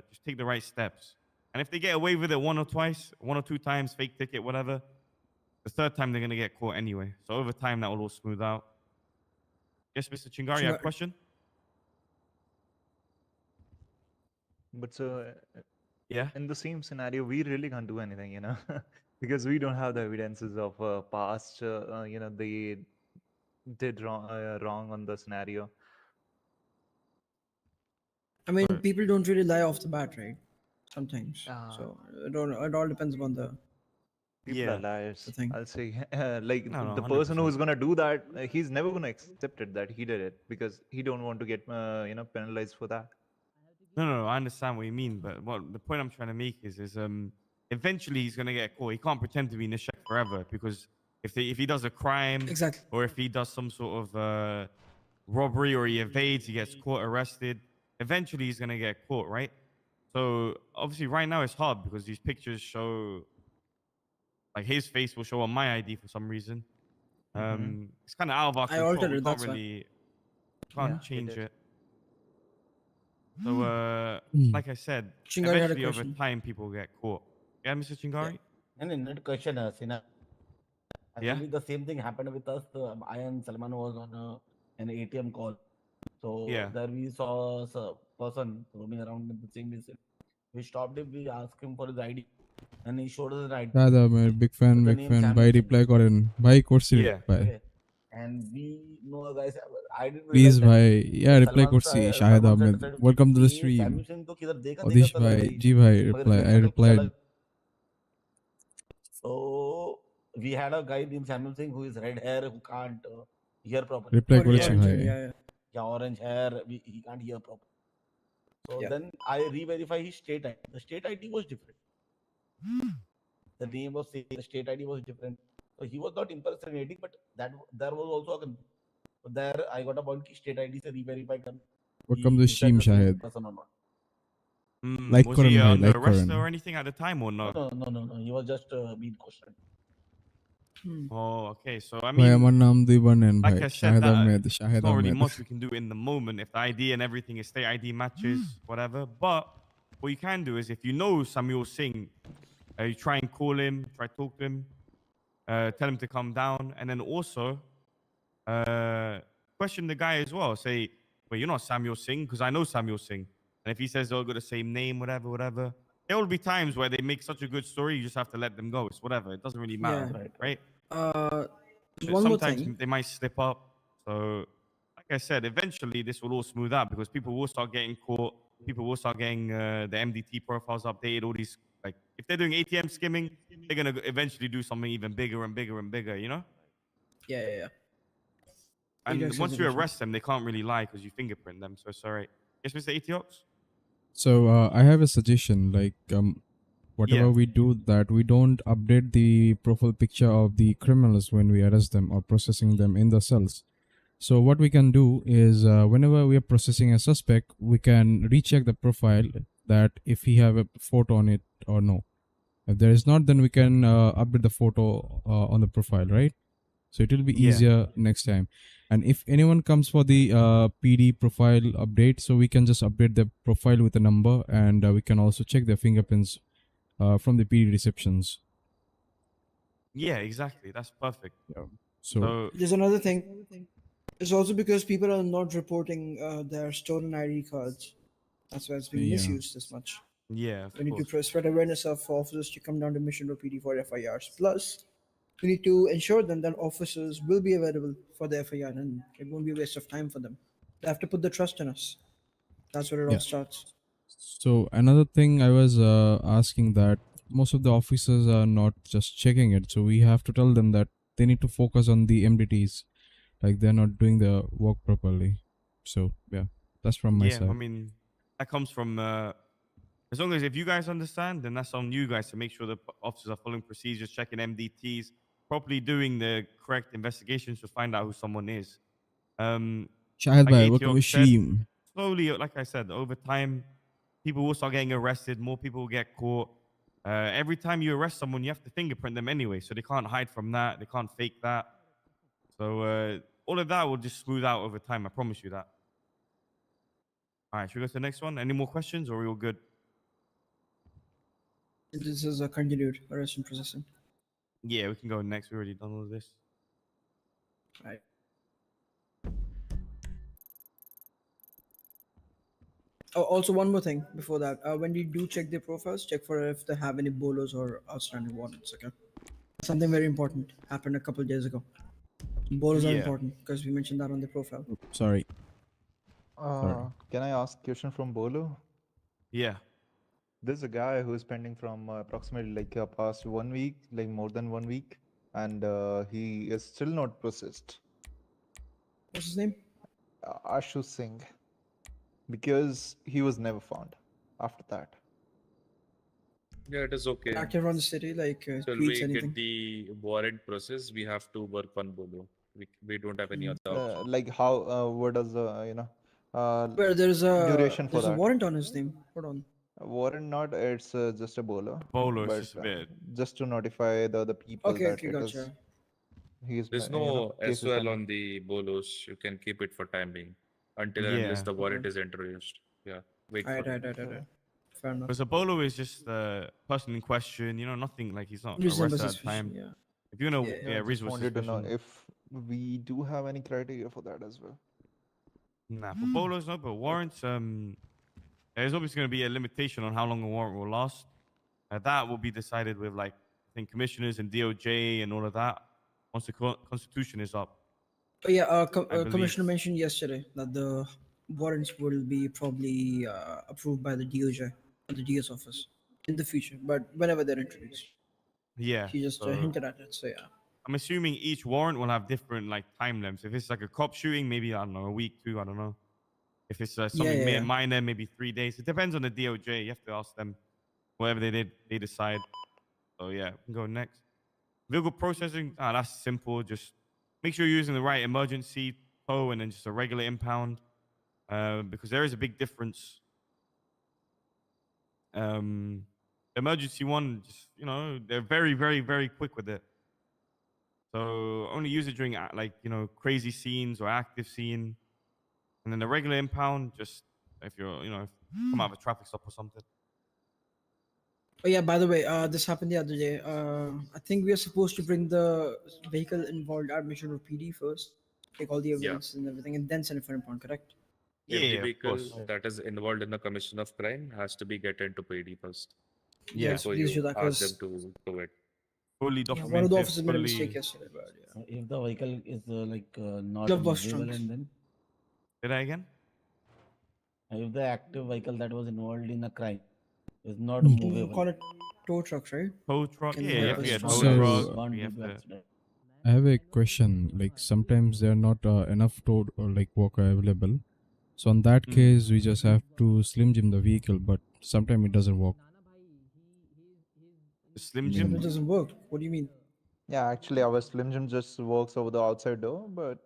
just take the right steps. And if they get away with it 1 or 2 times, fake ticket, whatever, the third time they're gonna get caught anyway. So over time that will all smooth out. Yes, Mr. Chingari, you have a question? But so, yeah, in the same scenario, we really can't do anything, because we don't have the evidences of past, they did wrong on the scenario. I mean, Right. people don't really lie off the bat, right? Sometimes. Ah. So it all depends upon the People are liars. thing. I'll say, like No, no, the person 100%. who's gonna do that, he's never gonna accept it that he did it because he don't want to get penalized for that. No, I understand what you mean, but what the point I'm trying to make is eventually he's gonna get caught. He can't pretend to be Nishek forever because if he does a crime Exactly. or if he does some sort of robbery or he evades, he gets caught, arrested. Eventually he's gonna get caught, right? So obviously right now it's hard because these pictures show like his face will show on my ID for some reason. It's kind of out of our I control. altered We it, can't that's why. really can't Yeah, he change did. it. So like I said, Chingari had a eventually over question. time people get caught. Yeah, Mr. Chingari? And in that question, Sina, Yeah? actually the same thing happened with us. I and Salman was on an ATM call. So Yeah. there we saw a person roaming around in the same vicinity. We stopped him, we asked him for his ID, and he showed us his ID. शायद मैं big fan With the big name fan Samuel भाई Singh. reply करें भाई course Yeah. reply Okay. And we know a guy, I didn't please realize that. भाई yeah reply Salman कोर्सी sir- Shahid Salman Ahmed said, welcome to the "ये stream Samuel Singh तो किधर देखा अदिश तो लग भाई रही है, जी भाई मगर reply इसकी I शक्ल कुछ replied अलग." So we had a guy named Samuel Singh who is red hair who can't hear properly. reply Oh, করেছি orange ভাই hair, yeah, yeah. Yeah, orange hair, he can't hear properly. So Yeah. then I re-verify his state ID. The state ID was different. The name was same, the state ID was different. So he was not impersonating, but that there was also a so there I got a point ki state ID se re-verify kar. welcome to the Is that stream the same Shahid person or not? like Was he करें भाई under like arrest करें or anything at the time or no? No. He was just being questioned. Oh, okay. So I भाई mean, আমার नाम दीवान like भाई I said, Shahid that Ahmad there's Shahid not really Ahmad much we can do in the moment if the ID and everything is state ID matches, whatever. But what you can do is if you know Samuel Singh, you try and call him, try to talk to him, tell him to come down, and then also question the guy as well. Say, well, you're not Samuel Singh because I know Samuel Singh. And if he says they'll got the same name, whatever, there will be times where they make such a good story, you just have to let them go. It's whatever. It doesn't really matter, Yeah. right? There's one more Sometimes thing. they might slip up. So, like I said, eventually this will all smooth out because people will start getting caught. People will start getting the MDT profiles updated. All these, like, if they're doing ATM skimming, they're gonna eventually do something even bigger and bigger and bigger. You know. Yeah. And AetioX once is you edition. arrest them, they can't really lie because you fingerprint them. So it's all right. Yes, Mr. AetioX? so I have a suggestion like whatever Yeah. we do that we don't update the profile picture of the criminals when we arrest them or processing them in the cells. So what we can do is whenever we are processing a suspect, we can recheck the profile that if he have a photo on it or no. If there is not, then we can update the photo on the profile, right? So it will be Yeah. easier next time. And if anyone comes for the PD profile update, so we can just update the profile with a number, and we can also check their fingerprints from the PD receptions. Yeah, exactly. That's perfect. Yeah. So There's another thing. It's also because people are not reporting their stolen ID cards. That's why it's being Yeah. misused this much. Yeah, of We need to course. spread awareness of officers to come down to Mission Road PD for FIRs. Plus, we need to ensure them that officers will be available for the FIR and it won't be a waste of time for them. They have to put the trust in us. That's where it all Yeah. starts. So another thing I was asking that most of the officers are not just checking it, so we have to tell them that they need to focus on the MDTs, like they're not doing their work properly. So yeah, that's from my Yeah, I side. mean, that comes from as long as if you guys understand, then that's on you guys to make sure the officers are following procedures, checking MDTs, properly doing the correct investigations to find out who someone is. Shahid Like bhai, welcome to AetioX said, stream. slowly, like I said, over time, people will start getting arrested. More people will get caught. Every time you arrest someone, you have to fingerprint them anyway, so they can't hide from that. They can't fake that. So all of that will just smooth out over time. I promise you that. All right, should we go to the next one? Any more questions, or are we all good? This is a continued arrest and processing. Yeah, we can go next. We already done all of this. Right. Oh, also, one more thing before that. When you do check their profiles, check for if they have any bolos or outstanding warrants. Okay, something very important happened a couple days ago. Bolos are Yeah. important because we mentioned that on the profile. Sorry. Can I ask a question from Bolo? Yeah. There's a guy who's pending from approximately like past 1 week, like more than 1 week, and he is still not processed. What's his name? Ashu Singh, because he was never found after that. Yeah, it is okay. Active around the city, like Till tweets, we anything. get the warrant process, we have to work on Bolo. We don't have any other option. Like how? What does Where there's duration for a that? warrant on his name. Hold on. Warrant not. It's just a bolo. Bolo is but just a bit. just to notify the other people Okay, that okay, it gotcha. is. He's There's no case is SOL pending. on the Bolos. You can keep it for time being until and unless Yeah. the warrant Okay. is introduced. Yeah, wait for Alright, it. alright. Fair enough. Because a bolo is just the person in question, nothing like he's not Reasonable arrested at the suspicion, time. yeah. If you know, Yeah. Just reasonable wanted to know suspicion. if we do have any criteria for that as well. Nah, for bolos, no, but warrants, there's obviously going to be a limitation on how long a warrant will last. That will be decided with, like, I think commissioners and DOJ and all of that once the constitution is up. Oh, yeah, I believe. Commissioner mentioned yesterday that the warrants will be probably approved by the DOJ or the DS office in the future, but whenever they're introduced. Yeah. He just so hinted at it, so yeah. I'm assuming each warrant will have different, like, time lengths. If it's like a cop shooting, maybe, I don't know, a week, 2, I don't know. If it's something yeah. minor, maybe 3 days. It depends on the DOJ. You have to ask them. Whatever they decide. So yeah, we can go next. Vehicle processing, that's simple. Just make sure you're using the right emergency tow and then just a regular impound. Because there is a big difference. Emergency one, just, they're very, very, very quick with it. So only use it during crazy scenes or active scene. And then the regular impound, just if you're, if you come out of a traffic stop or something. Oh yeah, by the way, this happened the other day. I think we are supposed to bring the vehicle involved admission of PD first, take all the evidence and everything, and then send it for impound, correct? Every Yeah, of vehicle course. that is involved in the commission of crime has to be get into PD first. Yeah. Before Please do you that, ask them 'cause- to do it. Fully Yeah, one of the documented, officers made a mistake yesterday, but yeah. So if the vehicle is not Glove box movable, trunks. and then Say that again? if the active vehicle that was involved in a crime is not You movable, call it tow trucks, right? Tow truck, Can yeah, they you help have to us get a find tow out? truck. Gone You due have to to. accident. I have a question. Like sometimes there are not enough tow or like walker available. So in that case, we just have to slim jim the vehicle, but sometimes it doesn't work. Slim Jim? Jim? It doesn't work. What do you mean? Yeah, actually, our Slim Jim just works over the outside door, but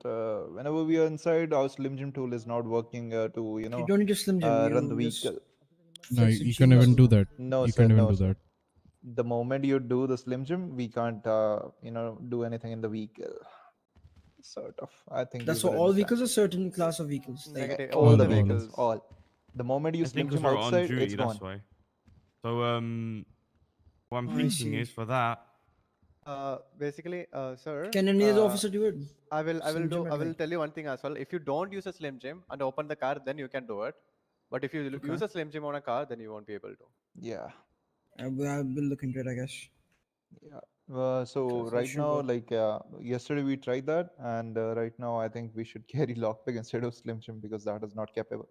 whenever we are inside, our Slim Jim tool is not working to You don't need to slim jim. run the You just vehicle. No, fix it you can't even seamlessly. do that. No, You sir. can't even No, do sir. that. The moment you do the Slim Jim, we can't do anything in the vehicle. Sort of. I think That's you for will all understand. vehicles or certain class of vehicles? Like Negative. All the All the vehicles, vehicles. all. The moment you I Slim think because Jim we're on outside, duty, it's gone. that's why. So, what I'm I thinking see. is for that. Basically, sir. Can any other officer do it? I will Slim Jim, I will anything? tell you one thing as well. If you don't use a Slim Jim and open the car, then you can do it. But if you Okay. use a Slim Jim on a car, then you won't be able to. Yeah. I will look into it, I guess. Yeah. So That right should now, work. like yesterday we tried that, and right now I think we should carry lockpick instead of Slim Jim because that is not capable.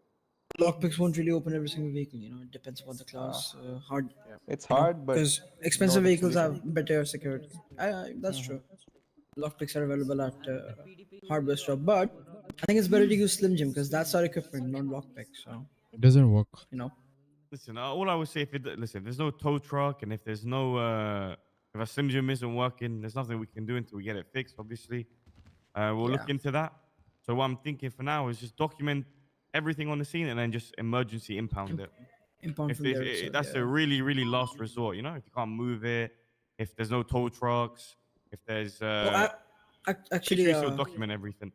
Lockpicks won't really open every single vehicle, it depends upon the class. Hard. It's hard, but Because no expensive other vehicles solution. have better security. That's true. Lockpicks are available at hardware store, but I think it's better to use Slim Jim because that's our equipment, not lockpick. So It doesn't work. Listen, all I would say if there's no tow truck and if there's no if a Slim Jim isn't working, there's nothing we can do until we get it fixed. Obviously, we'll look Yeah. into that. So what I'm thinking for now is just document everything on the scene and then just emergency impound it. Impound If from there itself, that's yeah. a really, really last resort, if you can't move it, if there's no tow trucks, if there's Actually, make sure you still document everything.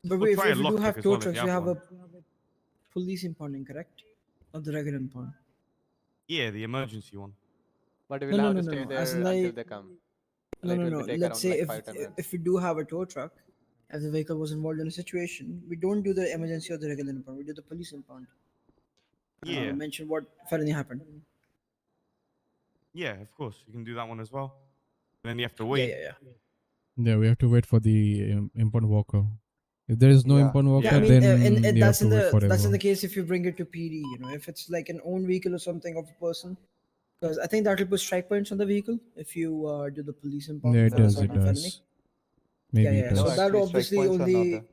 but We'll wait, try if a we do lockpick have as tow well if trucks, you we have have one. a police impounding, correct? Not the regular impound. Yeah, the emergency one. But we No, will no, have no, to no, stay no. there As in, until like, they come. no, It no, will no. be take Let's around say like if 5-10 minutes. if we do have a tow truck, if the vehicle was involved in a situation, we don't do the emergency or the regular impound. We do the police impound. Yeah. Mention what felony happened. Yeah, of course. You can do that one as well. And then you have to Yeah, wait. yeah, yeah. Yeah, we have to wait for the impound walker. If there is no Yeah. impound Yeah, I worker, mean, then you have that's to in wait the forever. case if you bring it to PD. You know, if it's like an own vehicle or something of a person, because I think that will put strike points on the vehicle if you do the police impound Yeah, it for a does. It certain felony. does. Maybe Yeah, it yeah. So No, does. that actually, strike obviously points are not only, there.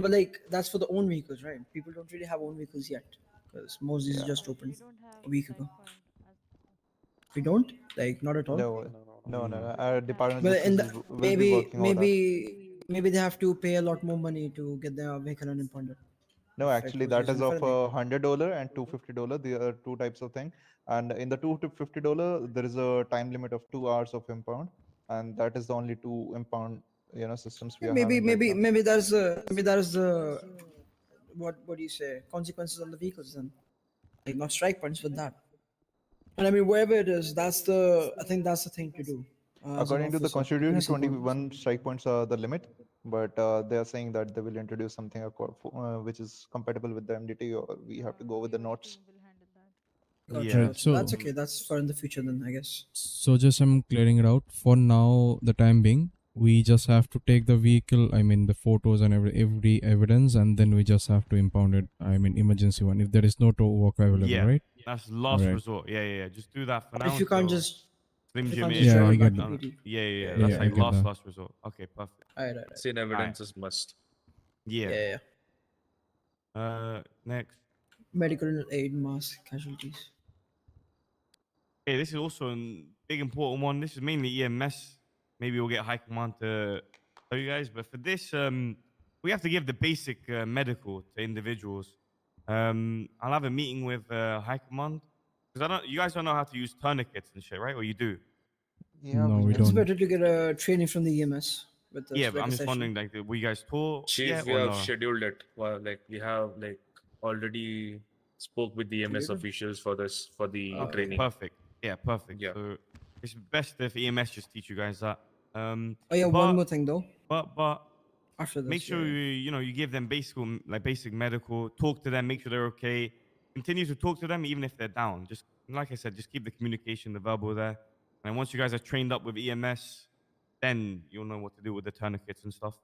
but like that's for the own vehicles, right? People don't really have own vehicles yet because Moses Yeah. just opened We don't have a week strike ago. point as We don't like not at all. No. Our Department of But in Justice the, will be working on that. maybe they have to pay a lot more money to get their vehicle unimpounded. No, If it actually, was that used is in a of felony. $100 and $250. There are two types of thing, and in the $250, there is a time limit of 2 hours of impound, and that is the only two impound systems we Yeah, are having right now. maybe that is the what do you say consequences on the vehicles then, like not strike points with that. And I mean wherever it is, I think that's the thing to do as an According to the officer, Constitution, police impound. 21 strike points are the limit, but they are saying that they will introduce something which is compatible with the MDT, or we have to go with the notes. Gotcha, Right. gotcha. So That's okay. That's for in the future then, I guess. So just I'm clearing it out. For now, the time being, we just have to take the vehicle, I mean the photos and every evidence, and then we just have to impound it. I mean emergency one if there is no tow work available, Yeah, right? that's All last right. resort. Yeah. Just do that for Or now if you can't until just Slim if you Jim can't is. just Yeah, drive I it back get to that. PD. Yeah. Yeah, That's I like get that. last resort. Okay, perfect. Right. Scene evidence is must. Yeah. Yeah. Next. Medical aid mass casualties. Okay, this is also a big important one. This is mainly EMS. Maybe we'll get High Command to tell you guys, but for this, we have to give the basic medical to individuals. I'll have a meeting with High Command because you guys don't know how to use tourniquets and shit, right? Or you do? Yeah, No, we we do. It's don't. better to get a training from the EMS with this, Yeah, but like I'm a just session. wondering, like, were you guys taught Chief, yet we or have no? scheduled it. Well, like we have already spoke with the EMS Scheduled? officials for the Okay, training. perfect. Yeah, perfect. Yeah. So it's best if EMS just teach you guys that. Oh yeah, one more thing though. But After make this, sure you give them basic medical. Talk to them, make sure they're okay. Continue to talk to them even if they're down. Just like I said, just keep the communication, the verbal there. And once you guys are trained up with EMS, then you'll know what to do with the tourniquets and stuff.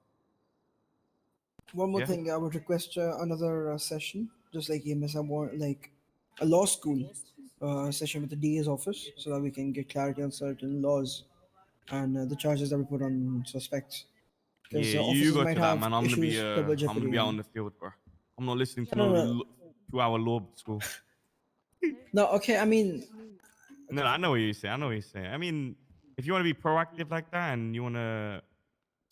one more Yeah. thing, I would request another session, just like EMS. I want like a law school session with the DA's office, so that we can get clarity on certain laws and the charges that we put on suspects. Because Yeah, you officers go might to that, have man. I'm issues, double gonna jeopardy. be out in the field, bro. I'm not listening to No, no no, no. 2-hour law school. No, okay. I mean, No, I know what you're saying. I mean, if you want to be proactive like that and you want to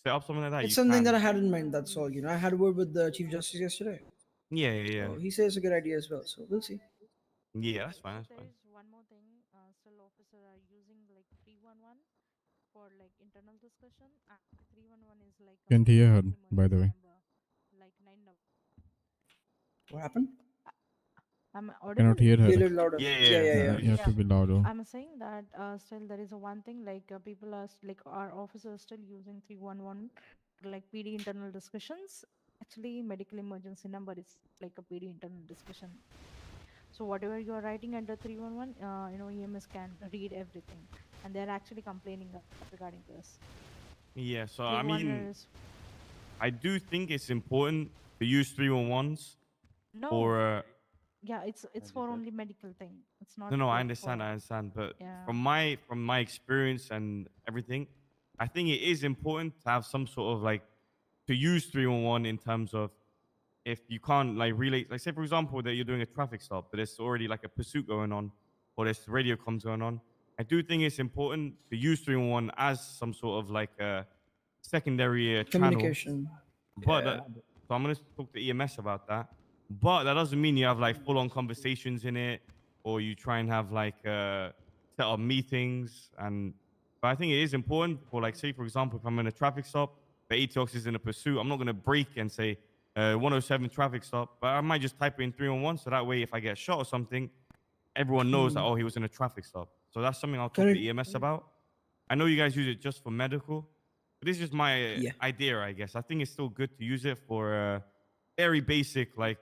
set up something like that, it's you something can. that I had in mind. That's all. I had a word with the Chief Justice yesterday. Yeah. So he says it's a good idea as well. So we'll see. Yeah, that's fine. There is one more thing. Still, officer are using like 311 for like internal discussion. 311 is like a Can't hear her, public by the way. emergency number, like 9. What happened? I'm Cannot audible. hear her. Be a little louder. Yeah. You have to be louder. I'm saying that still there is a one thing like people are like our officers still using 311 for like PD internal discussions. Actually, medical emergency number is like a PD internal discussion. So whatever you are writing under 311, EMS can read everything, and they're actually complaining regarding this. Yeah, so I mean, 311 is I do think it's important to use 311s no. for. Yeah, it's for only medical thing. It's not. No, I like understand. But Yeah. from my experience and everything, I think it is important to have some sort of like to use 311 in terms of if you can't like relate, like say for example that you're doing a traffic stop, but there's already like a pursuit going on, or there's radio comms going on. I do think it's important to use 311 as some sort of like a secondary channel. Communication. But Yeah. so I'm gonna talk to EMS about that. But that doesn't mean you have like full-on conversations in it, or you try and have like set up meetings. But I think it is important for like say for example, if I'm in a traffic stop, the AetioX is in a pursuit, I'm not gonna break and say 107 traffic stop, but I might just type in 311 so that way if I get shot or something, everyone knows that he was in a traffic stop. So that's something I'll talk to EMS about. I know you guys use it just for medical. But this is just my idea, I guess. I think it's still good to use it for very basic, like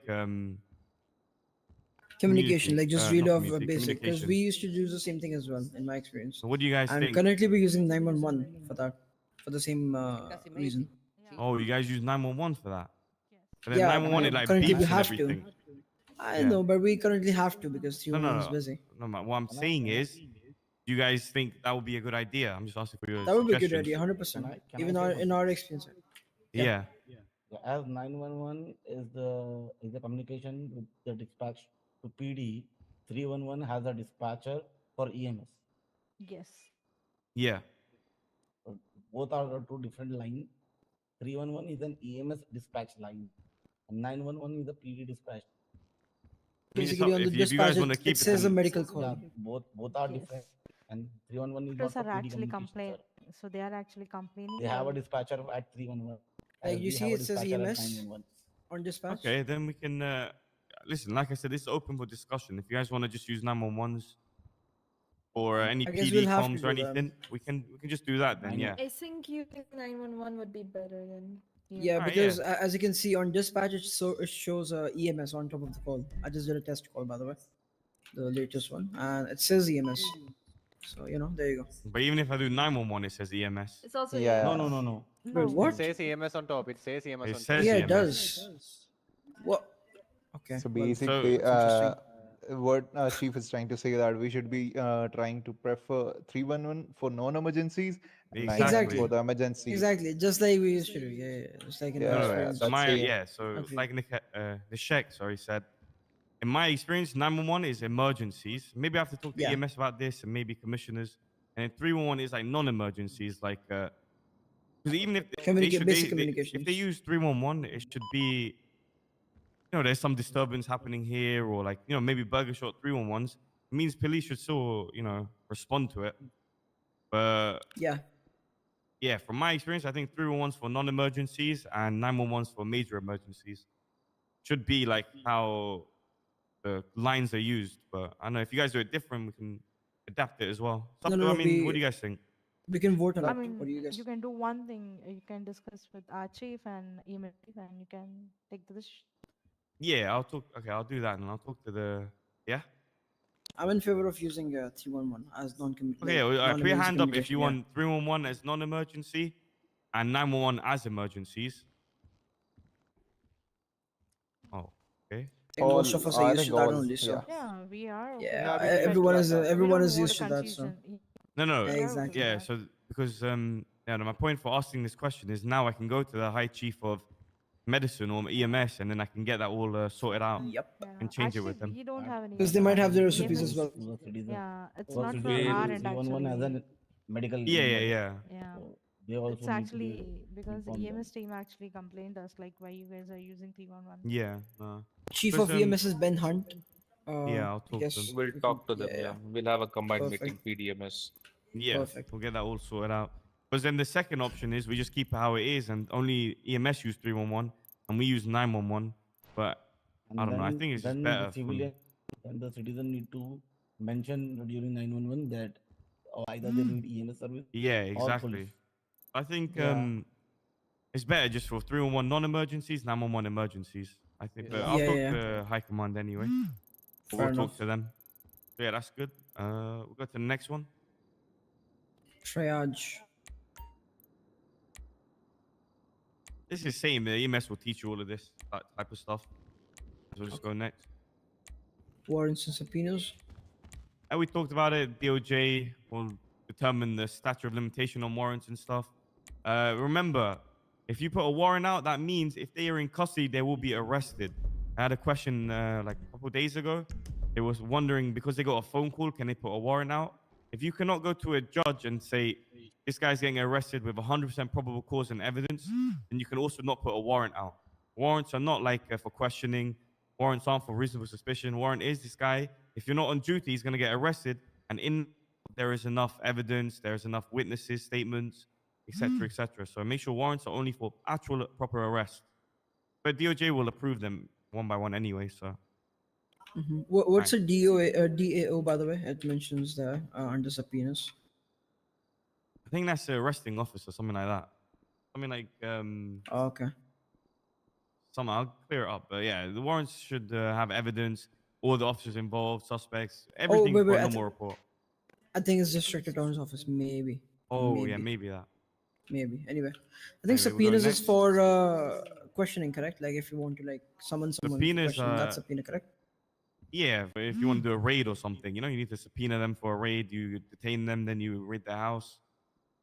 Communication, like just read not off a community, basic, because communication. we used to do the same thing as well in my experience. So what do you guys and think? currently we're using 911 for that, for the same reason. Oh, you guys use 911 for that? And then Yeah, 911 it like currently we beeps and have to. everything. I Yeah. know, but we currently have to because No, 311 is no, busy. no. No, what I'm saying is, do you guys think that would be a good idea? I'm just asking for your That would be a good suggestions. idea, 100%. Can Even I say in something? our experience. Yeah. As 911 is the communication with the dispatch to PD, 311 has a dispatcher for EMS. Yes. Yeah. Both are two different lines. 311 is an EMS dispatch line, and 911 is a PD dispatch. I mean, Basically, on the if you guys dispatch, want to it keep it, says a then medical call. Yeah, both are different, and 311 is not Doctors for are PD actually communication, sir. so they are actually complaining. They have a or- dispatcher at 311. Like As you we see, have a it says dispatcher at EMS 911. on dispatch. okay, then we can listen. Like I said, this is open for discussion. If you guys want to just use 911s or any I guess PD we'll have to comms or do that. anything, we can just do that then. Yeah. I think using 911 would be better than. Yeah, Alright, because as you can see on dispatch, it shows EMS on top of the call. I just did a test call, by the way, the latest one, and it says EMS. So there you go. But even if I do 911, it says EMS. It's also Yeah. No. Wait, what? It says EMS on top. It says EMS It on says Yeah, EMS. it does. What? Okay. So well, basically, that's interesting. what Chief is trying to say that we should be trying to prefer 311 for non-emergencies and 911 for the emergencies. Exactly, just like we used to do. Yeah. Just like in Yeah, our No, experience. so that's so Agreed. like the Sheikh, sorry, said, in my experience, 911 is emergencies. Maybe I have to talk to Yeah. EMS about this and maybe commissioners. And 311 is like non-emergencies, like because even if Basic if communications. they use 311, it should be there's some disturbance happening here, or like maybe burger shot 311s. It means police should still respond to it. But Yeah. yeah, from my experience, I think 311s for non-emergencies and 911s for major emergencies should be like how the lines are used. But I don't know if you guys do it different, we can adapt it as well. It's up to, I mean, what do you guys think? We can vote on I it. mean, What do you guys? you can do one thing. You can discuss with our chief and email chief, and you can take the decision. Yeah, I'll talk. Okay, I'll do that, and I'll talk to the. Yeah. I'm in favor of using 311 as Okay, put your hand up if you want 311 as non-emergency, and 911 as emergencies. Oh, okay. Most of us are used to that only. So Yeah, we are. Okay. yeah, with that. everyone is We don't want used to that. So confusion. No. Yeah, exactly. Yeah, so because my point for asking this question is now I can go to the high chief of medicine or EMS, and then I can get that all sorted out. Yep. And change Actually, it with them. we don't have any. because they might have their recipes as well. Yeah, it's Because not it from is our end 311 as actually. a medical. Yeah. Yeah. They also It's need to actually be because the informed EMS team actually complained us like why you guys are using 311. Yeah. No. Chief Because, of EMS is Ben Hunt. Yeah, I'll talk to guess them. We'll we talk to could- them. Yeah, we'll have a combined Perfect. meeting. PDMS. Yeah, Perfect. we'll get that all sorted out. But then the second option is we just keep it how it is, and only EMS use 311, and we use 911. But I don't know. I think it's just better. The civilian and the citizen need to mention during 911 that either they need EMS service. Yeah, or exactly. police. I think Yeah. it's better just for 311 non-emergencies, 911 emergencies. I think. But Yeah. I'll Yeah, talk yeah. to High Command anyway. Fair We'll enough. talk to them. So yeah, that's good. We'll go to the next one. Triage. This is same. The EMS will teach you all of this type of stuff. So we'll just go next. Warrants and subpoenas. And we talked about it. DOJ will determine the statute of limitation on warrants and stuff. Remember, if you put a warrant out, that means if they are in custody, they will be arrested. I had a question like a couple of days ago. They was wondering because they got a phone call, can they put a warrant out? If you cannot go to a judge and say this guy's getting arrested with 100% probable cause and evidence, then you can also not put a warrant out. Warrants are not like for questioning. Warrants aren't for reasonable suspicion. Warrant is this guy. If you're not on duty, he's going to get arrested. And in there is enough evidence, there's enough witnesses, statements, etc., etc. So make sure warrants are only for actual proper arrest. But DOJ will approve them one by one anyway. So What's a DAO, by the way? It mentions there under subpoenas. I think that's the arresting officer, something like that. Something like Okay. somehow I'll clear it up. But yeah, the warrants should have evidence, all the officers involved, suspects, everything wait, for a I normal report. I think it's District Attorney's office, maybe. Oh yeah, maybe that. Maybe. Anyway, I think Anyway, we'll go subpoenas is next. for questioning, correct? Like if you want to like summon someone for Subpoenas, questioning, that's subpoena, correct? yeah, but if you want to do a raid or something, you know, you need to subpoena them for a raid. You detain them, then you raid their house.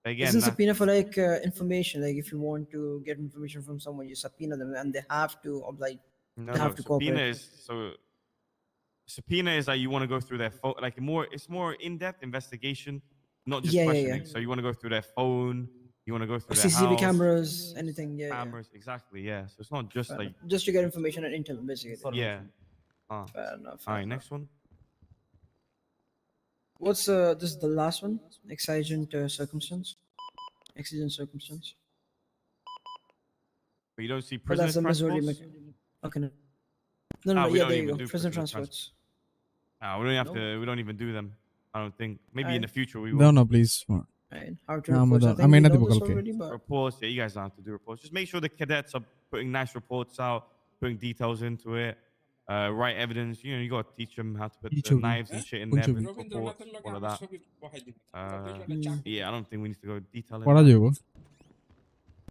Again, Isn't that, subpoena for like information? Like if you want to get information from someone, you subpoena them, and they have to oblige. no, They no. have to Subpoena cooperate. is so. Subpoena is like you want to go through their phone, like more. It's more in-depth investigation, not just Yeah, yeah, questioning. yeah. So you want to go through their phone. You want to go Or through their CCTV house. cameras, anything. Yeah, Cameras, exactly. Yeah. So it's not just Fair like enough. Just to get information and intel, basically. yeah. Fair enough. All right, next one. What's this is the last one? Exigent circumstance. Exigent circumstance. But you don't see Oh, prisoner that's the majority. transports. Okay. No, no, We yeah, don't there you even go. do Prisoner prisoner transfers. We don't have to. We don't even do them. I don't think. Maybe in the future we will. No, no, please. Right. How to reports? I think we know this already, but Reports. Yeah, you guys don't have to do reports. Just make sure the cadets are putting nice reports out, putting details into it, write evidence. You know, you got to teach them how to put Each the of them. knives and shit in Each their of them. reports, all of that. Yeah, I don't think we need to go detail. What are you?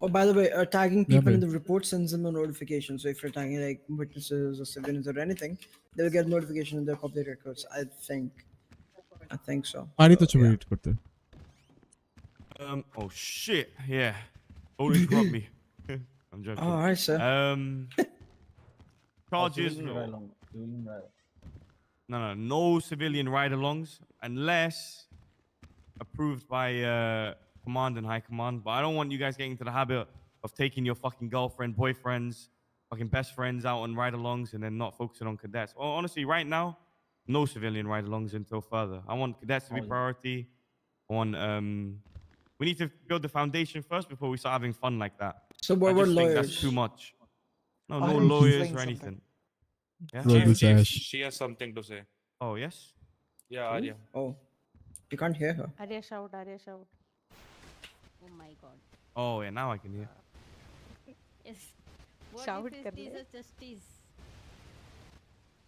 oh, by the way, tagging Yeah, people in babe. the report sends them a notification. So if you're tagging like witnesses or civilians or anything, they'll get a notification in their public records. I think so. पानी तो So, छुपी yeah. read करते. Oh shit. Yeah. Don't interrupt me. I'm joking. Oh, all right, sir. Charges. No civilian ride-alongs unless approved by command and high command. But I don't want you guys getting into the habit of taking your fucking girlfriend, boyfriends, fucking best friends out on ride-alongs and then not focusing on cadets. Well, honestly, right now, no civilian ride-alongs until further. I want cadets to be priority. I want we need to build the foundation first before we start having fun like that. So I what just about think lawyers? that's too much. No, I no think he's lawyers saying or something. anything. Yeah. Bro, this Chief, Ash. she has something to say. Oh yes. Yeah, Arya. Oh, you can't hear her. Arya shout, Arya shout. Oh my god. Oh yeah, now I can hear. Yes. What Shout if kar it is le. a justice?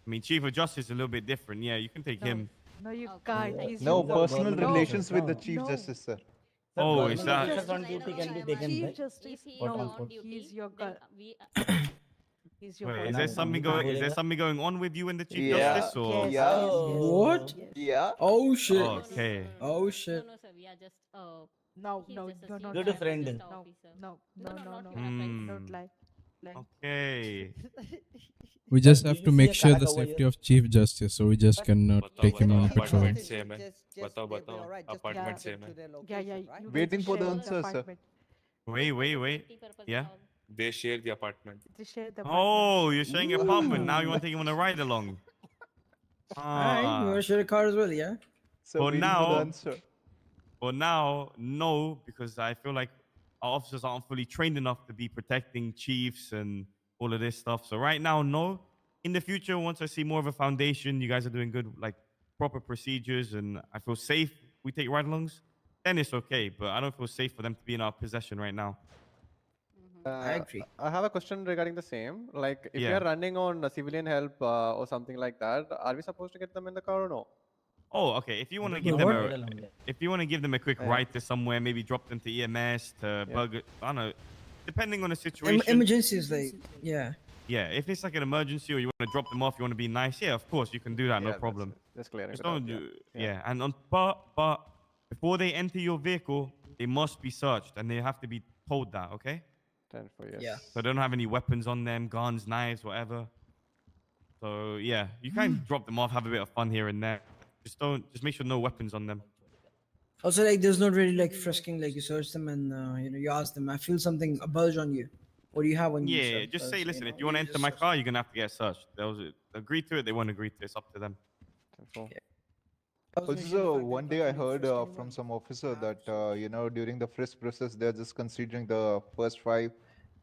I mean, Chief of Justice is a little bit different. Yeah, you can take him. No, you Okay. can't. Yeah. He's No using- personal No. relations with the No. Chief No. Justice, sir. Oh, is that? Officers on duty can be taken, Chief right? Justice. If he For is No, on transport. duty, he's your then girl. we He's your Wait, boss. is there something going? Is there something going on with you and the Chief Yeah. Justice? Or Yes, Yeah. yes, yes, What? yes. Yeah. Oh shit. okay. Oh shit. No, sir. We are just No, he's no, just a no, no, senior Good friend. assistant no, officer. no, No, no, no, no, not no. even right. Don't lie. Lie. Okay. We just Did have you to see make a sure the Kalaka over safety here? of Chief Justice, so we just cannot take him on patrol. apartment same hai. Just Batao, they'll be batao. alright, just Apartment take same them hai. to their Yeah, yeah. location, right? You Waiting guys for the share answer, sir. apartment. Wait. Safety purpose Yeah. and all. They share the apartment. They share the apartment. Oh, you're sharing an apartment. Now you want to take him on a ride along. Alright, you Ah. wanna share a car as well, yeah? So For waiting for the now, answer. no, because I feel like our officers aren't fully trained enough to be protecting chiefs and all of this stuff. So right now, no. In the future, once I see more of a foundation, you guys are doing good, like proper procedures, and I feel safe. We take ride-alongs, then it's okay. But I don't feel safe for them to be in our possession right now. I agree. I have a question regarding the same. Like, if we Yeah. are running on civilian help or something like that, are we supposed to get them in the car or no? Oh, okay. If you want to think give we them have a, ride along, yeah. if you want to give them a quick Yeah. ride to somewhere, maybe drop them to EMS to Yeah. bug. I don't know. Depending on the situation. Emergencies, like, yeah. Yeah, if it's like an emergency or you want to drop them off, you want to be nice. Yeah, of course you can do that. Yeah, No that's problem. it. Just clearing Just it out, don't yeah. do. Yeah. Yeah, and on but before they enter your vehicle, they must be searched and they have to be told that. Okay. 10 for yes. Yeah. So they don't have any weapons on them, guns, knives, whatever. So yeah, you can drop them off, have a bit of fun here and there. Just make sure no weapons on them. Also, like, there's not really like frisking. Like, you search them and you ask them. I feel something a bulge on you. What do you have on you? Yeah, sir? just say, Because, listen, know, if you want to enter just my search car, you're gonna have to get searched. They'll agree to it. They won't agree to it. It's up to them. 10 for. Also, one day I heard from some officer that during the frisk process they're just considering the first five,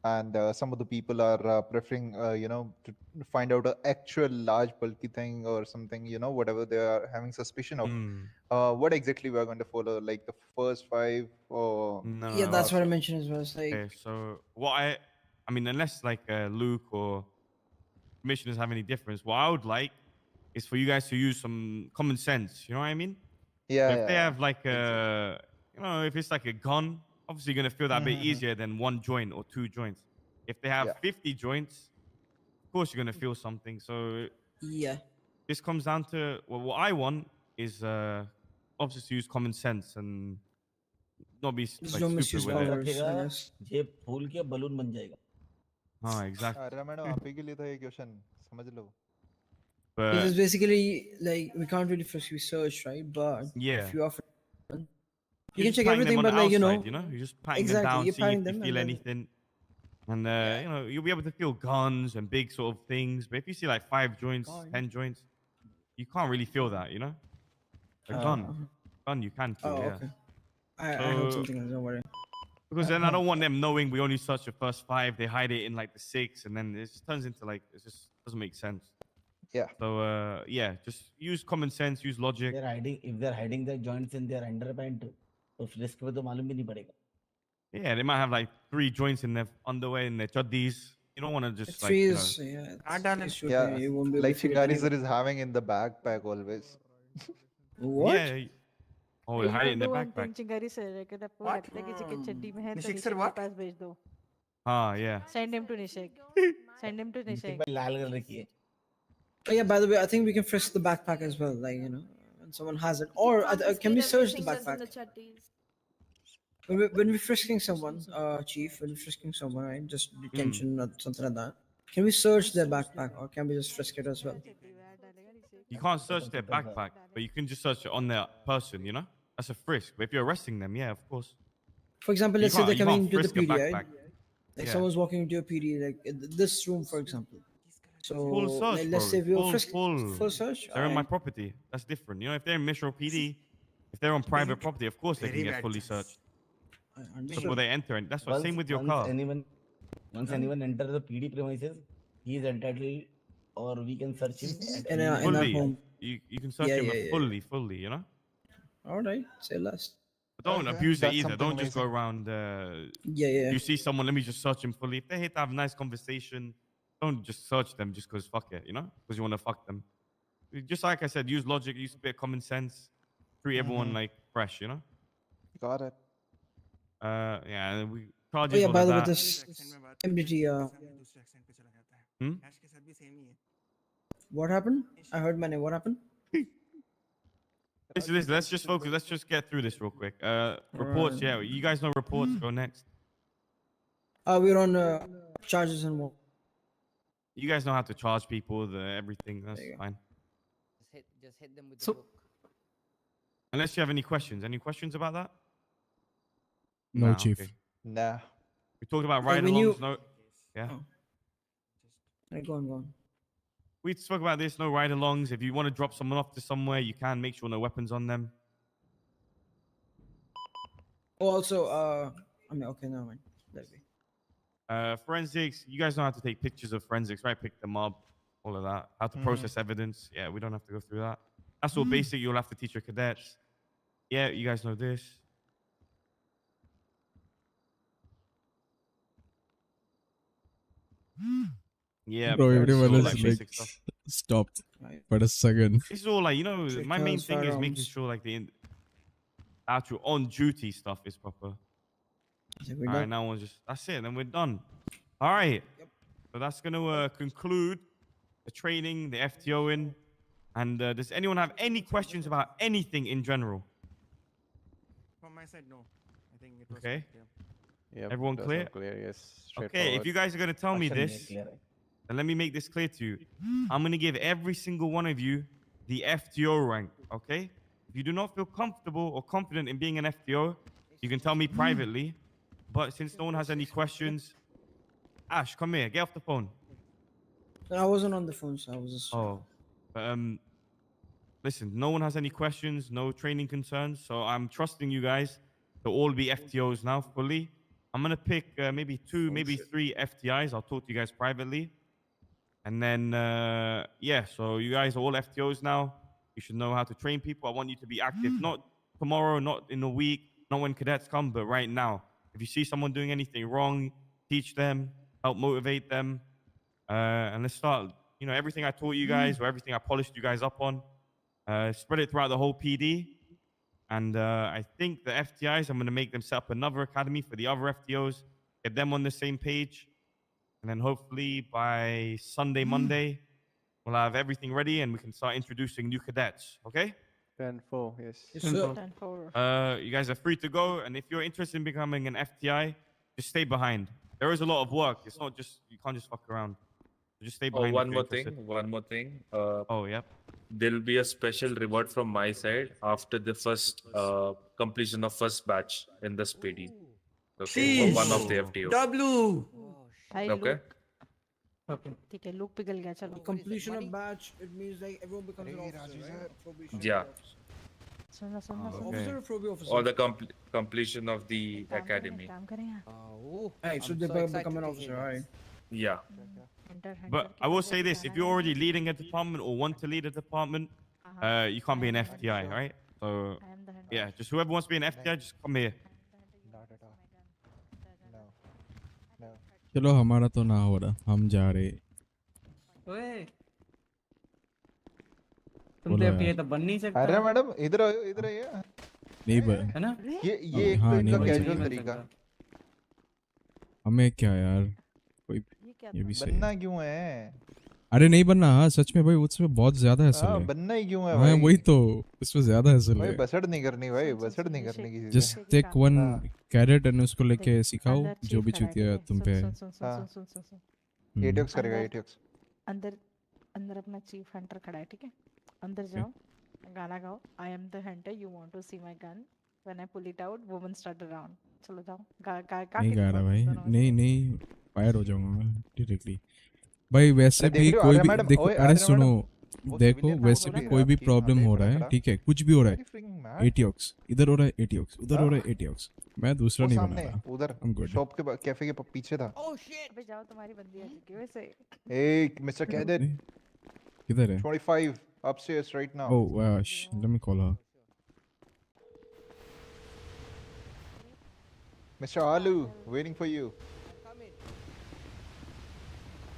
and some of the people are preferring to find out an actual large bulky thing or something, whatever they are having suspicion of. What exactly we are going to follow, like the first five or No, Yeah, no, that's no. what I mentioned as well. It's like, Okay, so what I mean, unless like Luke or commissioners have any difference, what I would like is for you guys to use some common sense. You know what I mean? Yeah, So if they yeah, have like a, if it's like a gun obviously going to feel that bit easier than one joint or two joints. If they have 50 joints, of course you're going to feel something. So Yeah. this comes down to, well, what I want is obviously to use common sense and not be Just like don't stupid misuse with याद it. powers, I रखेगा guess. जेब फूल के balloon बन जाएगा. हाँ, exactly. अरे madam आप ही के लिए था ये क्वेश्चन समझ लो. Because But it's basically like we can't really frisk research, right? But yeah, if you offer, you you're can just check patting them everything. on the But like outside, you know, you're just patting them exactly, down, you're seeing if patting you them, feel and then anything, and you know, you'll be able to feel guns and big sort of things. But if you see like 5 joints, 10 joints, you can't really feel that, you know. A gun you can feel, oh, yeah. okay. I heard So something else. Don't worry. because then I don't want them knowing we only search the first 5. They hide it in like the 6, and then it just turns into like it just doesn't make sense. Yeah. So yeah, just use common sense, use logic. If they're hiding their joints in their underpant, तो frisk में तो मालूम भी नहीं पड़ेगा. Yeah, they might have like 3 joints in their underwear and their chaddis. You don't want to just like, Three you know. is Yeah, you won't be able like to feel it Chingari anyway. sir is having in the backpack always. What? Yeah. Oh, hide it in their do one backpack. thing, Chingari sir. अगर आपको लगता है किसी के चड्डी में है तो Nishik निशेक sir, के what? पास भेज दो. Ah, yeah. Send him to Nishek. Send him to निश्चित Nishek. भाई लाल कर रखी है. Oh, yeah, by the way, I think we can frisk the backpack as well. Like, you know, when someone has it, or can we search the backpack? When we're frisking someone, chief, when we're frisking someone, right? Just detention or something like that. Can we search their backpack, or can we just frisk it as well? You can't search their backpack, but you can just search it on their person, you know? That's a frisk. But if you're arresting them, yeah, of course. For example, You let's say they're can't coming to the frisk a PD, right? backpack. Like Yeah. someone's walking into a PD, like this room, for example. So Full search, let's bro. say we were Full. full search. They're in my Alright. property. That's different. You know, if they're in Metro PD, if they're on private property, of course they can Very get bad fully chance. searched Understood. before they enter. And that's what same with your car. Once anyone enters the PD premises, he is entitled, or we can search him at In any our Fully. home. You can search Yeah, him yeah, yeah, fully, you know? All right, say less. But don't Okay, abuse it that's either. something Don't just go amazing. around. Yeah. You see someone, let me just search him fully. If they hate to have a nice conversation, don't just search them just because fuck it, you know? Because you want to fuck them. Just like I said, use logic, use a bit of common sense. Treat everyone like fresh, you know? Got it. Yeah, and we charge Oh you yeah, for by the way, that. this MDT. Hmm? What happened? I heard my name. What happened? Listen, let's just focus. Let's just get through this real quick. Reports, yeah. You guys know reports. Go next. We're on charges and more. You guys know how to charge people, everything. That's fine. Just hit them with So- the book. Unless you have any questions. Any questions about that? No, Nah, Chief. okay. Nah. We talked about Like when ride-alongs. you- No. Yeah. Right, go on. We spoke about this. No ride-alongs. If you want to drop someone off to somewhere, you can. Make sure no weapons on them. Oh, also, I mean, okay, never mind. Let it be. Forensics. You guys know how to take pictures of forensics, right? Pick them up. All of that. How to process evidence. Yeah, we don't have to go through that. That's all basic. You'll have to teach your cadets. Yeah, you guys know this. Yeah, Bro, this is everyone all is like like, basic stuff. stopped Right. for a second. This is all like, you know, Check my main cars, thing is making firearms. sure like the actual on-duty stuff is proper. I think we're All right, done. now we'll just, that's it, then we're done. All right. So that's going to conclude the training, the FTOing. And does anyone have any questions about anything in general? From my side, no. I think it was Okay. clear. Yep, Everyone that's clear? all clear, yes. Okay, if you guys are going to tell me Question this, clear. then let me make this clear to you. I'm going to give every single one of you the FTO rank, okay? If you do not feel comfortable or confident in being an FTO, you can tell me privately. But since no one has any questions, Ash, come here. Get off the phone. I wasn't on the phone, so I was just. Oh, listen, no one has any questions, no training concerns. So I'm trusting you guys to all be FTOs now fully. I'm going to pick maybe 2, maybe 3 FTIs. I'll talk to you guys privately. And then, yeah, so you guys are all FTOs now. You should know how to train people. I want you to be active, not tomorrow, not in a week, not when cadets come, but right now. If you see someone doing anything wrong, teach them, help motivate them. And let's start, you know, everything I taught you guys or everything I polished you guys up on, spread it throughout the whole PD. And I think the FTIs, I'm going to make them set up another academy for the other FTOs, get them on the same page. And then hopefully by Sunday, Monday, we'll have everything ready and we can start introducing new cadets. Okay? 10-4, yes. Yes, sir. 10-4. You guys are free to go. And if you're interested in becoming an FTI, just stay behind. There is a lot of work. It's not just, you can't just fuck around. So just stay Oh, behind. one more thing. Oh, yep. There'll be a special reward from my side after the first completion of first batch in the speedy. Okay, for one of the FTO. W. भाई Okay. ठीक है look पिघल गया चलो Completion of batch, it means like everyone becomes an officer, right? Probation Yeah. सुनना सुनना Okay. Officer or probie officer? Or the completion of the academy. काम करें यार Hey, so they become an officer, right? Yeah. But I will say this, if you're already leading a department or want to lead a department, you can't be an FTI, right? So, yeah, just whoever wants to be an FTI, just come here. Not at all. No. No. चलो हमारा तो ना हो रहा हम जा रहे ओए तुम बोलो तो यार। FTA तो बन नहीं सकता अरे मैडम इधर आइए, इधर आइए। नहीं है ना ये एक हाँ, तो नहीं इनका बन कैजुअल सकता। तरीका। हमें क्या यार कोई ये भी सही बनना है। क्यों है? अरे नहीं बनना हाँ सच में भाई उसमें बहुत ज्यादा हैसल हाँ है बनना ही क्यों है हाँ भाई? वही तो उसमें ज्यादा हैसल भाई है बसड़ नहीं करनी भाई, बसड़ नहीं करनी किसी जस्ट से। टेक वन हाँ। कैरेट एंड उसको लेके सिखाओ अंदर जो चीफ भी खड़ा है, चूतिया ठीक है? तुम पे है सुन हाँ। सुन AetioX करेगा अंदर- AetioX। अंदर अंदर अपना चीफ हंटर खड़ा है ठीक है अंदर जाओ गाना गाओ I am the hunter you want to see my gun when I pull it out woman start around चलो जाओ गा गा गा नहीं के गा दिखाओ रहा तुम भाई दोनों में से। नहीं नहीं फायर हो जाऊंगा मैं डायरेक्टली भाई वैसे अरे देख भी रहे हो, कोई आर्या भी मैडम, देखो ओए, अरे आर्या सुनो मैडम, वो देखो civilian वैसे हो भी रही है कोई भी आपकी, प्रॉब्लम वहाँ हो पे रहा है खड़ा ठीक है कुछ भी हो रहा Are you है freaking mad? AetioX इधर हो रहा है AetioX उधर हो रहा है AetioX मैं दूसरा वो नहीं बना सामने रहा उधर I'm good शॉप के कैफे के पीछे था। अबे जाओ तुम्हारी बंदी आ चुकी है वैसे Hey, Mr. Cadet, नहीं, किधर है 25 upstairs right now. oh let me call her Mr. Alu, waiting for you.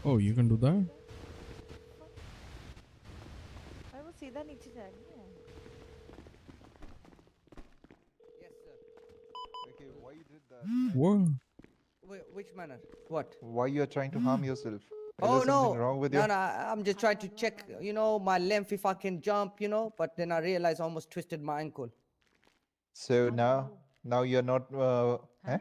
oh you can do that भाई वो सीधा नीचे जा रही है Okay, why you did that? what Which manner? What? Why you are trying to harm yourself? Is Oh there no! something wrong with No, you? no. I'm just trying to check, you know, my length if I can jump, you know. But then I realized I almost twisted my ankle. So now you're not. हैं?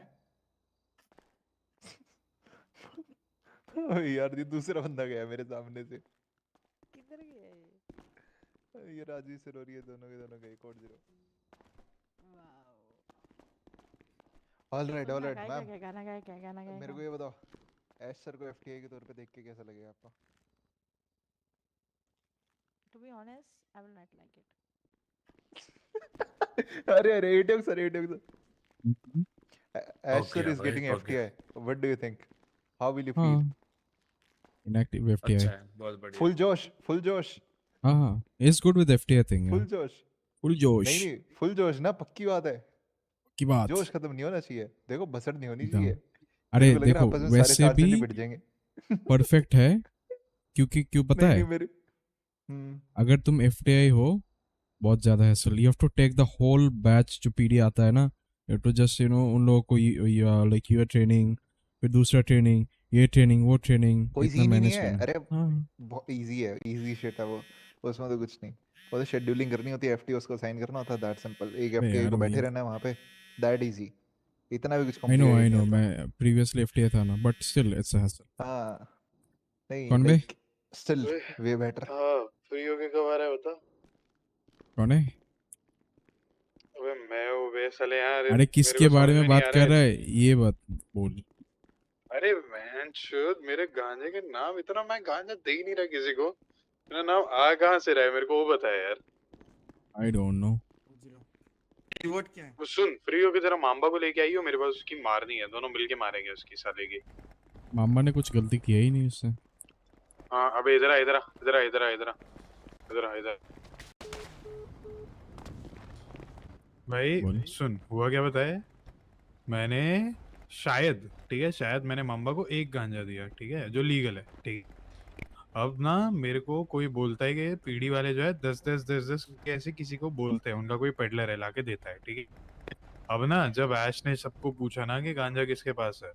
यार ये दूसरा बंदा गया मेरे सामने से। किधर गया ये ये राजी से रो रही है दोनों के दोनों गए कोड 0। All right, ma'am. गाना गाया क्या गाना गाया मेरे को ये बताओ, ऐश सर को FTA के तौर पे देख के कैसा लगेगा आपको? To be honest I will not like it अरे AetioX sir, AetioX sir. Ash sir Okay, is getting okay. FTI. What do you think? How will you हाँ feel? inactive FTI अच्छा है, बहुत बढ़िया। Full Josh. हाँ it's good with FTI thing Full yeah Josh. full जोश नहीं full Josh ना, पक्की बात है। की बात जोश खत्म नहीं होना चाहिए। देखो बसड़ नहीं होनी एकदम। चाहिए। अरे मेरे को लग रहा है देखो आपस में सारे वैसे भी sergeant ही बिट जाएंगे। परफेक्ट है क्योंकि क्यों पता नहीं है नहीं मेरे अगर तुम FTI हो बहुत ज्यादा hassle you have to take the whole batch जो PD आता है ना यू हैव टू जस्ट उन लोगों को लाइक यूर ट्रेनिंग फिर दूसरा ट्रेनिंग ये ट्रेनिंग वो ट्रेनिंग कोई इतना सीन ही नहीं मैनेज है। करना अरे हाँ बहुत इजी है, इजी शिट है वो। उसमें तो कुछ नहीं। वो तो शेड्यूलिंग करनी होती है, FTOs को साइन करना होता है, दैट सिंपल। एक अबे FTA यार को बैठे वही रहना है वहाँ पे, दैट इजी। इतना भी कुछ आई कॉम्प्लिकेटेड नहीं नो होता। मैं प्रीवियसली FTA था ना but still it's a hassle हाँ नहीं कौन बे लाइक स्टिल वे बेटर। हाँ फ्री होके कब आ रहा है बता। कौन है अबे मैं हूँ बे साले यार अरे मेरे किसके को बारे समझ में में नहीं बात आ कर रहा रहा है। है ये बात बोल अरे मैन शुद मेरे गांजे के नाम इतना मैं गांजा दे ही नहीं रहा किसी को। मेरा नाम आ कहाँ से रहा है मेरे को वो बता यार। आई डोंट नो कीवर्ड क्या है? वो सुन फ्री होके जरा मांबा को लेके आई हो मेरे पास, उसकी मारनी है, दोनों मिलके मारेंगे उसकी साले की। मामा ने कुछ गलती किया ही नहीं उससे हाँ अबे इधर आ इधर आ इधर आ इधर आ इधर आ इधर आ इधर। भाई बोल सुन हुआ क्या बताए, मैंने शायद ठीक है शायद मैंने मामा को एक गांजा दिया ठीक है जो लीगल है ठीक है। अब ना मेरे को कोई बोलता है कि पीडी वाले जो है 10 कैसे किसी को बोलते हैं, उनका कोई पेडलर है लाके देता है, ठीक है। अब ना जब ऐश ने सबको पूछा ना कि गांजा किसके पास है,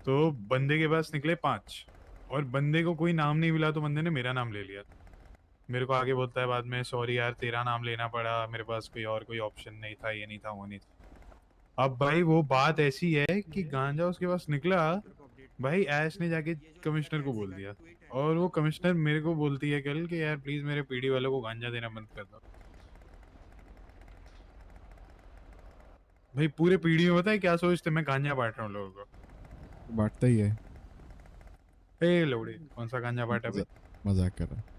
तो बंदे के पास निकले 5 और बंदे को कोई नाम नहीं मिला, तो बंदे ने मेरा नाम ले लिया। मेरे को आगे बोलता है बाद में, सॉरी यार तेरा नाम लेना पड़ा, मेरे पास कोई ऑप्शन नहीं था, ये नहीं था, वो नहीं था। अब भाई वो बात ऐसी है कि गांजा उसके पास निकला, भाई ऐश ने जाके कमिश्नर को बोल दिया, और वो कमिश्नर मेरे को बोलती है कल कि यार प्लीज मेरे पीडी वालों को गांजा देना बंद कर दो। भाई पूरे पीडी में पता है क्या सोचते, मैं गांजा बांट रहा हूँ लोगों को। बांटता ही है। ए लोड़े, कौन सा गांजा बांटा भाई? मजाक कर रहा है।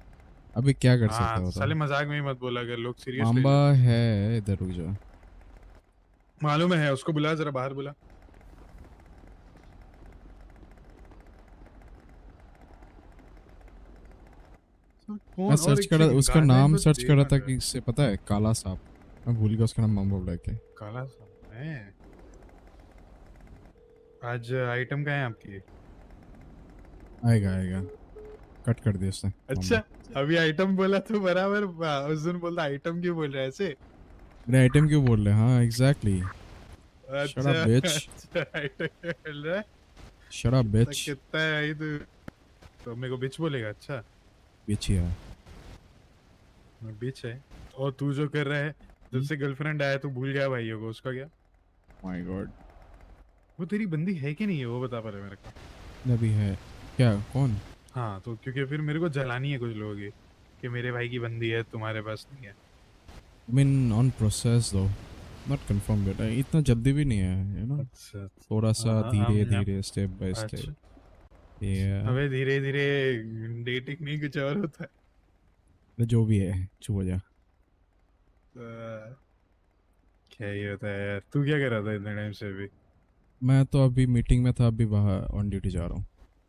अभी क्या कर सकते हाँ हो साले बताओ। मजाक में ही मत बोला, अगर लोग सीरियस ले मांबा लेते। है इधर, रुक जा। मालूम है, उसको बुला, जरा बाहर बुला। मैं कौन? और सर्च एक करा, सेकंड, उसका गांजा नाम इनको सर्च दे करा कौन था रहा कि है? इससे पता है, काला सांप। मैं भूल गया उसका नाम, मांबा बुला के। काला सांप है। आज आइटम क्या है आपकी? आएगा आएगा, कट कर दिया उसने अच्छा, मांबा। अभी आइटम बोला तो बराबर, उस दिन बोलता आइटम क्यों बोल रहा है ऐसे? मेरे आइटम क्यों बोल रहे हैं? हाँ एग्जैक्टली। शट अप अच्छा बिच। अच्छा, आइटम क्यों बोल रहा है? शट अप कितना बिच। कितना है भाई तू? तो मेरे को बिच बोलेगा? अच्छा बिच ही है। मैं बिच है। और तू जो कर रहा है, जब से गर्लफ्रेंड आया तू भूल गया भाइयों को, उसका क्या? My God. वो तेरी बंदी है कि नहीं है, वो बता पा रहे मेरे को। अभी है क्या? कौन? हाँ तो क्योंकि फिर मेरे को जलानी है कुछ लोगों की कि मेरे भाई की बंदी है, तुम्हारे पास नहीं है। I mean on process though, not confirmed yet. इतना जल्दी भी नहीं है, you know. अच्छा थोड़ा सा धीरे हम धीरे, स्टेप बाय अच्छा। स्टेप। Yeah. अबे धीरे धीरे डेटिंग नहीं, कुछ और होता जो भी है, चुप हो जा। है। क्या ही होता है यार, तू क्या कर रहा था इतने टाइम से अभी? मैं तो अभी मीटिंग में था, अभी बाहर ऑन ड्यूटी जा रहा हूँ।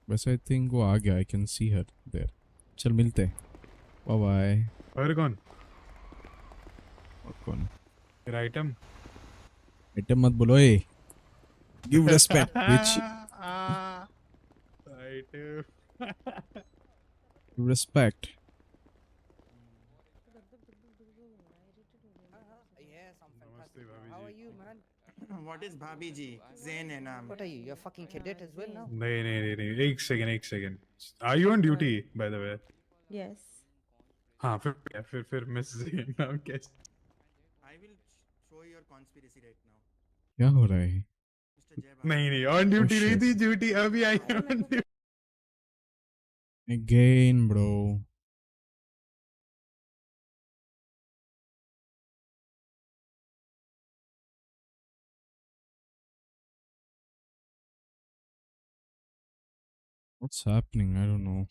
वैसे आई थिंक वो आ गया, I can see her there. चल मिलते, बाय बाय। और कौन? और कौन? फिर आइटम? आइटम मत बोलो, ए give respect bitch. Item. Respect. Yes, I'm fantastic. नमस्ते भाभी How ji. are you, man? What is Bhabhi ji? Zain है नाम। What are you? You're fucking cadet as well now? नहीं नहीं नहीं नहीं, एक सेकंड एक second. Are you on duty by the way? Yes. हाँ फिर मिस ज़ेन नाम कैसे? I will show your conspiracy right now. क्या हो रहा है? नहीं नहीं, ऑन ड्यूटी नहीं shit. थी, ड्यूटी अभी आई on duty. Again bro. What's happening? I don't know.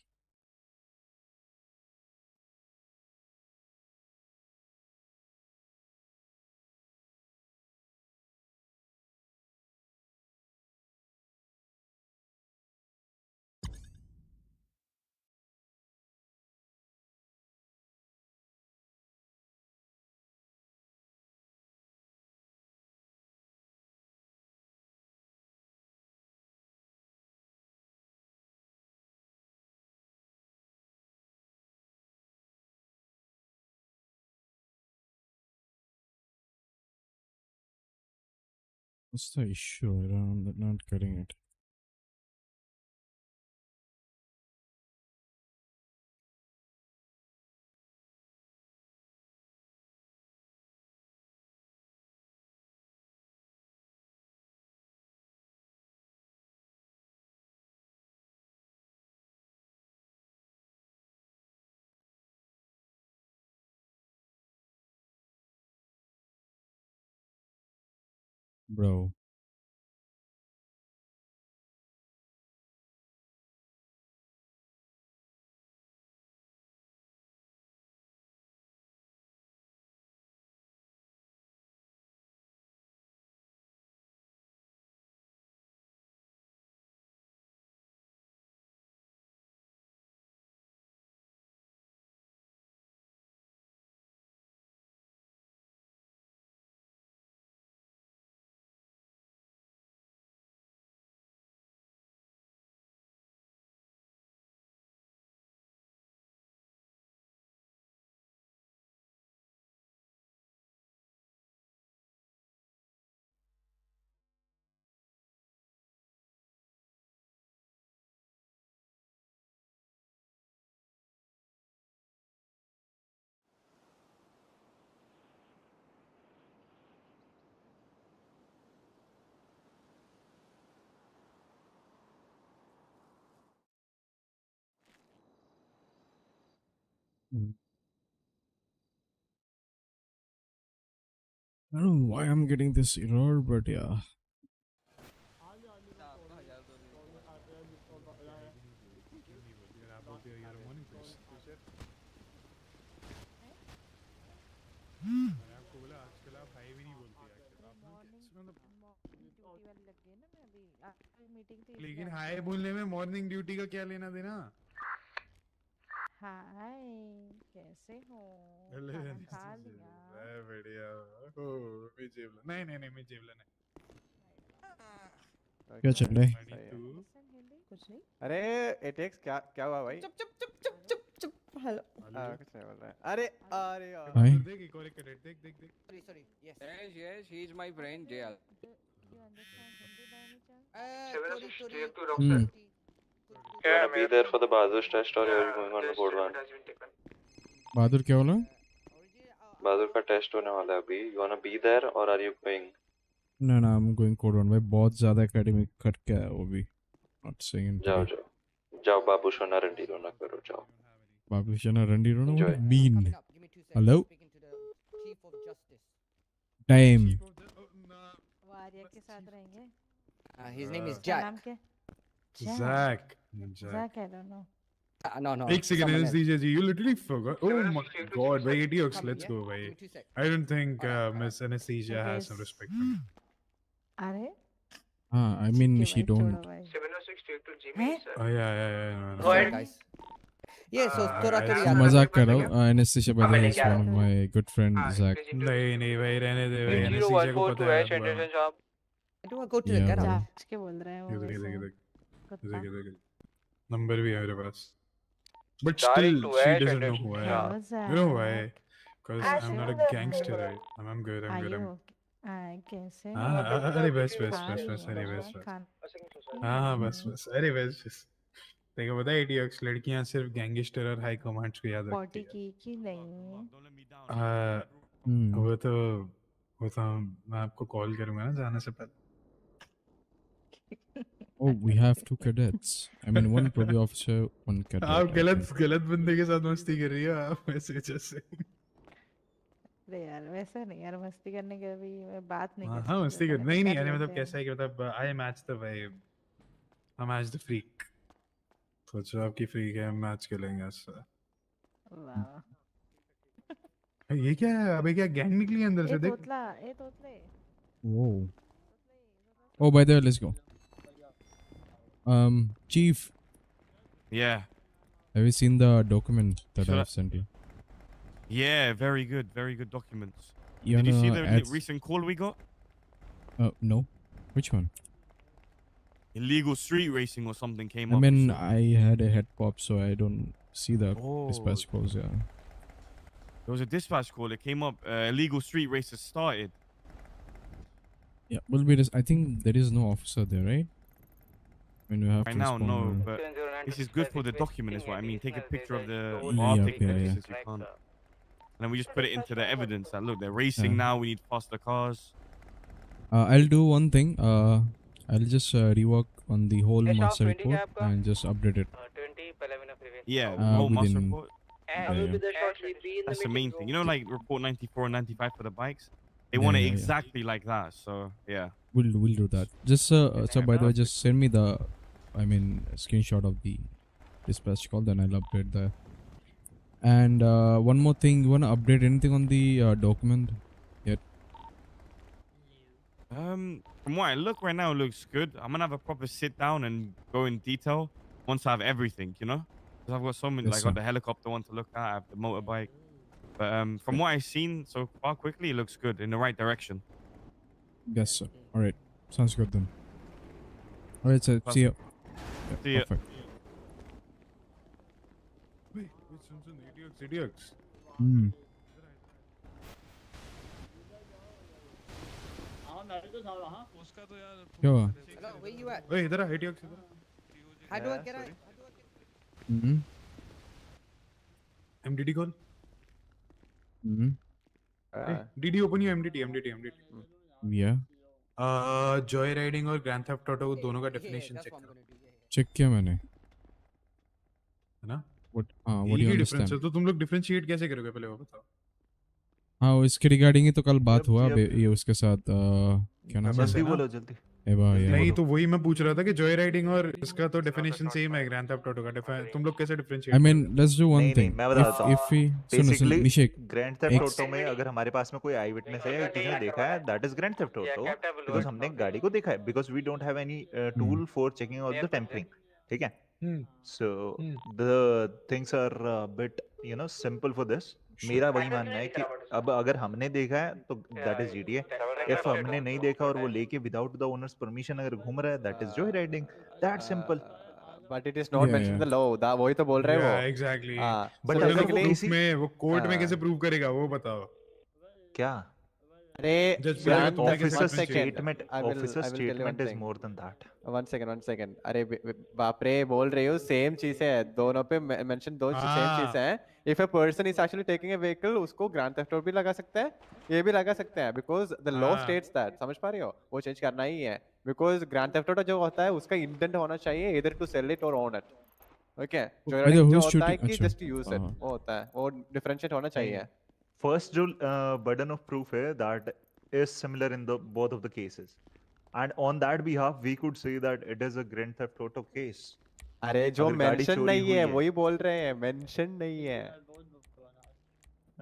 What's the issue? I'm not getting it. Bro. Mm. I don't know why I'm getting this error, but yeah. मैंने आपको बोला आजकल आप high भी नहीं बोलती यार, आपने कैसे ड्यूटी वाली लग गई ना मैं अभी आपकी मीटिंग थी लेकिन हाय बोलने में मॉर्निंग ड्यूटी का क्या लेना देना? हाय कैसे हो हेलो खाना खा लिया मैं बढ़िया हो मैं जेबला नहीं नहीं नहीं मैं जेबला नहीं क्या चल रहा है? सही है। कुछ नहीं अरे एटेक्स क्या क्या हुआ भाई? चुप चुप चुप चुप चुप चुप हेलो कुछ नहीं बोल रहा है। अरे अरे यार। बहादुर देख एक और एक कैडेट देख देख देख sorry sorry yes Yes, he is my friend, JL. do you understand Hindi by any chance sorry sorry Hmm. You wanna be there for the Bahadur's test or are you going on the board one? बहादुर क्या बोला? बहादुर का test होने वाला है अभी. You wanna be there or are you going? No, no, I'm going code one. भाई बहुत ज़्यादा academic कट गया है वो भी. Not saying in जाओ today. जाओ जाओ बाबू सोना रंडी रोना करो जाओ. Bablushana Randi, don't know what Enjoy. it mean. give me 2 seconds Hello? speaking to the chief of justice Time. वो आर्या के साथ रहेंगे his name is उसका Jack नाम क्या Zach. Zach I don't know no no एक second someone else. anesthesia ji, you literally forgot. Oh my god, भाई AetioX, Come, let's yeah? go भाई. Give me 2 seconds. I don't think Miss Anesthesia Okay, has some respect for me. अरे I mean के she भाई छोड़ो don't. भाई 706 take to हैं? Jimmy, sir. Oh yeah. No, Go no. ahead guys yeah so थोड़ा I थोड़ी see. याद मजाक रखो कर रहा हूँ. Anesthesia by the way is one of my good friend Zach. नहीं नहीं भाई रहने दे भाई. Yeah. Anesthesia को 014 पता to है Ash अब. Anderson job. do I go to the Yeah, get bro. out जांच के बोल रहे हैं वो देख वैसे देख कुत्ता देख नंबर भी है मेरे पास. But Direct still, to she Ash doesn't know Anderson who I job. am. You know why? Zach Because कैसे I'm not हो a gangster, right? I'm good. I'm Are good. you I'm. okay? कैसे हाँ हो अरे बस खा अरे लिया बस. खाना हाँ बस अरे बस. देखो पता है AetioX लड़कियां सिर्फ गैंगस्टर और हाई कमांड्स को याद रखती पॉटी की कि नहीं है. Hmm. वो तो मैं आपको कॉल करूंगा ना जाने से पहले. Oh, we have 2 cadets. I mean, one probably officer, one cadet. आप I think. गलत बंदे के साथ मस्ती कर रही हो आप ऐसे जैसे. अरे यार वैसा नहीं यार मस्ती करने के अभी मैं बात नहीं कर हाँ सकती मस्ती वैसा कर नहीं नहीं कर अरे लेते मतलब हैं कैसा है कि मतलब I match the vibe. I match the freak. सोचो आपकी फ्रीक है मैच खेलेंगे ऐसा. वाह ये क्या है अबे क्या गैंग निकली है अंदर से देख. ए तोतले Whoa. Oh, by the way, let's go. Chief, Yeah. have you seen the document that Should I- I've sent you? Yeah, very good documents. You Did you see wanna the add- recent call we got? No. Which one? Illegal street racing or something came I up. mean, so- I had a head pop, so I don't see the Oh. dispatch calls. Yeah. There was a dispatch call. It came up. Illegal street races started. Yeah. Will be. I think there is no officer there, right? When you have Right to now, respond no, or- but this is good for the document, is what I mean. Take a picture of the Yeah, Arctic okay, yeah. since you can't. And then we just put it into the evidence that look, they're racing Yeah. now. We need faster cars. I'll do one thing. I'll just rework on the whole master report and just update it. 20 Palavina freeway. Yeah, the whole master within. report. And Yeah, will yeah. be there shortly. Be in That's the the main meeting thing. room. You know, like report 94 and 95 for the bikes. They Yeah, want it yeah, yeah. exactly like that. So yeah. We'll do that. Just so by the way, just send me the, I mean, screenshot of the dispatch call. Then I'll update that. And one more thing, you wanna update anything on the document yet? From what I look right now, it looks good. I'm gonna have a proper sit down and go in detail once I have everything. You know, because I've got so many. Yes, Like, I got sir. the helicopter one to look at. I have the motorbike. But from what I've seen so far, quickly, it looks good in the right direction. Yes, sir. All right, sounds good then. All right, sir. See you. Yeah, See ya. Perfect. Wait, soon AetioX. Hmm. क्या हुआ? hello where you at ओए इधर आ AetioX इधर. how do I get out Hmm. MDT call. Hmm. Hey, DD open your MDT. Yeah. Joy riding और grand Theft auto दोनों का definition check करो. Check किया मैंने. है ना? what do एक you ही डिफरेंस understand? है, तो तुम लोग डिफरेंशिएट कैसे करोगे पहले वो बताओ। हाँ, इसके रिगार्डिंग ही तो कल बात जब हुआ जब ये उसके साथ क्या नाम है? बस है ना? जल्दी एबा जल्दी या नहीं बोलो। तो वही मैं पूछ रहा था कि जॉय राइडिंग और इसका तो डेफिनेशन सेम है ग्रैंड थेफ्ट ऑटो का, तुम लोग कैसे I डिफरेंशिएट mean, करोगे? let's do one नहीं thing. मैं बता देता If we हूँ। सुन बेसिकली निशेक ग्रैंड थेफ्ट एक ऑटो में अगर हमारे पास में कोई आई विटनेस है या किसी ने देखा है, that is Grand Theft Auto because हमने गाड़ी को देखा है, because we don't have any tool for checking out the tampering. ठीक है, so the things are bit simple for this. मेरा वही मानना है कि अब अगर हमने देखा है तो दैट इज जीटीए, इफ हमने नहीं देखा और वो लेके विदाउट द ओनर्स परमिशन अगर घूम रहा है, that is Joy riding, that simple. But it is not mention in the law, वही तो बोल रहे हैं वो। एग्जैक्टली। हाँ, बट so अगर वो basically प्रूफ में वो कोर्ट में हाँ, कैसे प्रूव करेगा वो बताओ। क्या अरे जज बोलेगा ग्रैंड तुमने कैसे one डिफरेंशिएट second, किया? I will tell you one statement is thing. more than that. One second. अरे बाप रे, बोल रही हो सेम चीज है, दोनों पे मेंशन दो सेम चीज है। If a person is actually taking a vehicle, उसको ग्रैंड थेफ्ट भी लगा सकते हैं, ये भी लगा सकते हैं, because the law states that. समझ पा रही हो? वो चेंज करना ही है, बिकॉज ग्रैंड थेफ्ट जो होता है उसका इंटेंट होना चाहिए इधर टू सेल इट और ओन इट। ओके, जो By the जो who's होता है shooting? कि अच्छा जस्ट यूज इट, वो होता है, वो डिफरेंशिएट होना चाहिए। First जो burden of proof है, that is similar in the both of the cases, and on that behalf we could say that it is a grand theft auto case. अरे जो अगर गाड़ी मेंशन चोरी नहीं हुई है वही बोल रहे हैं, मेंशन नहीं है।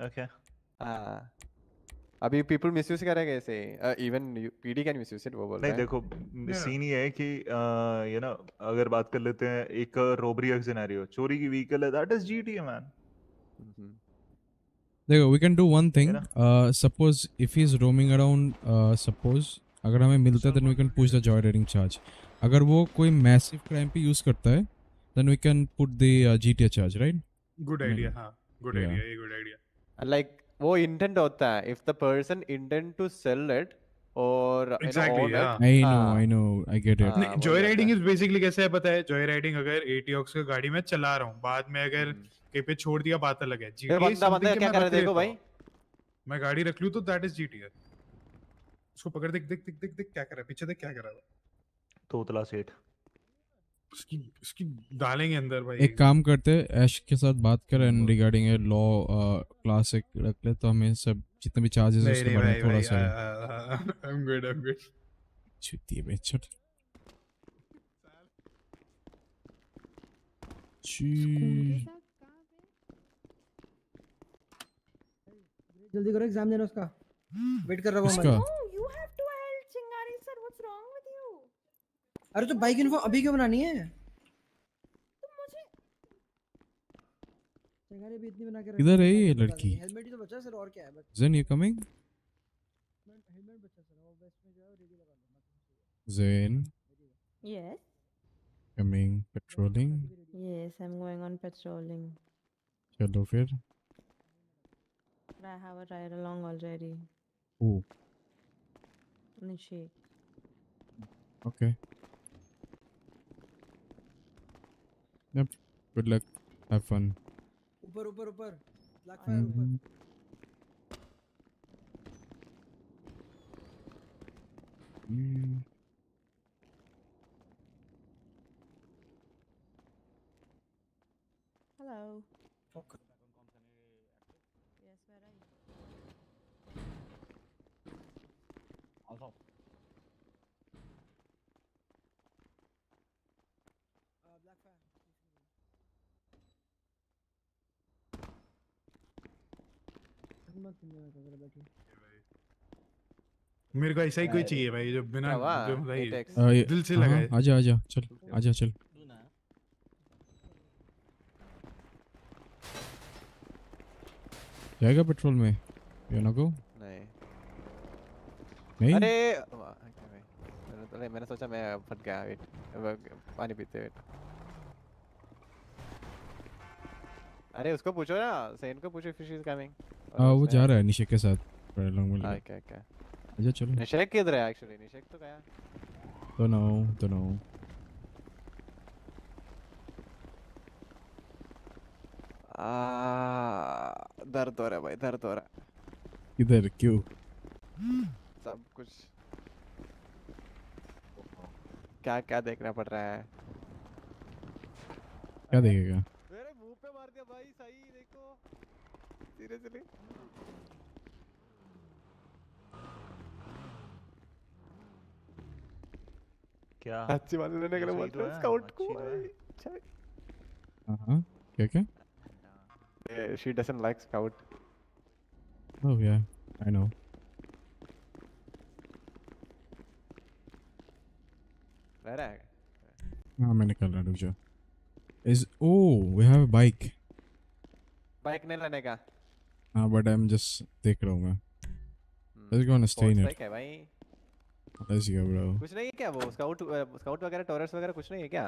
Okay. हाँ, अभी पीपल मिसयूज करेंगे ऐसे, even PD can misuse it, वो बोल नहीं रहे हैं। देखो सीन ये है कि अगर बात कर लेते हैं एक रोबरी सिनेरियो, चोरी की व्हीकल है, दैट इज जीटीए मैन। देखो, we can do one thing. है ना? Suppose if he is roaming around, suppose अगर हमें मिलता है then we can push the joyriding charge. अगर वो कोई massive crime पे use करता है then we can put the GTA charge, right? Good I mean, idea. हाँ, गुड yeah. आइडिया, ये गुड आइडिया। लाइक वो इंटेंट होता है, if the person intent to sell it और Exactly, own yeah. It. I know, I get it. नहीं, joy riding is basically कैसे है पता है? जॉय राइडिंग अगर AetioX की गाड़ी में चला रहा हूँ, बाद में अगर कहीं पे छोड़ दिया, बात अलग है। GTA बंदा something बंदा कि क्या मैं कर रहा है रख देखो लेता भाई। हूँ। मैं गाड़ी रख लूँ तो दैट इज GTA। उसको पकड़, देख देख देख देख देख क्या कर रहा है, पीछे देख क्या कर रहा है। तोतला सेठ उसकी डालेंगे अंदर भाई। एक काम करते हैं, ऐश के साथ बात कर and regarding a law class एक रख ले, तो हमें सब जितने भी चार्जेस नहीं उसके नहीं बारे में भाई थोड़ा भाई, सा आई एम गुड। छुट्टी है बेचट। जल्दी करो, एग्जाम देना उसका। वेट कर रहा हूँ इसका हमारी। You have to help Chingari sir. What's wrong with you? अरे तो बाइक यूनिफॉर्म अभी क्यों बनानी है? चिंगारी भी इतनी बना के किधर है ये लड़की? हेलमेट ही तो बचा है सर, और क्या है? बस Zen, you coming? हेलमेट बचा सर, वो वेस्ट में जाओ, रेडी लगा लो। Zen, Yes. coming, patrolling. Yes, I'm going on patrolling. चलो फिर। But I have a ride along already. Oh, Nishik. okay. Yep. Good luck. Have fun. ऊपर ऊपर ऊपर, ब्लैक फायर ऊपर। Hello. Okay. Yes, where are you? Black fire. मत सुनिए, मैं बैठी। मेरे को ऐसा ही कोई चाहिए भाई, जो बिना क्या हुआ? जो भाई AetioX। दिल से हाँ, लगाए। आजा आजा चल, आजा चल। जाएगा पेट्रोल में? यू नो गो? नहीं नहीं? अरे मैंने सोचा मैं फट गया। वेट, पानी पीते वेट। अरे उसको पूछो ना, सेन को पूछो if she is coming। वो जा रहा है निशेक के साथ। क्या क्या आजा चलो। निशेक किधर है एक्चुअली? निशेक तो गया। तो नो। दर्द हो रहा है भाई, दर्द हो रहा है। किधर? क्यों? सब कुछ क्या क्या देखना पड़ रहा है। क्या देखेगा? मेरे मुंह पे मार है भाई सही देखो सीरियसली क्या अच्छी वाले लेने के लिए सही बोलते तो हैं है स्काउट को अच्छी तो है भाई हाँ क्या क्या? she doesn't like scout Oh yeah, I know. रह रहा है हाँ मैं निकल रहा, रुक जा. We have a bike. Bike नहीं लेने का हाँ but I'm just देख रहा हूँ मैं. Let's go on a stay sports in it. Bike है भाई Let's go bro. कुछ नहीं है क्या वो स्काउट वगैरह टॉरस वगैरह कुछ नहीं है क्या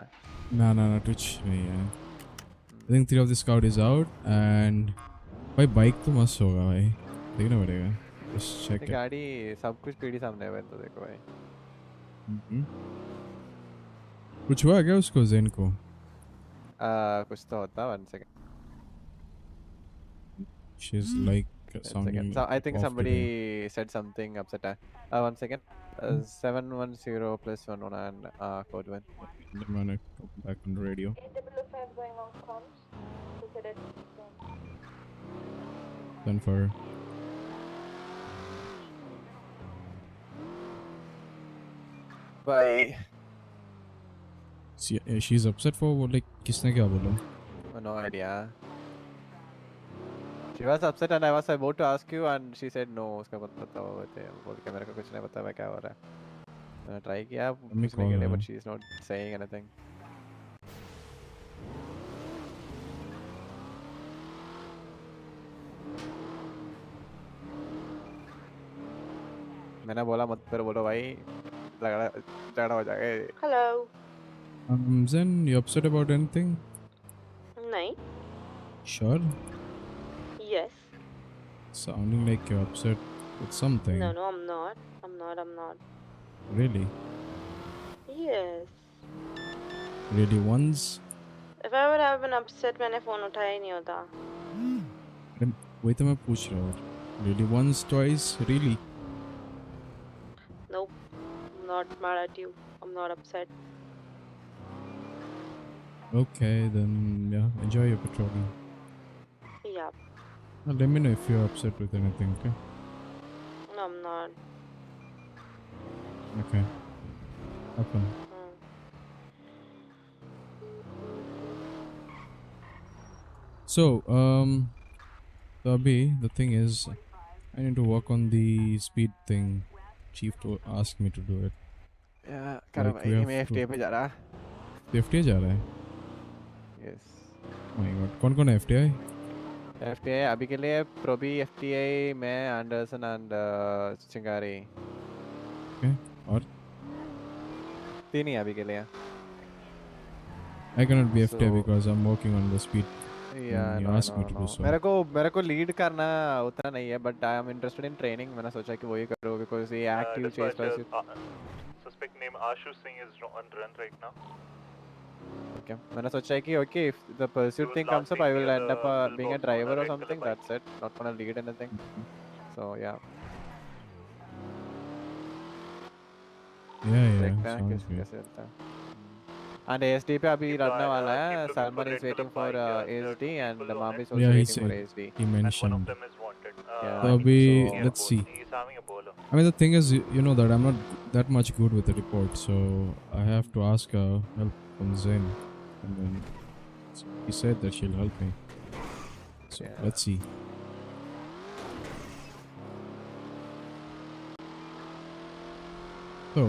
ना कुछ नहीं है. I think 3 of the scout is out and भाई bike तो मस्त होगा भाई. देखना पड़ेगा. Just check ये it. गाड़ी सब कुछ पीढ़ी सामने है तो देखो भाई कुछ हुआ क्या उसको ज़ेन को? कुछ तो होता 1 second She's like sounding So I think off somebody today. said something upset 1 second 710 plus 11 and code 1 I'm gonna go back on the radio. Then for bye she's upset for what, like किसने क्या बोला? no idea she was upset and I was about to ask you and she said no उसका पता बोल के मेरे को कुछ नहीं पता है क्या हो रहा है मैंने ट्राई किया पूछने के लिए but she is not saying anything मैंने बोला मत पर बोलो भाई झगड़ा हो जाएगा Hello. Zen, you upset about anything? नहीं. Sure. Yes. Sounding like you're upset with something. No, I'm not. I'm not. Really? Yes. Really once? If I would have been upset मैंने फोन उठाया ही नहीं होता. वही तो मैं पूछ रहा हूँ. Really once, twice, really? Nope. I'm not mad at you. I'm not upset. Okay, then yeah, enjoy your patrolling. Yeah. Let me know if you're upset with anything, okay? No, I'm not. Okay. Have fun. So, Abhi, the thing is, I need to work on the speed thing. Chief to ask me to do it. Yeah, करो भाई मैं FTA पे जा रहा. तो FTA जा रहा है? Yes. My God, कौन है FTA? FTA अभी के लिए प्रोबी FTA मैं एंडरसन एंड चिंगारी. Okay. और? 3 ही अभी के लिए. I cannot be FTA because I'm working on the speed. Yeah, you asked me to do so. मेरे को लीड करना उतना नहीं है but I am interested in training. मैंने सोचा कि वही करो because ये active chase pursuit. Suspect name Ashu Singh is on run right now. Okay. मैंने सोचा कि okay if the pursuit thing comes up I will end up being a driver or something. That's it. Not gonna lead anything. So yeah. Yeah. देखते हैं कैसे चलता है. And ASD पे अभी रखने वाला है. Salman is waiting for ASD and the mom is also waiting for ASD. He mentioned. One of them is wanted. So let's see. He's having a bowler. I mean, the thing is, you know that I'm not that much good with the report, so I have to ask help from Zen, and then he said that she'll help me. So let's see. So,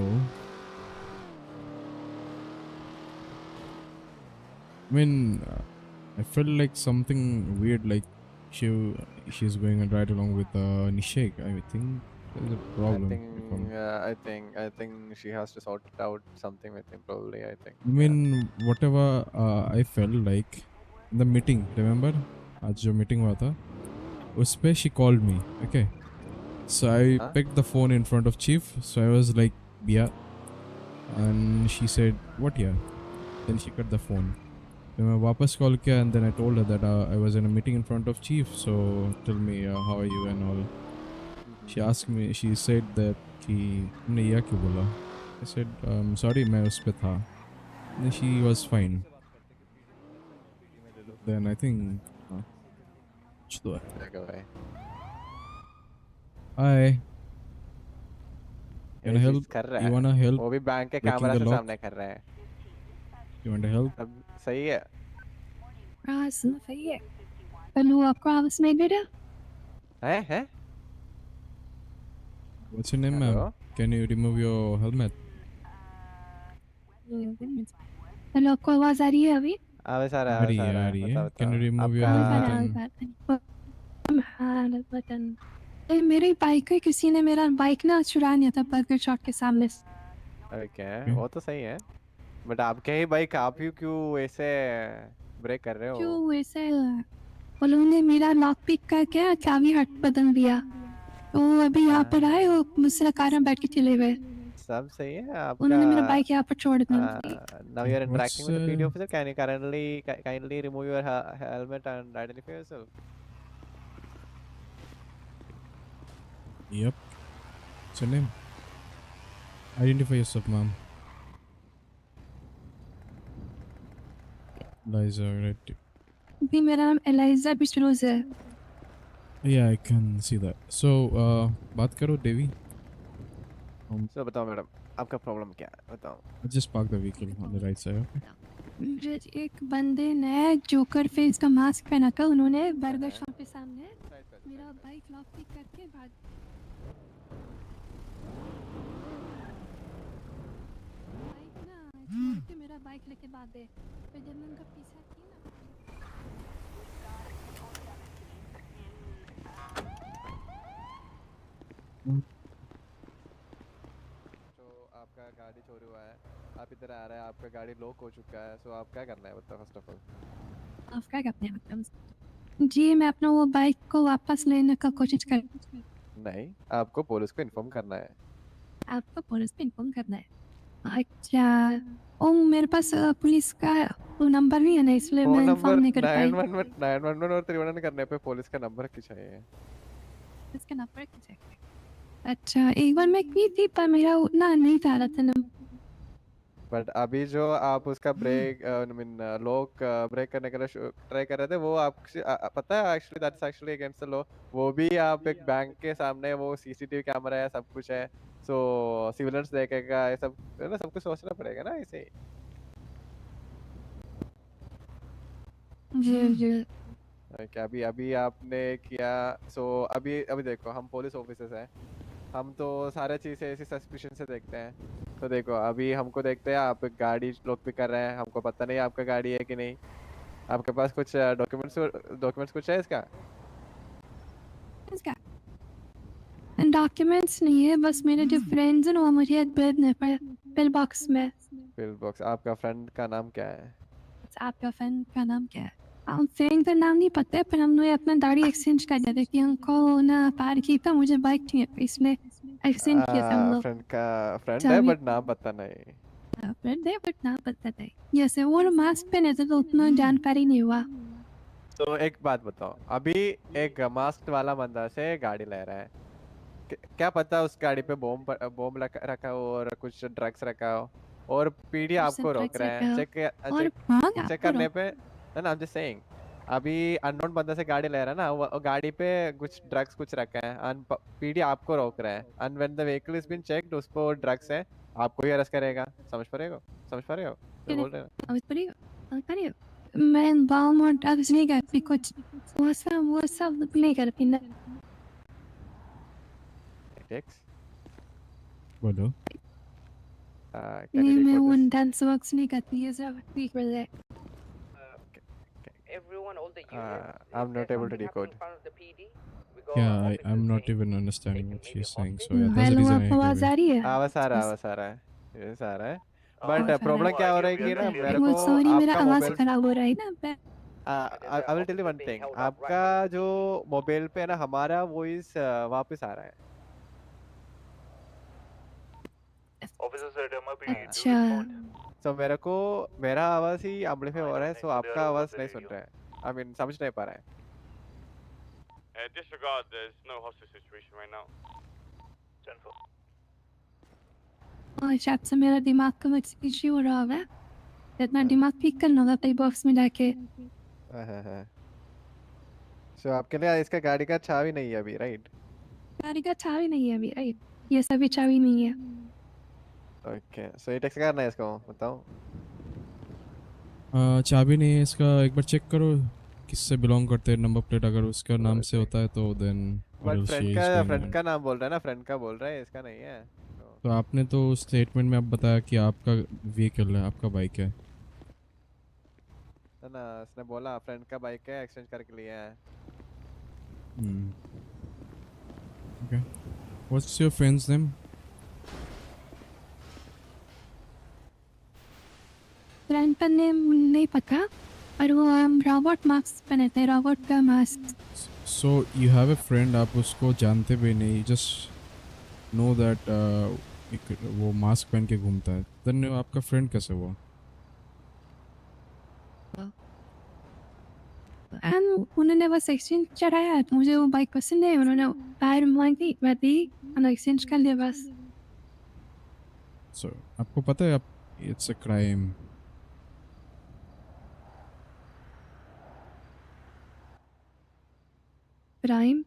I mean, I felt like something weird, like she's going right along with Nishek. I think there's a problem. I think she has to sort out something with him probably. I think. I mean, whatever I felt like in the meeting. Remember, आज जो meeting हुआ था, उस पे she called me. Okay, so I picked the phone in front of Chief. So I was like, yeah, and she said, what yeah? Then she cut the phone. Then I वापस call किया and then I told her that I was in a meeting in front of Chief. So tell me how are you and all. She asked me. She said that कि तुमने यह क्यों बोला? I said sorry मैं उस पे था. Then she was fine. Then I think कुछ तो है। देखो भाई Hi. ये Can I चीज help? कर रहा You है, wanna help वो भी बैंक के breaking कैमरा the से lock? सामने कर रहे हैं। You want to help? अब सही है। सही है। पहलू आपको आवाज नहीं दे रहा? है? What's your name, ma'am? Hello Can you remove your helmet? पहलू आपको आवाज आ रही है अभी? आवे सारा आ आवे रही है, सारा आ रही है. बताओ Can you बताओ remove your आपका helmet and बटन मेरी बाइक है, किसी ने मेरा बाइक ना चुरा लिया था बर्गर शॉट के सामने से। ओके वो तो सही है, बट आपके ही बाइक आप ही क्यों ऐसे ब्रेक कर रहे हो? क्यों ऐसे उन्होंने मेरा लॉक पिक करके चाबी हट बदल दिया, तो अभी यहाँ पर आए और मुझसे कार में बैठ के चले गए। सब सही है आपका। उन्होंने मेरा बाइक यहाँ पर छोड़ दिया। Now you are What's interacting with the PD officer. Can you kindly remove your helmet and identify yourself? Yep. What's your name? Identify yourself, ma'am. Liza, right? अभी मेरा नाम एलाइजा बिश्नोज है। Yeah, I can see that. So, बात करो देवी. So बताओ madam आपका problem क्या है बताओ। Just park the vehicle on the right side, okay? मुझे एक बंदे ने जोकर फेस का मास्क पहना था, उन्होंने बर्गर शॉप के सामने मेरा बाइक लॉक पिक करके भाग बाइक ना छोड़ के मेरा बाइक लेके भागे। फिर जब मैं उनका पीछा की ना तो आपका गाड़ी चोरी हुआ है, आप इधर आ रहे हैं, आपका गाड़ी लॉक हो चुका है, सो आप क्या करना है बताओ फर्स्ट ऑफ ऑल। आप क्या करते हैं मतलब? जी मैं अपना वो बाइक को वापस लेने का कोशिश कर। नहीं आपको पुलिस को इन्फॉर्म करना है। आपको पुलिस पे इन्फॉर्म करना है? अच्छा ओ मेरे पास पुलिस का वो नंबर भी है ना, इसलिए फोन मैं नंबर इन्फॉर्म नहीं कर पाई। 911 और 311 करने पे पुलिस का नंबर क्यों चाहिए? इसका नंबर किसे? अच्छा एक बार मैं की थी पर मेरा उतना नहीं था रहा था नंबर। बट अभी जो आप उसका ब्रेक मीन लॉक ब्रेक करने के लिए ट्राई कर रहे थे, वो आप पता है actually that's actually against the law. वो भी आप एक बैंक के सामने, वो सीसीटीवी कैमरा है, सब कुछ है, सो सिविलियंस देखेगा, ये सब है ना, सब कुछ सोचना पड़ेगा ना इसे। जी क्या अभी अभी आपने किया, सो अभी अभी देखो हम पुलिस ऑफिसर्स हैं, हम तो सारे चीज़ें ऐसी सस्पिशन से देखते हैं। तो देखो अभी हमको देखते हैं आप गाड़ी लॉक भी कर रहे हैं, हमको पता नहीं आपका गाड़ी है कि नहीं, आपके पास कुछ डॉक्यूमेंट्स कुछ है इसका? डॉक्यूमेंट्स नहीं है, बस मेरे जो फ्रेंड्स हैं वो मुझे बिल बॉक्स में। Bill box. आपका फ्रेंड का नाम क्या है? आपका फ्रेंड का नाम क्या है? हम फ्रेंड का नाम नहीं पता है, पर हमने अपना गाड़ी एक्सचेंज कर दिया था कि हमको ना पार की था, मुझे बाइक चाहिए, इसलिए एक्सचेंज किया था हम लोग। फ्रेंड है बट नाम पता नहीं। फ्रेंड है बट नाम पता नहीं। जैसे वो मास्क पहने थे तो उतना जानकारी नहीं हुआ। तो एक बात बताओ, अभी एक मास्क वाला बंदा से गाड़ी ले रहा है, क्या पता उस गाड़ी पे बॉम्ब रखा हो और कुछ ड्रग्स रखा हो, और पीडी आपको रोक रहा है चेक करने पे। ना आई एम जस्ट सेइंग, अभी अननोन बंदा से गाड़ी ले रहा है ना, वो गाड़ी पे कुछ ड्रग्स कुछ रखा है, पीडी आपको रोक रहा है, and when the vehicle is been checked उस पर ड्रग्स है, आपको ही अरेस्ट करेगा। समझ पा रहे हो क्या बोल रहे हैं? मैं बाल और ड्रग्स नहीं करती, कुछ वो सब नहीं करती ना। टेक्स बोलो. नहीं मैं वो डांस वर्क्स नहीं करती, ये सब ठीक कर दे। Everyone, all the I'm not able to decode. Yeah, I'm not even understanding what she's saying. So yeah, that's the reason I आवाज आ रही है? आवाज आ रहा है, ये सारा है, बट प्रॉब्लम क्या हो रहा है कि ना मेरे को सॉरी मेरा आपका आवाज मोबाइल, खराब हो रहा है ना। I will tell you one thing, आपका जो मोबाइल पे ना हमारा वॉइस वापस आ रहा है। अच्छा तो मेरे को मेरा आवाज ही एम्पलीफाई हो रहा है, सो आपका आवाज नहीं सुन रहा है, आई मीन समझ नहीं पा रहा है। Disregard, there's no hostage situation right now. और शायद से मेरा दिमाग का कुछ इश्यू हो रहा है, अपना दिमाग ठीक करना होगा अपने बॉक्स में जाके। So आपके लिए इसका गाड़ी का चाबी नहीं है अभी, राइट? गाड़ी का चाबी नहीं है अभी, राइट? ये सभी चाबी नहीं है। ओके, सो ये टेक्स्ट करना है इसको, बताओ। चाबी नहीं है इसका, एक बार चेक करो किससे बिलोंग करते हैं, नंबर प्लेट अगर उसका नाम से होता है तो देन और but else she is going on। Friend का नाम बोल रहा है ना, फ्रेंड का बोल रहा है, इसका नहीं है। तो आपने तो स्टेटमेंट में आप बताया कि आपका व्हीकल है, आपका बाइक है। ना उसने बोला फ्रेंड का बाइक है, एक्सचेंज करके लिया है। Okay, what's your friend's name? Friend का नेम नहीं पता, पर वो रॉबर्ट मास्क पहनते हैं, रॉबर्ट का mask. So you have a friend, आप उसको जानते भी नहीं, just know that वो मास्क पहन के घूमता है, then आपका फ्रेंड कैसे हुआ? उन्होंने बस एक्सचेंज चढ़ाया, तो मुझे वो बाइक पसंद है, उन्होंने टायर मांगी, मैं दी और एक्सचेंज कर लिया बस। So आपको पता है आप it's a crime। Crime?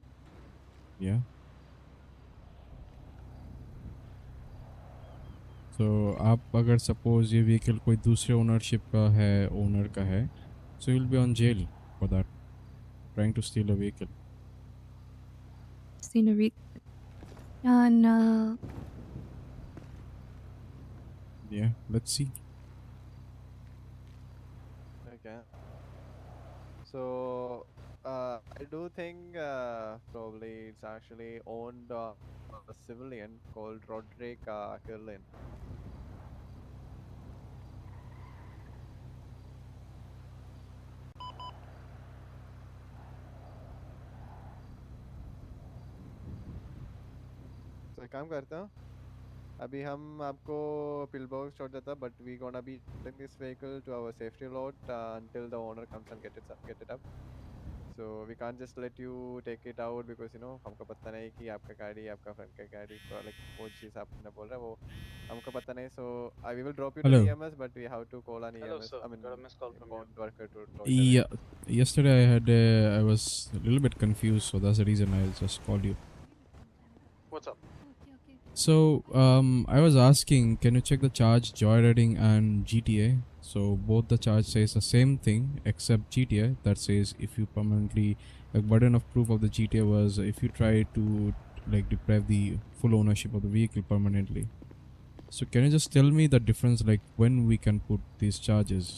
Yeah। So आप अगर सपोज ये व्हीकल कोई दूसरे ओनरशिप का है, ओनर का है, so you'll be on jail for that, trying to steal a vehicle। Scenery. And Yeah, let's see। Okay. So I do think probably it's actually owned a civilian called Roderick Kirlin. तो एक काम करता हूँ, अभी हम आपको पिल box छोड़ देता, but we gonna be taking this vehicle to our safety lot until the owner comes and get it up. So we can't just let you take it out because you know हमको पता नहीं कि आपका गाड़ी, आपका friend का गाड़ी, like वो चीज़ आपने बोल रहा है वो हमको पता नहीं। So we will drop you to the Hello। EMS, but we have to call an Hello, EMS, sir. I mean Got a missed call from you. inbound worker to tow it away. Yeah, yesterday I was a little bit confused, so that's the reason I just called you. What's up? So I was asking, can you check the charge joyriding and GTA? So both the charge says the same thing except GTA that says if you permanently, like burden of proof of the GTA was if you try to like deprive the full ownership of the vehicle permanently. So can you just tell me the difference, like when we can put these charges?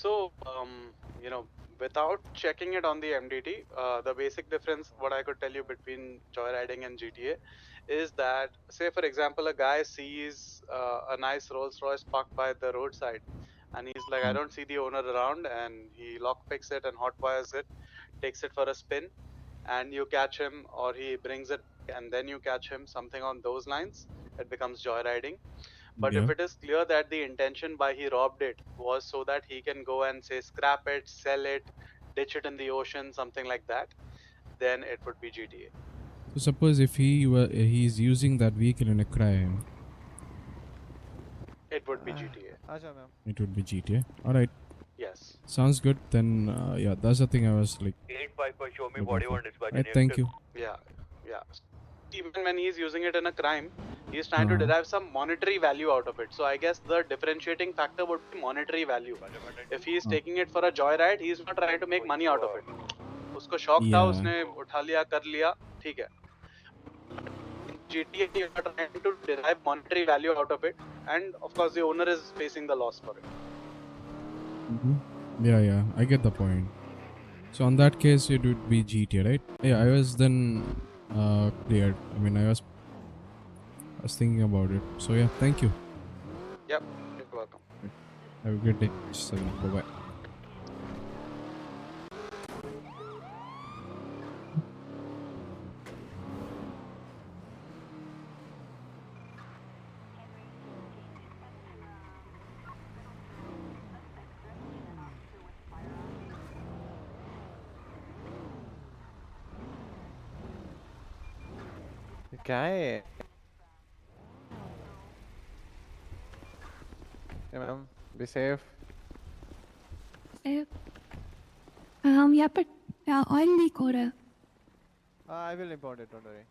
So, you know, without checking it on the MDT, the basic difference, what I could tell you between joyriding and GTA is that, say for example, a guy sees a nice Rolls Royce parked by the roadside, and he's like, I don't see the owner around, and he lockpicks it and hotwires it, takes it for a spin, and you catch him, or he brings it and then you catch him, something on those lines, it becomes joyriding. But if Yeah. it is clear that the intention by he robbed it was so that he can go and say scrap it, sell it, ditch it in the ocean, something like that, then it would be GTA. So suppose if he's using that vehicle in a crime, It would be GTA. आजा ma'am. it would be GTA. All right. Yes. Sounds good. Then yeah, that's the thing I was like. 854, show me looking body for. on dispatch. Right, thank you. Yeah, yeah. Even when he's using it in a crime, he's trying to Uh-huh. derive some monetary value out of it. So I guess the differentiating factor would be monetary value. If he's taking it for a joyride, he's not trying to make money out of it. उसको शौक था, Yeah. उसने उठा लिया, कर लिया, ठीक है. In GTA, you are trying to derive monetary value out of it, and of course the owner is facing the loss for it. Yeah, I get the point. So on that case, it would be GTA, right? Yeah, I was then cleared. I mean, I was thinking about it. So yeah, thank you. Yep, you're welcome. Have a good day. Bye bye. क्या है? Yeah, ma'am. Be safe. Safe. यहाँ पर oil leak हो रहा है. I will import it, don't worry.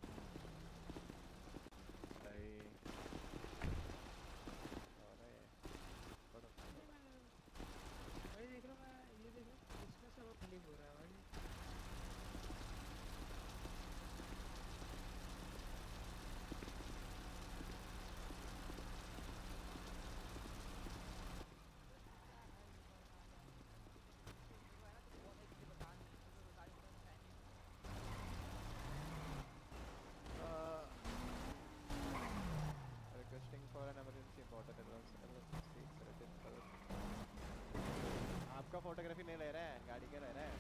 Requesting for an emergency important advance. आपका photography नहीं ले रहा है, गाड़ी का ले रहा है.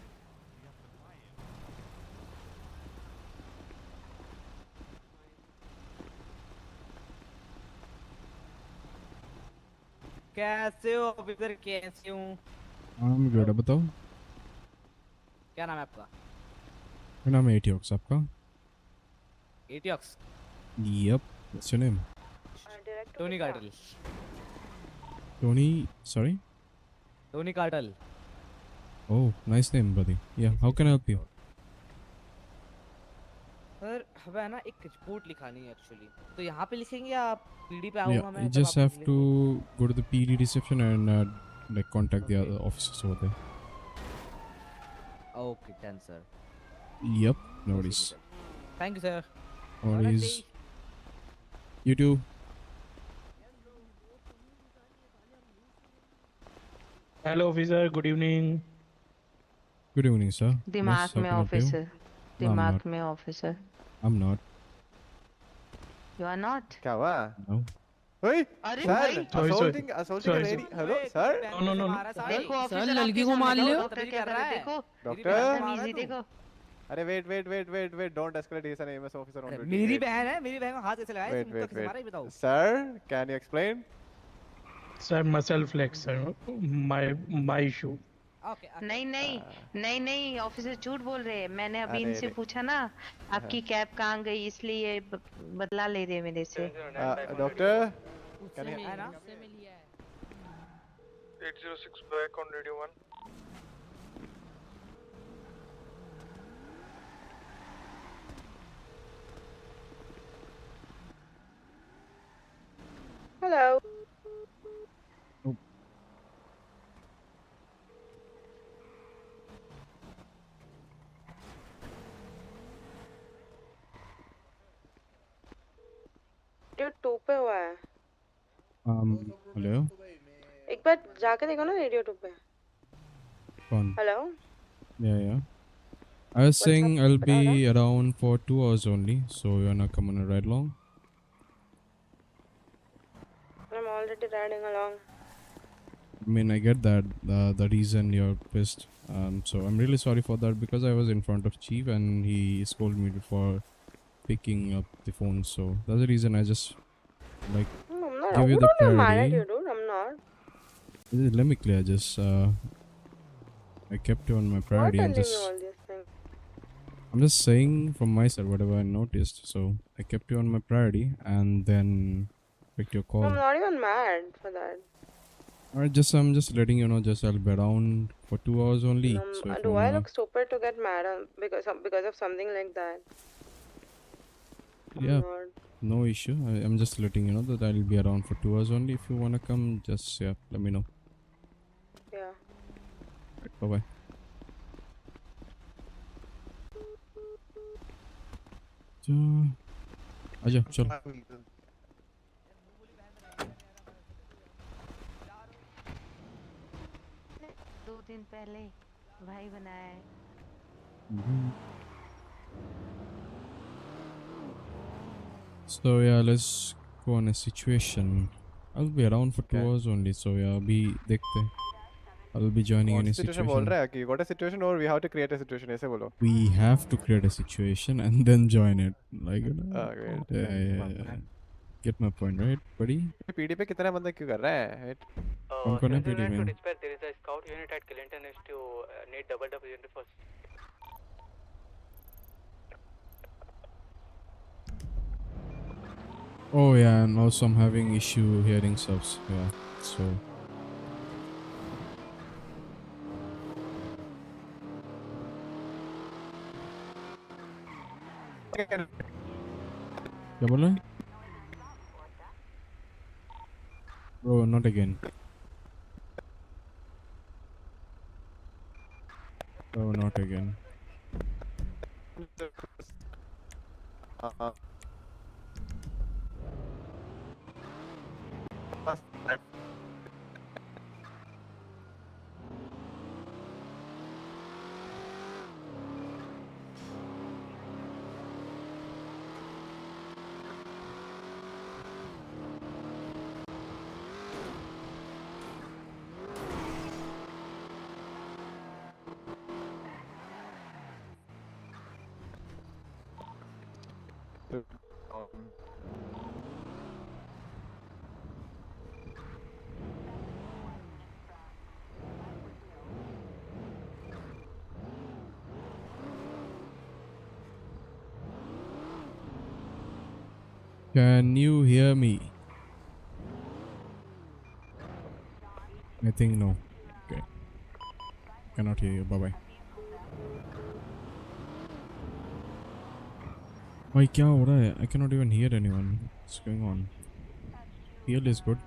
कैसे हो ऑफिसर, कैसे हो? I'm good. बताओ. क्या नाम है आपका? मेरा नाम है AetioX. आपका? AetioX. Yep. What's your name? Tony Cartel. Tony. Sorry. Tony Cartel. Oh, nice name, buddy. Yeah. How can I help you? Sir हमें ना एक रिपोर्ट लिखानी है एक्चुअली, तो यहाँ पे लिखेंगे या पीडी पे Yeah. आऊँगा मैं? You तब just आप have लिख to लेंगे? go to the PD reception and like contact the other officers over there. Okay, done sir. Yep. No worries. Thank you sir. No worries. You too. Hello officer, good evening. Good evening, sir. दिमाग Yes, how में can I help you? Officer, No, I'm दिमाग not. में officer. I'm not. You are not. क्या हुआ? No. Hey, अरे sir, भाई. assaulting a lady. Hello, sir. No. देखो sir, officer लड़की को मार लियो. डॉक्टर क्या कर रहा है? देखो Doctor. इजी देखो. अरे wait, don't escalate. He's an AMS officer on duty. मेरी Wait. बहन है, मेरी बहन को हाथ कैसे लगाया? Wait, तुमको wait, किसने मारा ये wait. बताओ. Sir, can you explain? Sir muscle flex sir, my issue. नहीं ऑफिसर झूठ बोल रहे हैं. मैंने अभी अरे इनसे रे. पूछा ना आपकी कैब कहाँ गई, इसलिए बदला ले रहे हैं मेरे से. Doctor, can you? है ना? 806 back on radio 1. Hello. Radio 2 पे हुआ है. Hello. एक बार जाके देखो ना रेडियो 2 पे. Fun. Hello. Yeah. I was saying I'll be around for 2 hours only, so you wanna come on a ride along? I'm already riding along. I mean, I get that the reason you're pissed. So I'm really sorry for that because I was in front of Chief and he scolded me before picking up the phone. So that's the reason I just like No, I'm not. give you Who the don't you mad at priority. you, dude? I'm not. Let me clear. Just I kept you on my Not priority telling and you just all these things. I'm just saying from my side whatever I noticed. So I kept you on my priority and then picked your call. I'm not even mad for that. Alright, I'm just letting you know. Just I'll be around for 2 hours only. So if you Do I wanna, look stupid to get mad because of something like that? I'm yeah, not. no issue. I'm just letting you know that I'll be around for 2 hours only. If you wanna come, just let me know. Yeah. Right, bye bye. आजा चल. 2 दिन पहले भाई बनाया है. So yeah, let's go on a situation. I'll be around for 2 hours only. So yeah, अभी देखते हैं. I'll be joining any situation बोल situation. रहा है कि what a situation or we have to create a situation, ऐसे बोलो. We have to create a situation and then join it. Like you know. Great. Yeah. Get my point, right, buddy? PD पे कितना बंदा क्यों कर रहा है? कौन है PD में? There is a scout unit at Clinton is to need double unit first. Oh yeah, and also I'm having issue hearing subs. Yeah, so क्या बोल रहे हैं? Bro, not again. Bro, not again. Can you hear me? I think no. Okay. Cannot hear you. Bye bye. भाई क्या हो रहा है? I cannot even hear anyone. What's going on? Feel is good.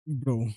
Bro.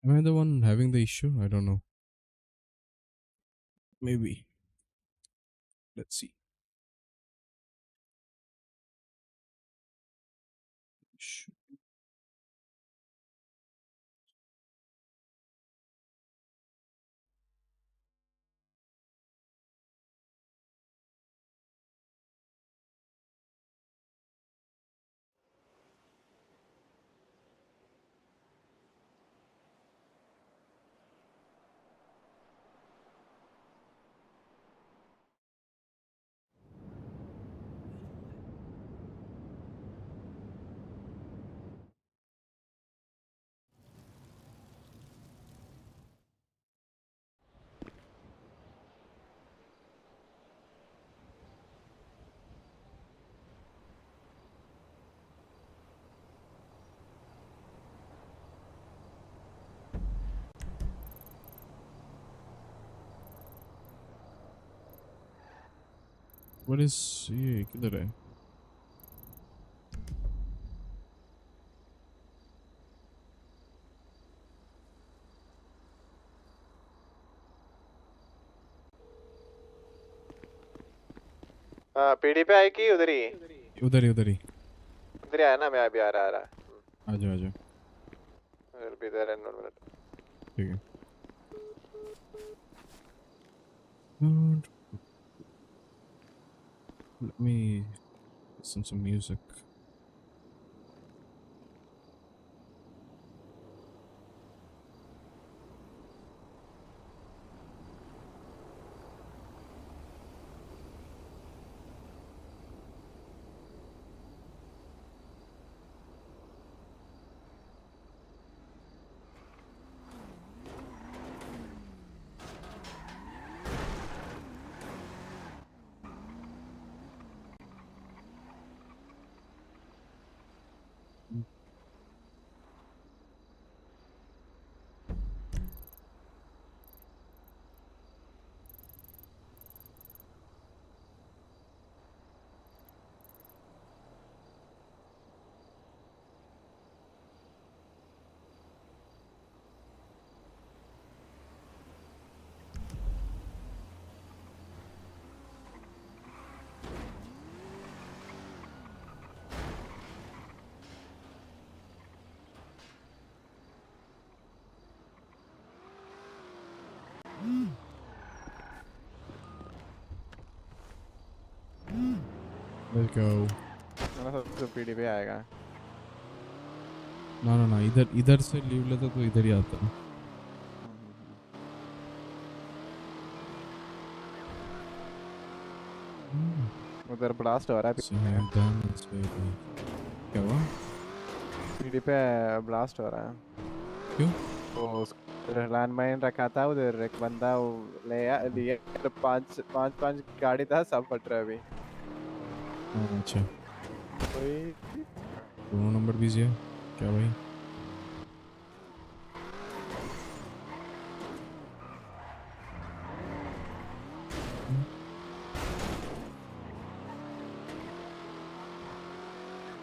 Am I the one having the issue? I don't know. Maybe. Let's see. What is ये किधर है? PD पे आए कि उधर ही? उधर ही उधर ही आया ना, मैं अभी आ रहा आ जाओ आ जाओ। I'll be there in 1 minute. ठीक है. And let me listen some music. Let's go. तो पीडी पे आएगा. ना इधर से लीव लेता तो इधर ही आता. उधर ब्लास्ट हो रहा है. क्या हुआ? पीडी पे ब्लास्ट हो रहा है. क्यों? वो लैंड माइन रखा था उधर, एक बंदा लिया तो पांच गाड़ी था, सब फट रहा है अभी. अच्छा. कोई दोनों नंबर बिजी है क्या भाई?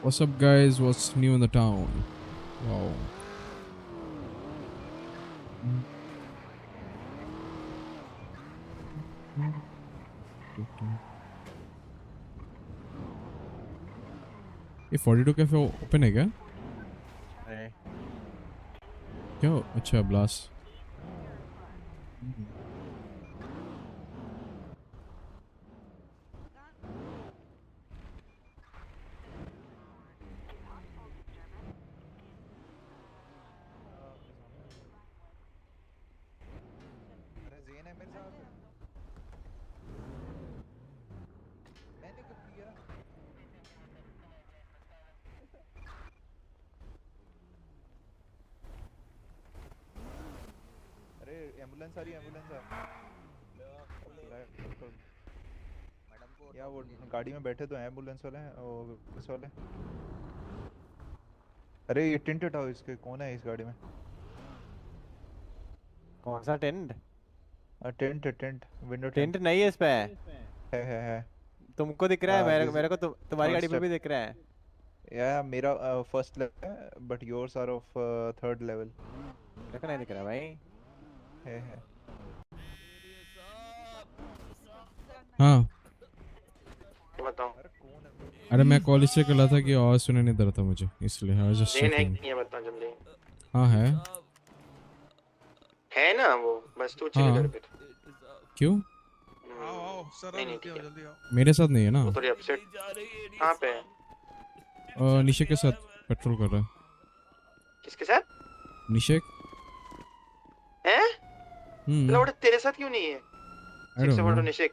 What's up, guys? What's new in the town? Wow. ये 42 कैफे ओपन है क्या? नहीं. क्या? अच्छा, ब्लास्ट. अरे एम्बुलेंस आ रही है, एम्बुलेंस आ. या वो गाड़ी में बैठे तो एम्बुलेंस वाले हैं, वो पुलिस वाले. अरे ये टेंट हटाओ इसके, कौन है इस गाड़ी में? कौन सा टेंट? टेंट विंडो टेंट नहीं है इस पे. है. तुमको दिख रहा है, मेरे को तुम्हारी गाड़ी पे भी दिख रहा है. या मेरा फर्स्ट लेवल है, but yours are of third level. मेरे को नहीं दिख रहा भाई. है. हाँ. बताओ. अरे मैं कॉल इससे कर रहा था कि आवाज सुने नहीं दे रहा था मुझे, इसलिए आई वाज जस्ट चेकिंग. ये बता जल्दी. हाँ है ना वो, बस तू चल हाँ. घर पे. क्यों? आओ सर, नहीं ठीक है. मेरे साथ नहीं है ना. वो थोड़ी अपसेट. कहाँ पे है? निशेक के साथ पेट्रोल कर रहा है. किसके साथ? निशेक. हैं? लौट तेरे साथ क्यों नहीं है? I don't know. निशेक.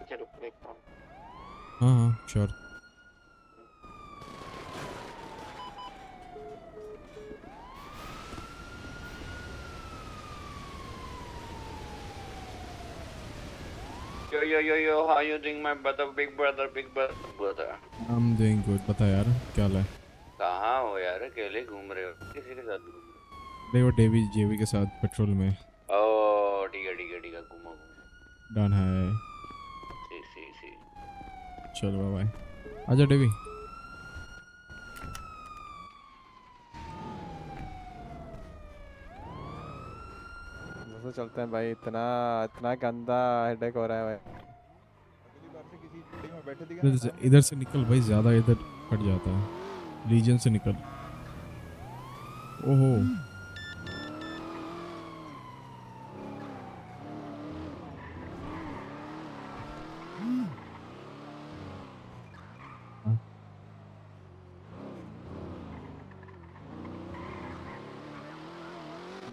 क्या रुक देखता हूँ. हाँ sure. Yo, how you doing, my brother, big brother? I'm doing good. बता यार क्या हाल है? कहाँ हो यार, अकेले घूम रहे हो? किसी के साथ घूम रहे हो? नहीं, वो जेवी के साथ पेट्रोल में. ओह ठीक है, घूमो. डन है. सी. चलो बाय. आजा डेवी. तो चलते हैं भाई. इतना गंदा हेडेक हो रहा है भाई. इधर से निकल भाई, ज्यादा इधर फट जाता है. रीजन से निकल. Oh.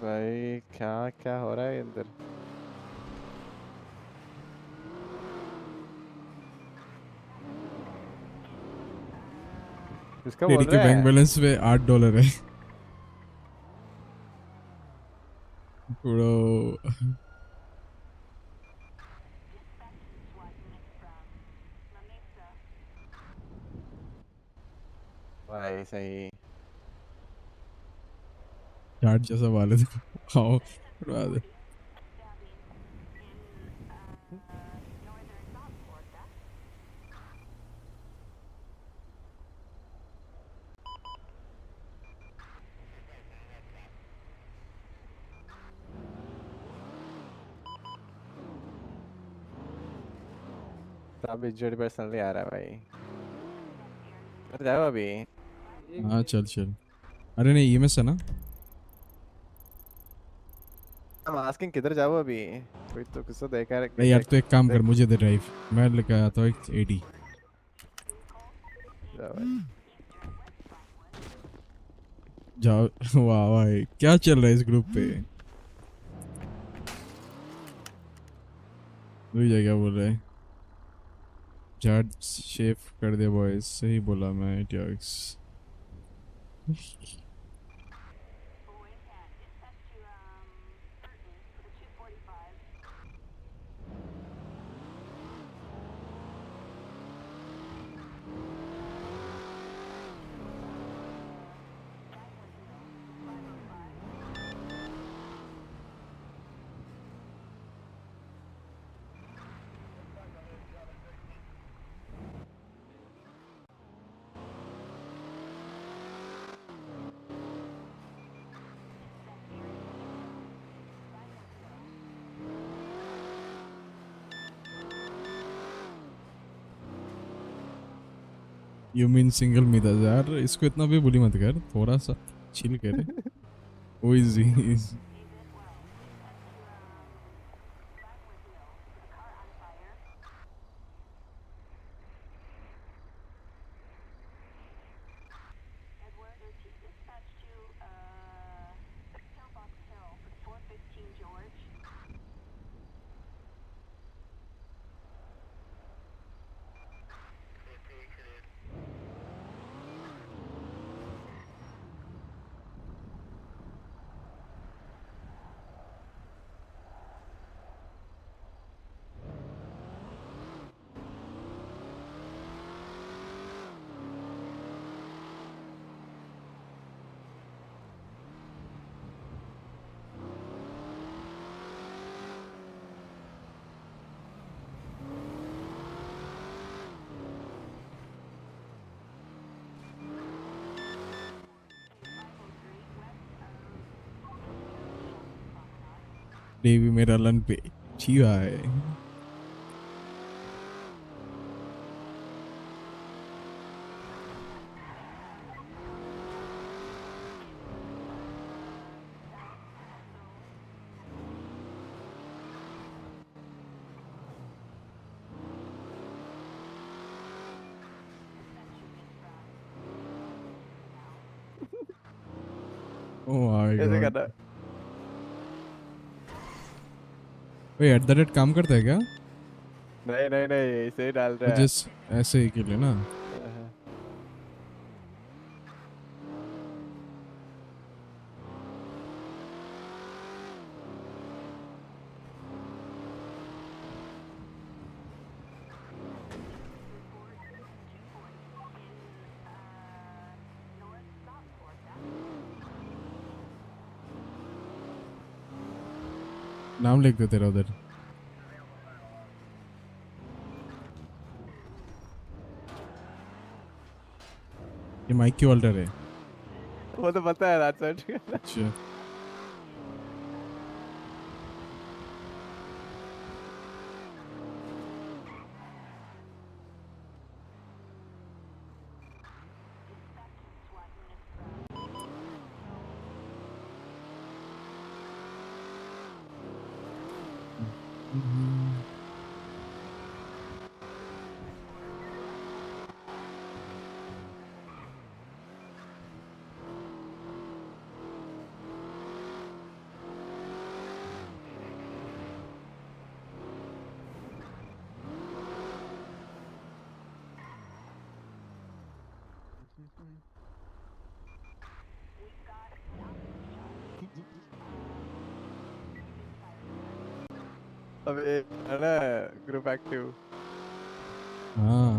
भाई क्या क्या हो रहा है अंदर? किसका तेरी बोल के रहा बैंक है? बैलेंस में $8 है ब्रो। भाई सही। चार्ट जैसा वाले आओ उड़वा दे। सब इज्जत पर्सनली आ रहा है भाई। अरे जाओ अभी। हाँ चल चल। अरे नहीं EMS है ना। I'm asking किधर जाओ अभी? कोई तो किसको देखा है नहीं यार, तो एक काम कर, देख। मुझे दे ड्राइव, मैं लेके आता हूँ एक 80। जाओ भाई। जाओ। वाह भाई, क्या चल रहा है इस ग्रुप पे? मुझे क्या बोल रहा है? चार्ट शेफ कर दे बॉयज, सही बोला मैं AetioX। यू मीन सिंगल मिदाज? यार इसको इतना भी बुली मत कर, थोड़ा सा चिल करे। ओ इजी। देवी मेरा लन पे छिया है। Oh my कैसे god. करना? भाई @ काम करता है क्या? नहीं नहीं नहीं, ऐसे ही डाल रहा है। जस्ट ऐसे ही के लिए ना। नाम लिख दो तेरा उधर। ये माइक की ऑल्टर है। वो तो पता है that's it। अच्छा। Mhm. अबे है ना ग्रुप एक्टिव हाँ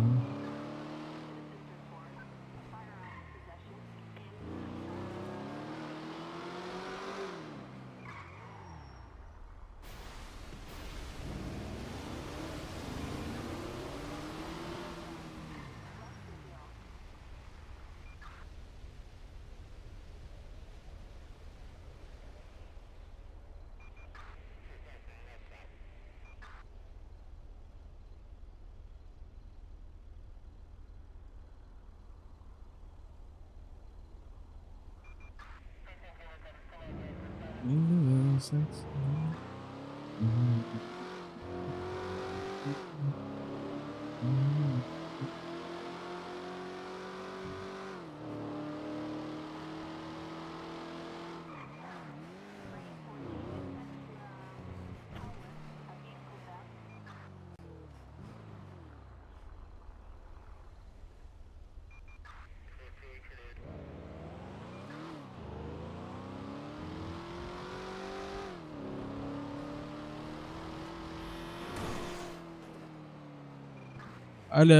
हेलो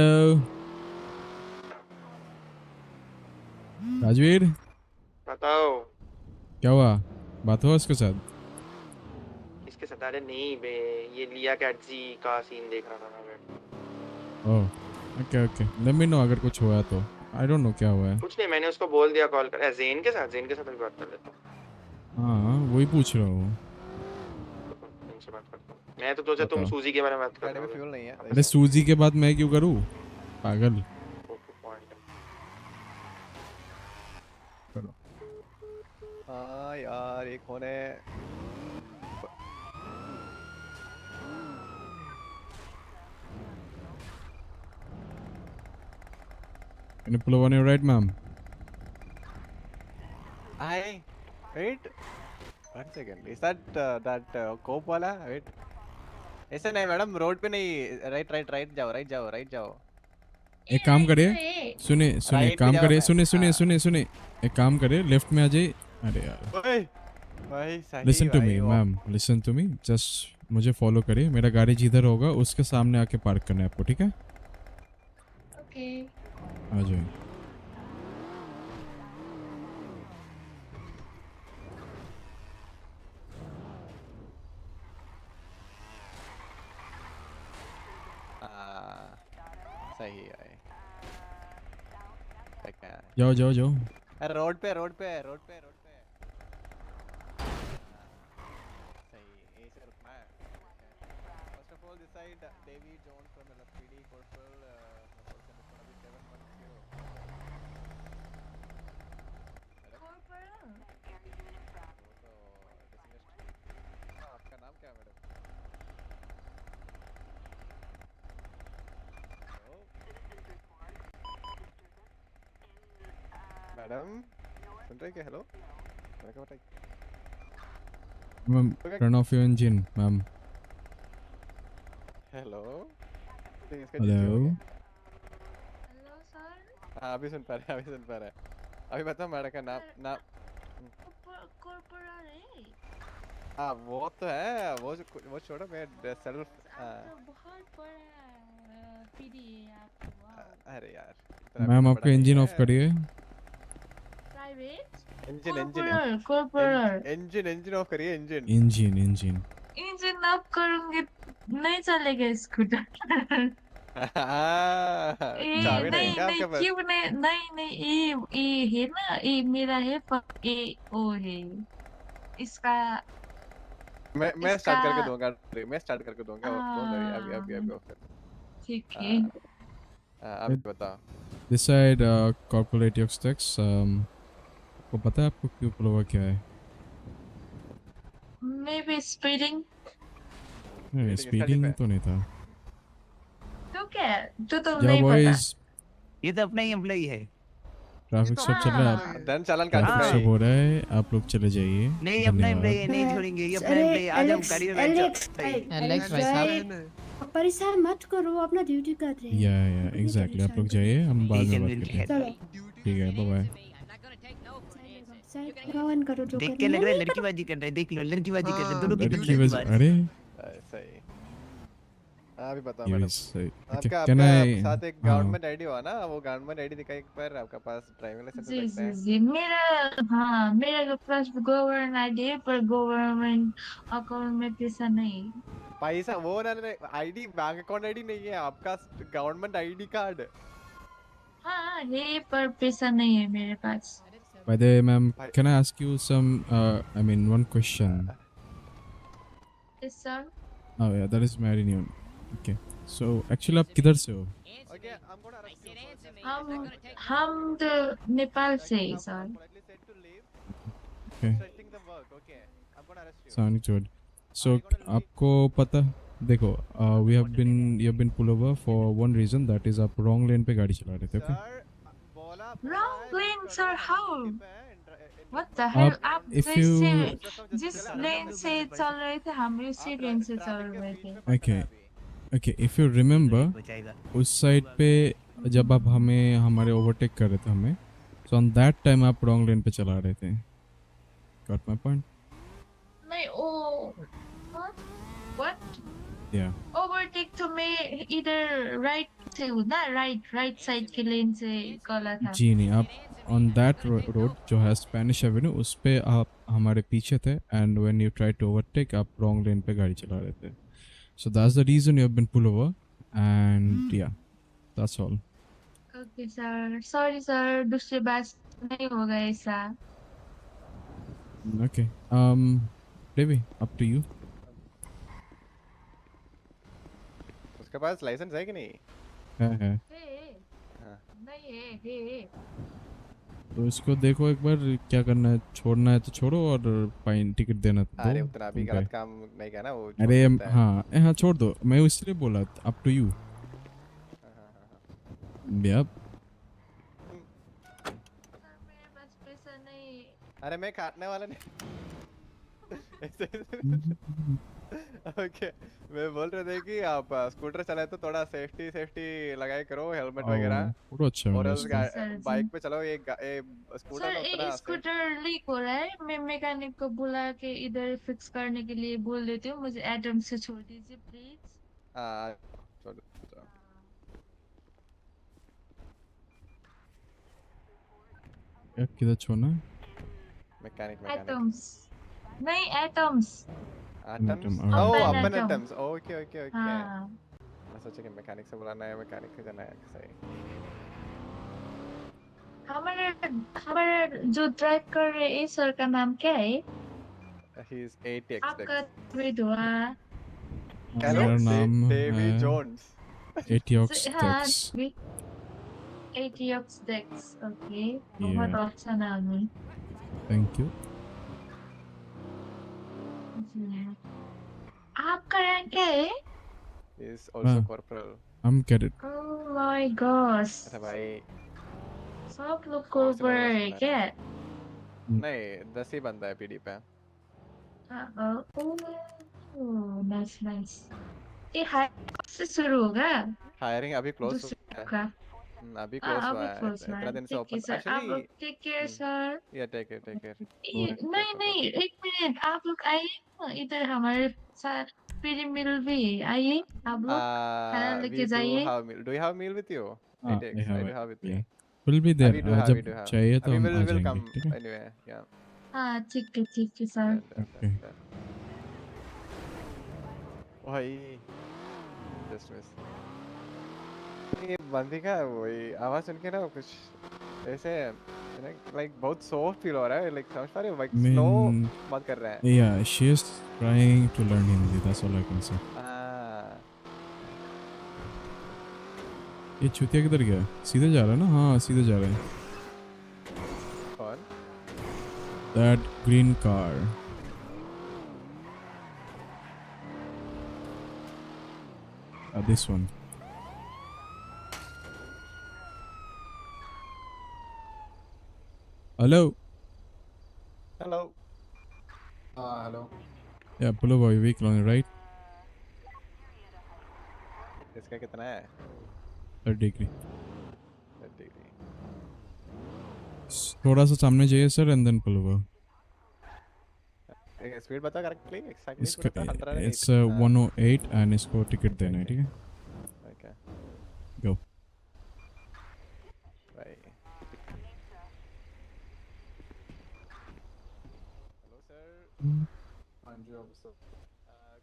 राजवीर बताओ क्या हुआ बात हुआ उसके साथ इसके साथ। अरे नहीं बे, ये लिया कैटजी का सीन देख रहा था मैं बैठ। Oh okay okay let me know अगर कुछ हुआ तो आई डोंट नो क्या हुआ है कुछ नहीं, मैंने उसको बोल दिया कॉल कर। जेन के साथ भी बात कर लेता हूँ। हाँ वही पूछ रहा हूँ इनसे बात करता हूँ। मैं तो सोचा तुम बताओ सूजी के बारे में बात कर गाड़ी रहे में फ्यूल हो। नहीं है अरे सूजी के बाद मैं क्यों करूँ पागल चलो हाँ यार एक होने Can you pull over on your right, ma'am? I wait 1 second. Is that cope वाला? Wait. ऐसा नहीं मैडम रोड पे नहीं राइट जाओ एक काम करे सुने सुने एक राइट पे काम जाओ करे मैं सुने सुने हाँ सुने सुने एक काम करे लेफ्ट में आ जाइए अरे यार ओए भाई सही लिसन टू भाई मी वो ma'am listen to me just मुझे फॉलो करिए मेरा गाड़ी जिधर होगा उसके सामने आके पार्क करना है आपको ठीक है ओके आ जाइए सही है क्या जाओ जाओ जाओ अरे रोड पे सही यहीं से रुकना है first of all this side Devi John from LFPD corporal person is gonna be 710 corporal वो तो डिसमिस्ड आपका नाम क्या है मैडम मैडम सुन रहे क्या हेलो मैंने कहा बताइए ma'am turn off your engine ma'am hello इसका हेलो हेलो सर हाँ अभी सुन पा रहे अभी बताओ मैडम का नाम कॉर्पोरल है हाँ वो तो है वो छोड़ो मैं सेल्फ तो बहुत बड़ा पीडी है आप वाओ अरे यार इतना मैम बड़ा आपका नहीं इंजन है ऑफ करिए प्राइवेट इंजन ऑफ करिए engine engine engine engine of करूंगी नहीं चलेगा स्कूटर चाबी नहीं है क्या नहीं आपके पास क्यों नहीं ये है ना ये मेरा है पर ये वो है इसका मैं इसका स्टार्ट करके दूंगा डोंट वरी अभी ओके ठीक है अभी बताओ this side corporate AetioX Chaser Dex आपको पता है आपको क्यों पुल ओवर क्या है maybe speeding नहीं स्पीडिंग तो नहीं था। तो क्या तो या नहीं पता। बॉयज ये तो अपना ही एम्प्लॉई है। ट्रैफिक स्टॉप चल रहा है, हाँ। देन चालान काट ट्रैफिक स्टॉप हो रहा है, आप लोग चले जाइए। नहीं अपना एम्प्लॉई है, धन्यवाद। नहीं छोड़ेंगे, ये अपना अरे एम्प्लॉई। आ जाओ एलेक्स गाड़ी में बैठ एलेक्स जाओ। एलेक्स भाई परेशान मत करो, अपना ड्यूटी कर रहे हैं। या एग्जैक्टली, आप लोग जाइए, हम बाद में बात करते हैं। चलो ठीक है, बाय बाय। सर भगवान करो जो देख करना के लग है, रहा है नहीं करो। लड़कीबाजी कर रहे हैं। देख लो लड़कीबाजी कर रहे हैं, दोनों की लड़की लड़कीबाजी। बस, अरे सही। अभी बताओ ये मैडम। भी सही। आपका कैन आपका आई साथ एक गवर्नमेंट आईडी हुआ ना, वो गवर्नमेंट आईडी दिखाई एक बार, आपका पास ड्राइविंग लाइसेंस हो जी सकता जी है। जी मेरा, हाँ मेरा पास गवर्नमेंट आईडी है पर गवर्नमेंट अकाउंट में पैसा नहीं। पैसा वो ना आईडी, बैंक अकाउंट आईडी नहीं है आपका, गवर्नमेंट आईडी कार्ड। हाँ है पर पैसा नहीं है मेरे पास। By the way, ma'am, can I ask you some, I mean, one question? Yes sir. Oh yeah, that is married you. Okay. So actually, आप किधर से हो? हम तो नेपाल से ही sir. Okay. Sounds good. So आपको पता, देखो, you have been pulled over for one reason, that is आप wrong lane पे गाड़ी चला रहे थे, okay? Wrong lane sir, how? What the hell? आप if you जिस लेन से चल रहे थे हम उसी लेन से चल रहे थे। okay, if you remember, उस साइड पे जब आप हमारे ओवरटेक कर रहे थे हमें, so on that time आप wrong lane पे चला रहे थे। Got my point? नहीं ओ what? Yeah. ओवरटेक तो मैं इधर राइट से हूँ ना, राइट साइड के लेन से कॉला था। जी नहीं, आप on that road जो है स्पेनिश एवेन्यू, उस पे आप हमारे पीछे थे, and when you tried to overtake आप wrong lane पे गाड़ी चला रहे थे। So that's the reason you have been pulled over, and yeah, that's all. Okay sir, sorry sir, दूसरी बात नहीं होगा ऐसा। Okay. Devi, up to you. उसके पास लाइसेंस है कि नहीं? है। हाँ। नहीं है। तो इसको देखो एक बार, क्या करना है, छोड़ना है तो छोड़ो, और फाइन टिकट देना तो अरे दो। उतना भी तुम गलत पे। काम नहीं किया ना वो। अरे हाँ छोड़ दो, मैं इसलिए बोला, अप टू यू। यप। मेरे पास पैसा नहीं। अरे मैं काटने वाला नहीं। ओके, मैं बोल रहे थे कि आप स्कूटर चलाए तो थोड़ा सेफ्टी लगाए करो, हेलमेट वगैरह। पूरा अच्छा और है उस बाइक पे चलो, ये स्कूटर सर में उतना ये स्कूटर लीक हो रहा है, मैं मैकेनिक को बुला के इधर फिक्स करने के लिए बोल देती हूँ, मुझे एटम से छोड़ दीजिए प्लीज। किधर छोड़ना है? मैकेनिक एटम्स नहीं, एटम्स। एटम्स, Atom, ओह alright. अपन एटम्स, ओके। हाँ। मैं सोचा कि मैकेनिक से बुलाना है, मैकेनिक से जाना है, सही। हमारा जो ड्राइव कर रहे हैं सर का नाम क्या है? ही इज AetioX आपका Dex। विधवा। मेरा नाम डेवी है जोन्स। AetioX हाँ, Dex। AetioX Dex, ओके, बहुत अच्छा नाम है। Thank you. आपका रैंक क्या है? Is also corporal। I'm cadet। Oh my gosh। अरे भाई, सब लोग corporal है क्या? नहीं 10 ही बंदा है पीडी पे। Oh nice. ये हायर से शुरू होगा? हायरिंग अभी क्लोज दूसरे का? अभी क्लोज हुआ है, close हुआ इतना है। दिन से ठीक है ओपन सर, आप लोग टेक केयर सर। या टेक केयर। नहीं, एक मिनट, आप लोग आइए ना इधर, हमारे साथ फ्री मील भी है, आइए आप लोग खाना लेके जाइए। Do you have meal with you? I AetioX, I do have with me। Will be there। We do have। जब चाहिए तो हम आ will जाएंगे, come ठीक है? anyway, yeah। हाँ ठीक है सर। Okay। भाई just miss। ये बंदी का वही आवाज सुन के ना कुछ ऐसे लाइक बहुत सॉफ्ट फील हो रहा है, लाइक समझ पा रहे हो, लाइक स्लो बात कर रहा है। Yeah, she is trying to learn Hindi, that's all I can say। ये चुतिया किधर गया? सीधे जा रहा है ना? हाँ सीधे जा रहा है। कौन? That green car। This one. Hello. Hello. Hello. Yeah, pull over your vehicle on the right. इसका कितना है? 30 degree. 30 degree. थोड़ा सा सामने जाइए sir and then pull over. Speed बता करेक्टली एक्जैक्टली इसका थोड़ा 108. it's 108 and इसको टिकट देना है, ठीक है? Okay. Go. Bye. Hello sir. हाँ जी officer.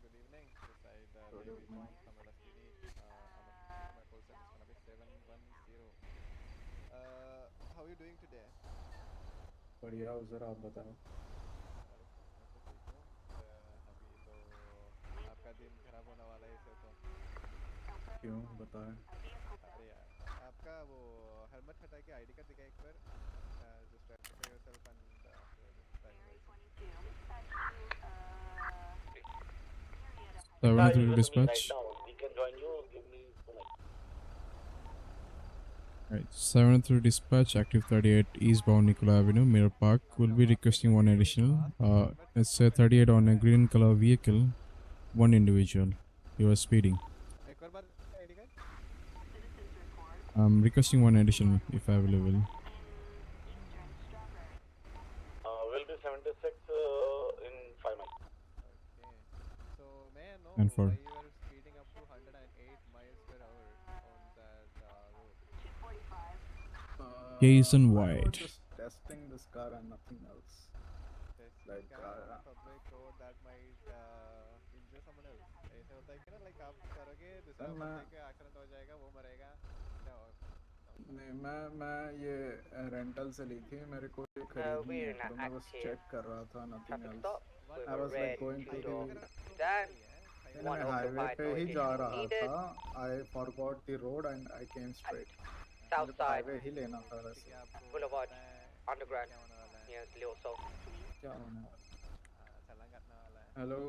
Good evening. This side David from Tamil SPD. My call sign is gonna be 710. How are you doing today? बढ़िया हो सर, आप बताओ. मैं तो ठीक हूँ. अभी तो आपका दिन खराब होने वाला है इसे तो. क्यों बताएं. अरे यार आपका वो हेलमेट हटा के आईडी कार्ड दिखा एक बार. Just identify yourself and your driving license. 703 dispatch. We can join you. Give me 2 minutes. Right, 703 dispatch, active 38 eastbound Nicola Avenue, Mirror Park. Will be requesting one additional. It's 38 on a green color vehicle, one individual. You are speeding. एक और बार ID card. I'm requesting one additional if available. Will be 76 in 5 minutes. Okay. So may I know And for why you are speeding up to 108 miles per hour on that road? Jason I was White. just testing this car and nothing else. Like car on public road that might injure someone else. ऐसे होता है कि ना like आप करोगे दूसरा बंदे का एक्सीडेंट हो जाएगा वो मरेगा. नहीं मैं ये रेंटल से ली थी, मेरे को ये खरीदनी है, तो मैं बस चेक कर रहा था, nothing else. I was like going to the मैं हाईवे पे ही जा रहा था. I forgot the road and I came straight. South side. Highway ही लेना था वैसे. Boulevard. Underground. Yes, Leoso. क्या होने वाला? चालान काटने वाला है. हेलो.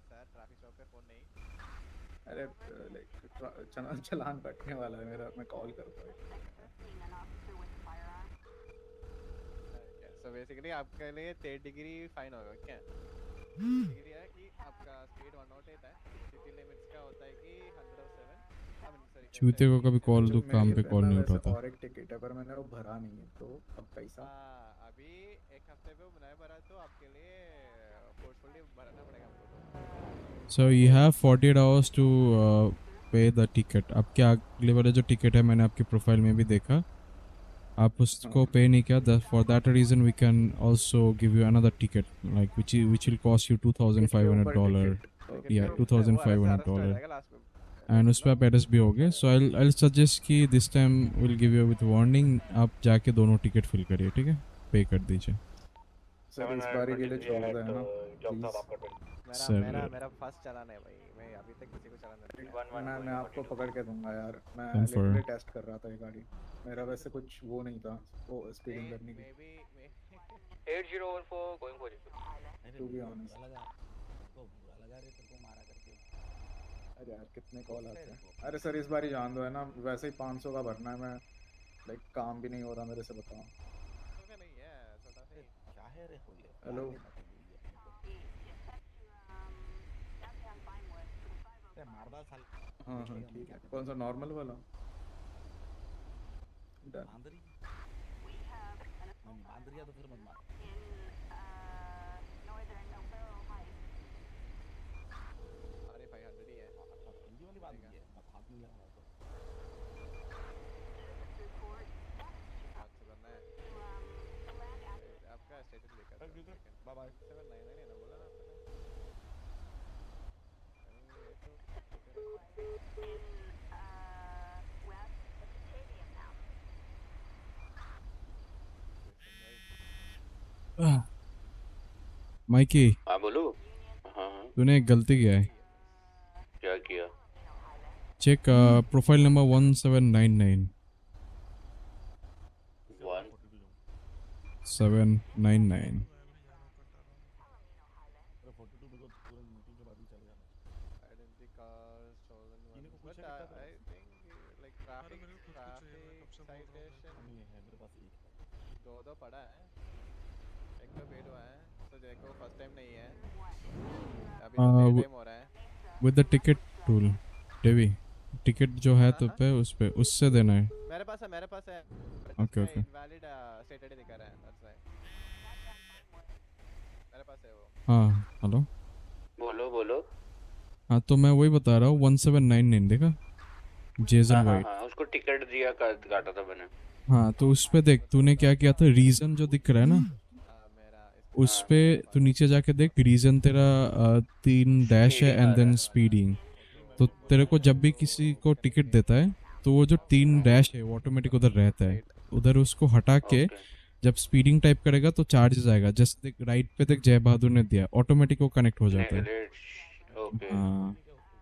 सर ट्रैफिक स्टॉप पे फोन नहीं. अरे लाइक चालान कटने वाला है मेरा, मैं कॉल करता हूँ. So basically आपके लिए 30 डिग्री फाइन होगा क्या? डिग्री है कि आपका स्पीड 108 है. सिटी लिमिट्स का होता है कि 107. I mean sorry. चूते को कभी कॉल दो, काम पे कॉल नहीं उठाता. और एक टिकट है पर मैंने वो भरा नहीं है, तो अब पैसा. अभी एक हफ्ते पे नहीं भरा तो आपके लिए फोर्सफुली भरना पड़ेगा हमको. So you have 48 hours to pay the ticket. आपके अगले वाले जो टिकट है मैंने आपकी प्रोफाइल में भी देखा, आप उसको पे नहीं किया. For that reason we can also give you another ticket, like which will cost you $2,500. Yeah, $2,500. And उस पे आप एड्रेस भी हो गए. So I'll suggest कि this time we'll give you with warning. आप जाके दोनों टिकट फिल करिए, ठीक है? पे कर दीजिए. सर इस बारी के लिए छोड़ देना मेरा फर्स्ट चलान है भाई. मैं अभी तक किसी को चलान नहीं. मैं आपको पकड़ के दूंगा यार. मैं Confirm. लिटरली टेस्ट कर रहा था ये गाड़ी. मेरा वैसे कुछ वो नहीं था वो स्पीडिंग करने की. 8014 going for it. To be honest. अरे यार कितने कॉल आते हैं. अरे सर इस बारी जान दो, है ना, वैसे ही 500 का भरना है. मैं लाइक काम भी नहीं हो रहा मेरे से, बताओ. हेलो. हाँ ठीक है. कौन सा नॉर्मल वाला? तो फिर मत मार. अरे 500 ही है. हिंदी वाली बात है, हाथ नहीं लगा तो. आपका स्टेटस देखा. Bye bye. 799 है ना बोला ना आपने. माइकी. हाँ बोलो. हाँ तूने एक गलती किया है. क्या किया? Check profile number 1799. 799. Identity card stolen one. दो पड़ा है, एक तो फेल हुआ है, तो देखो फर्स्ट टाइम नहीं है, अभी तो थर्ड टाइम हो रहा है। With the ticket tool, Devi, ticket जो है तो पे उस पे उससे देना है. मेरे पास है Okay, okay. इनवैलिड स्टेटड दिखा रहा है, दैट्स व्हाई मेरे पास है वो। हाँ, हेलो. बोलो। हाँ, तो मैं वही बता रहा हूँ 1799 देखा जेसन वाइट. हाँ उसको टिकट दिया काटा था मैंने। हाँ, तो उस पे देख तूने क्या किया था. रीजन जो दिख रहा है ना उस पे तू नीचे जाके देख. रीजन तेरा 3 डैश है एंड देन स्पीडिंग. तो तेरे को जब भी किसी को टिकट देता है तो वो जो 3 डैश है वो ऑटोमेटिक उधर रहता है. उधर उसको हटा के जब स्पीडिंग टाइप करेगा तो चार्जेस आएगा. जैसे देख राइट पे देख जय बहादुर ने दिया, ऑटोमेटिक वो कनेक्ट हो जाता है. हाँ,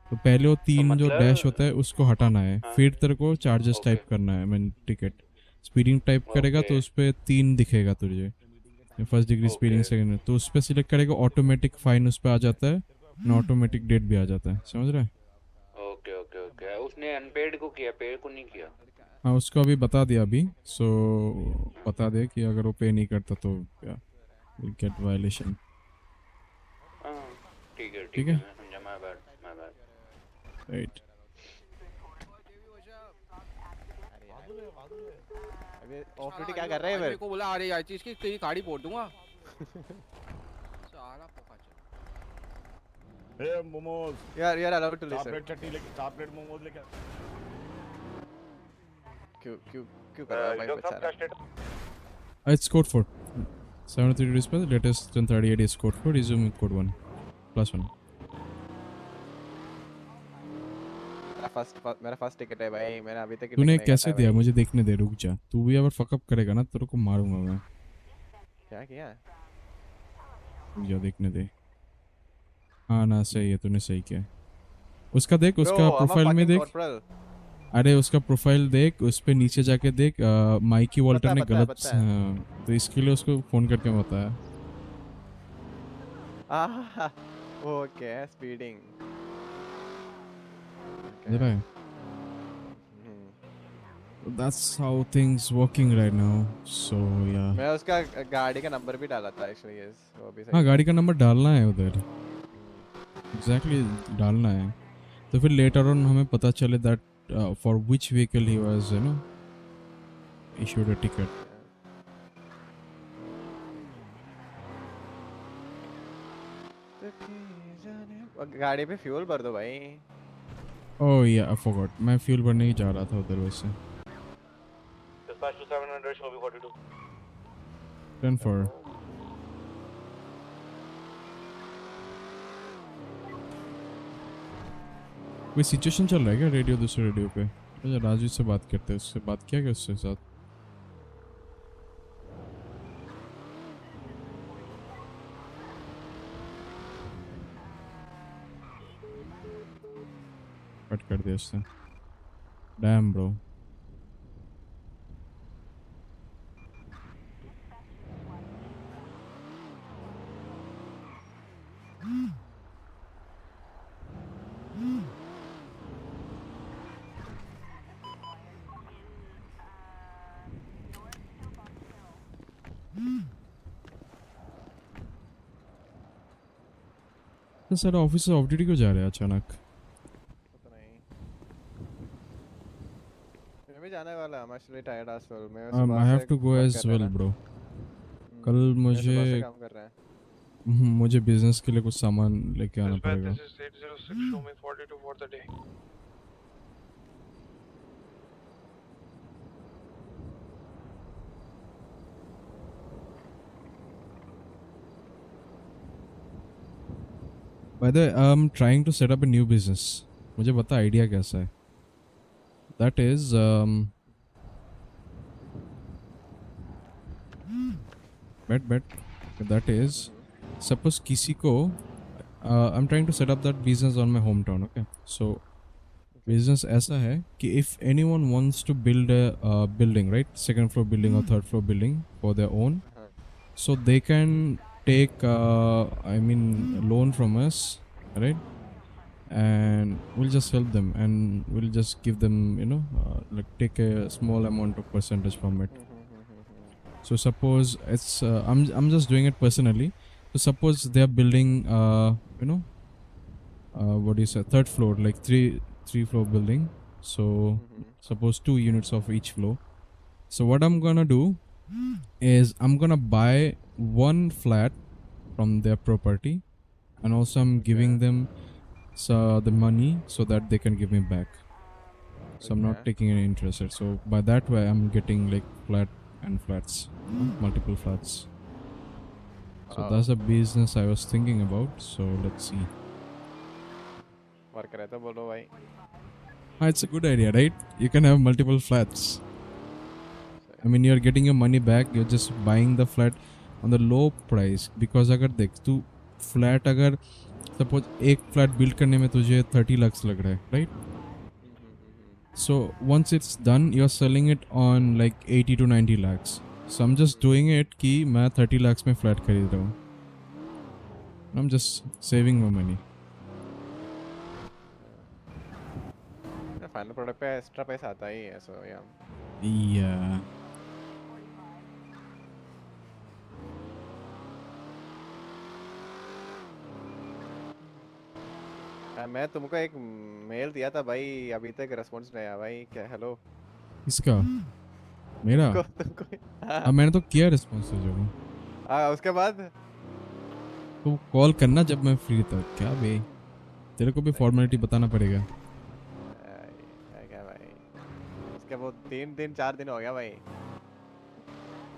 तो पहले वो 3 जो डैश होता है उसको हटाना है, फिर तेरे को चार्जेस टाइप करना है. मैं टिकट स्पीडिंग टाइप करेगा तो उस पर 3 दिखेगा तुझे, फर्स्ट डिग्री स्पीडिंग सेकंड. तो उस पर सिलेक्ट करेगा ऑटोमेटिक फाइन उस पर आ जाता है, ऑटोमेटिक डेट भी आ जाता है. समझ रहा है? ओके उसने अनपेड को किया, पेड को नहीं किया. हाँ, उसको अभी बता दिया अभी. सो बता दे कि अगर वो पे नहीं करता तो क्या गेट वायलेशन. ठीक है है मैं समझा. My bad. राइट. अबे ऑफ ड्यूटी क्या कर रहे हैं? मेरे को बोला अरे यार इसकी तेरी गाड़ी फोड़ दूंगा. साला पोकाचा. ए मोमोज. यार अलाउड टू लिसन. चॉकलेट चटनी लेके, चॉकलेट मोमोज लेके. क्यों कर रहा है भाई बेचारा? It's code 4. 73 dispatch, latest 1038 is code 4, resume with code 1 +1. मेरा फर्स्ट टिकट है भाई, मैंने अभी तक तूने कैसे दिया? मुझे देखने दे, रुक जा. तू भी अगर फकअप करेगा ना तेरे को मारूंगा मैं. क्या किया? रुक जा, देखने दे. हाँ ना, सही है, तूने सही किया. उसका देख, उसका प्रोफाइल में देख. अरे उसका प्रोफाइल देख, उस पे नीचे जाके देख. माइकी वॉल्टर ने गलत तो इसके लिए उसको फोन करके बताया. Okay speeding. That's how things working right now. So yeah. मैं उसका गाड़ी का नंबर भी डाला था एक्चुअली. यस वो भी सही. हाँ, गाड़ी का नंबर डालना है उधर. एग्जैक्टली डालना है. तो फिर लेटर ऑन हमें पता चले that for which vehicle he was issued a ticket. गाड़ी पे फ्यूल भर दो भाई. Oh yeah, I forgot. मैं फ्यूल भरने ही जा रहा था उधर वैसे. Dispatch to 700 show me 42. 10-4. कोई सिचुएशन चल रहा है क्या रेडियो, दूसरे रेडियो पे? अच्छा, राजू से बात करते हैं. उससे बात किया क्या उसके साथ? कट कर दिया उसने. Damn bro. तो सर ऑफिस से ऑफ ड्यूटी क्यों जा रहे हैं अचानक? पता नहीं. मैं भी जाने वाला. I'm actually tired as well. मैं I have to go as well bro. कल मुझे काम कर रहा है. मुझे बिजनेस के लिए कुछ सामान लेके आना पड़ेगा. This is 806, show me 42 for the day. By the way, I'm trying to set up a new business. मुझे बता आइडिया कैसा है? That is bet. That is suppose किसी को I'm trying to set up that business on my hometown. Okay, so business ऐसा है कि if anyone wants to build a building, right, second floor building or third floor building for their own, so they can take loan from us, right, and we'll just help them and we'll just give them like take a small amount of percentage from it. So suppose it's I'm just doing it personally. So suppose they are building you know what do you say, third floor, like three floor building. So suppose 2 units of each floor. So what I'm gonna do is I'm gonna buy one flat from their property, and also I'm giving them the money so that they can give me back. So I'm not Okay. taking any interest. So by that way I'm getting like flat and flats, multiple flats. So that's a business I was thinking about. So let's see. Work करे तो बोलो भाई. It's a good idea, right? You can have multiple flats. I mean, you're getting your money back. You're just buying the flat on the low price. Because अगर देख तू flat अगर suppose एक flat build करने में तुझे 30 lakhs लग रहा है, right? So once it's done, you're selling it on like 80 to 90 lakhs. So I'm just doing it कि मैं 30 lakhs में flat खरीद रहा हूँ. I'm just saving my money. Final product पे एक्स्ट्रा पैसा आता ही है. So yeah. Yeah. मैं तुमको एक मेल दिया था भाई, अभी तक रिस्पॉन्स नहीं आया भाई. क्या हेलो किसका? मेरा? तुमको हाँ मैंने तो किया रिस्पॉन्स तुझे को. हाँ उसके बाद तो कॉल करना जब मैं फ्री था. क्या बे, तेरे को भी फॉर्मेलिटी बताना पड़ेगा. क्या भाई, उसके वो 3 दिन 4 दिन हो गया भाई.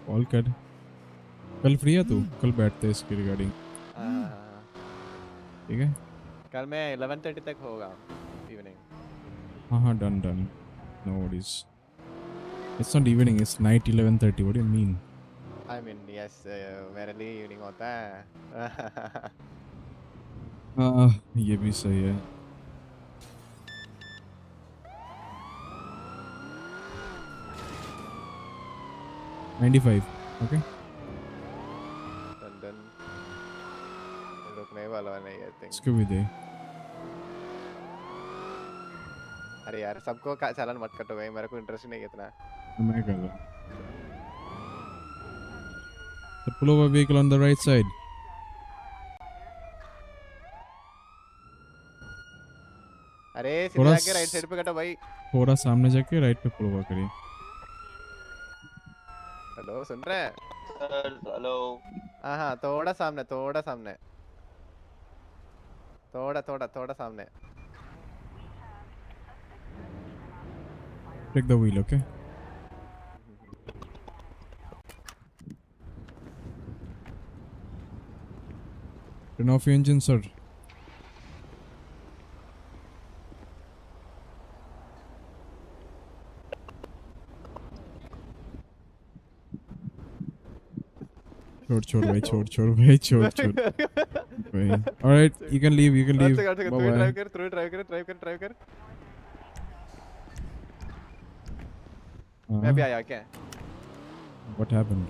कॉल कर. कल फ्री है तू? कल बैठते हैं इसकी रिगार्डिंग. ठीक है. कल मैं 11:30 तक होगा इवनिंग. हाँ done. No worries. It's not evening, it's night 11:30. What do you mean? I mean yes, मेरे लिए इवनिंग होता है. ये भी सही है. $95. Okay. डन रुकने वाला नहीं है थिंक. इसको भी दे. अरे यार सबको चालान मत कटो भाई, मेरे को इंटरेस्ट नहीं है इतना. मैं कर रहा. So pull over vehicle on the right side. अरे सीधे जाके राइट साइड पे कटो भाई. थोड़ा सामने जाके राइट पे पुल ओवर करिए. हेलो सुन रहे हैं सर? हेलो. हाँ थोड़ा सामने थोड़ा सामने Take the wheel, okay? Turn off your engine, sir. छोड़ भाई. All right, you can leave. Bye-bye. Drive कर. मैं भी आया क्या? What happened?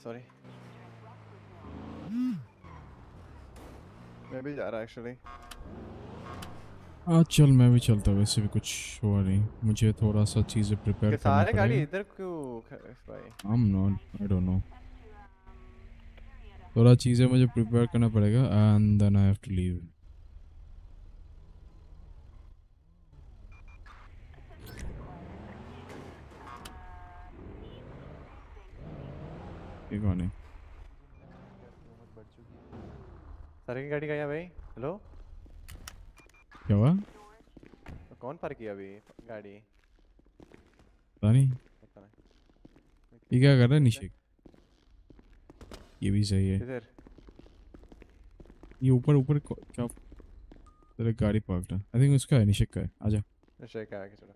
सॉरी मैं भी जा रहा एक्चुअली. चल मैं भी चलता. वैसे भी कुछ हुआ नहीं. मुझे थोड़ा सा चीजें प्रिपेयर करना सारे पड़ेगा. गाड़ी इधर क्यों भाई? I'm not. I don't know. थोड़ा चीजें मुझे प्रिपेयर करना पड़ेगा and then I have to leave. ठीक है. सारे की गाड़ी गया भाई. हेलो क्या हुआ? कौन पार्क किया अभी गाड़ी? पता नहीं. ये क्या कर रहा है निशिक? ये भी सही है. इधर ये ऊपर क्या? तेरे गाड़ी पार्क्ड है। आई थिंक उसका है, निशिक का है। आजा। निशिक का है चलो।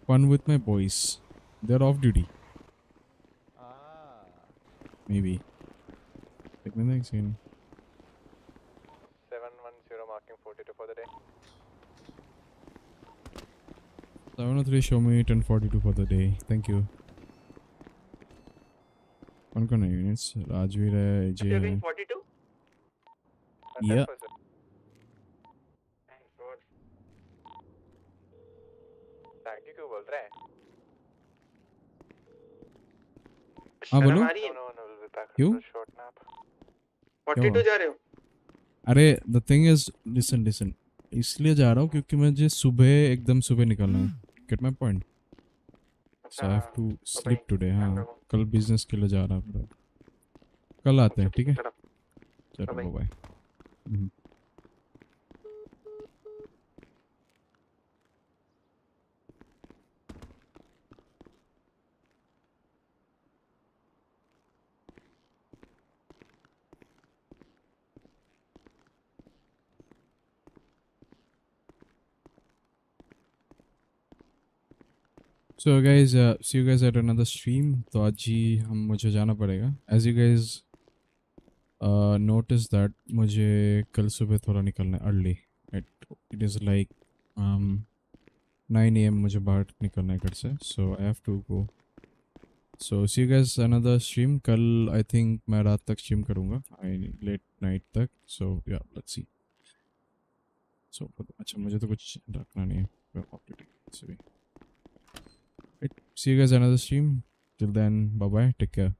Fun with my boys. They're off duty. Maybe. देखने दें scene. 710 marking 42 for the day. 703 show me 1042 for the day. Thank you. कौन है units? राजवीर है, AJ है। 42? Yeah. थैंक यू क्यों बोल रहे हैं? हाँ बोलो। क्यों? 42 जा रहे हो? अरे the thing is, listen. इसलिए जा रहा हूँ क्योंकि मुझे सुबह एकदम सुबह निकलना है। Get my point? So I have to sleep today. हाँ, कल business के लिए जा रहा हूँ। कल आते हैं, ठीक है? चलो bye. So guys, see you guys at another stream. तो आज ही मुझे जाना पड़ेगा. As you guys notice that मुझे कल सुबह थोड़ा निकलना है early. It is like 9 AM मुझे बाहर निकलना है घर से. So I have to go. So see you guys another stream. कल I think मैं रात तक stream करूँगा. Late night तक. So yeah, let's see. So अच्छा मुझे तो कुछ रखना नहीं है. See you guys another stream. Till then, bye bye. Take care.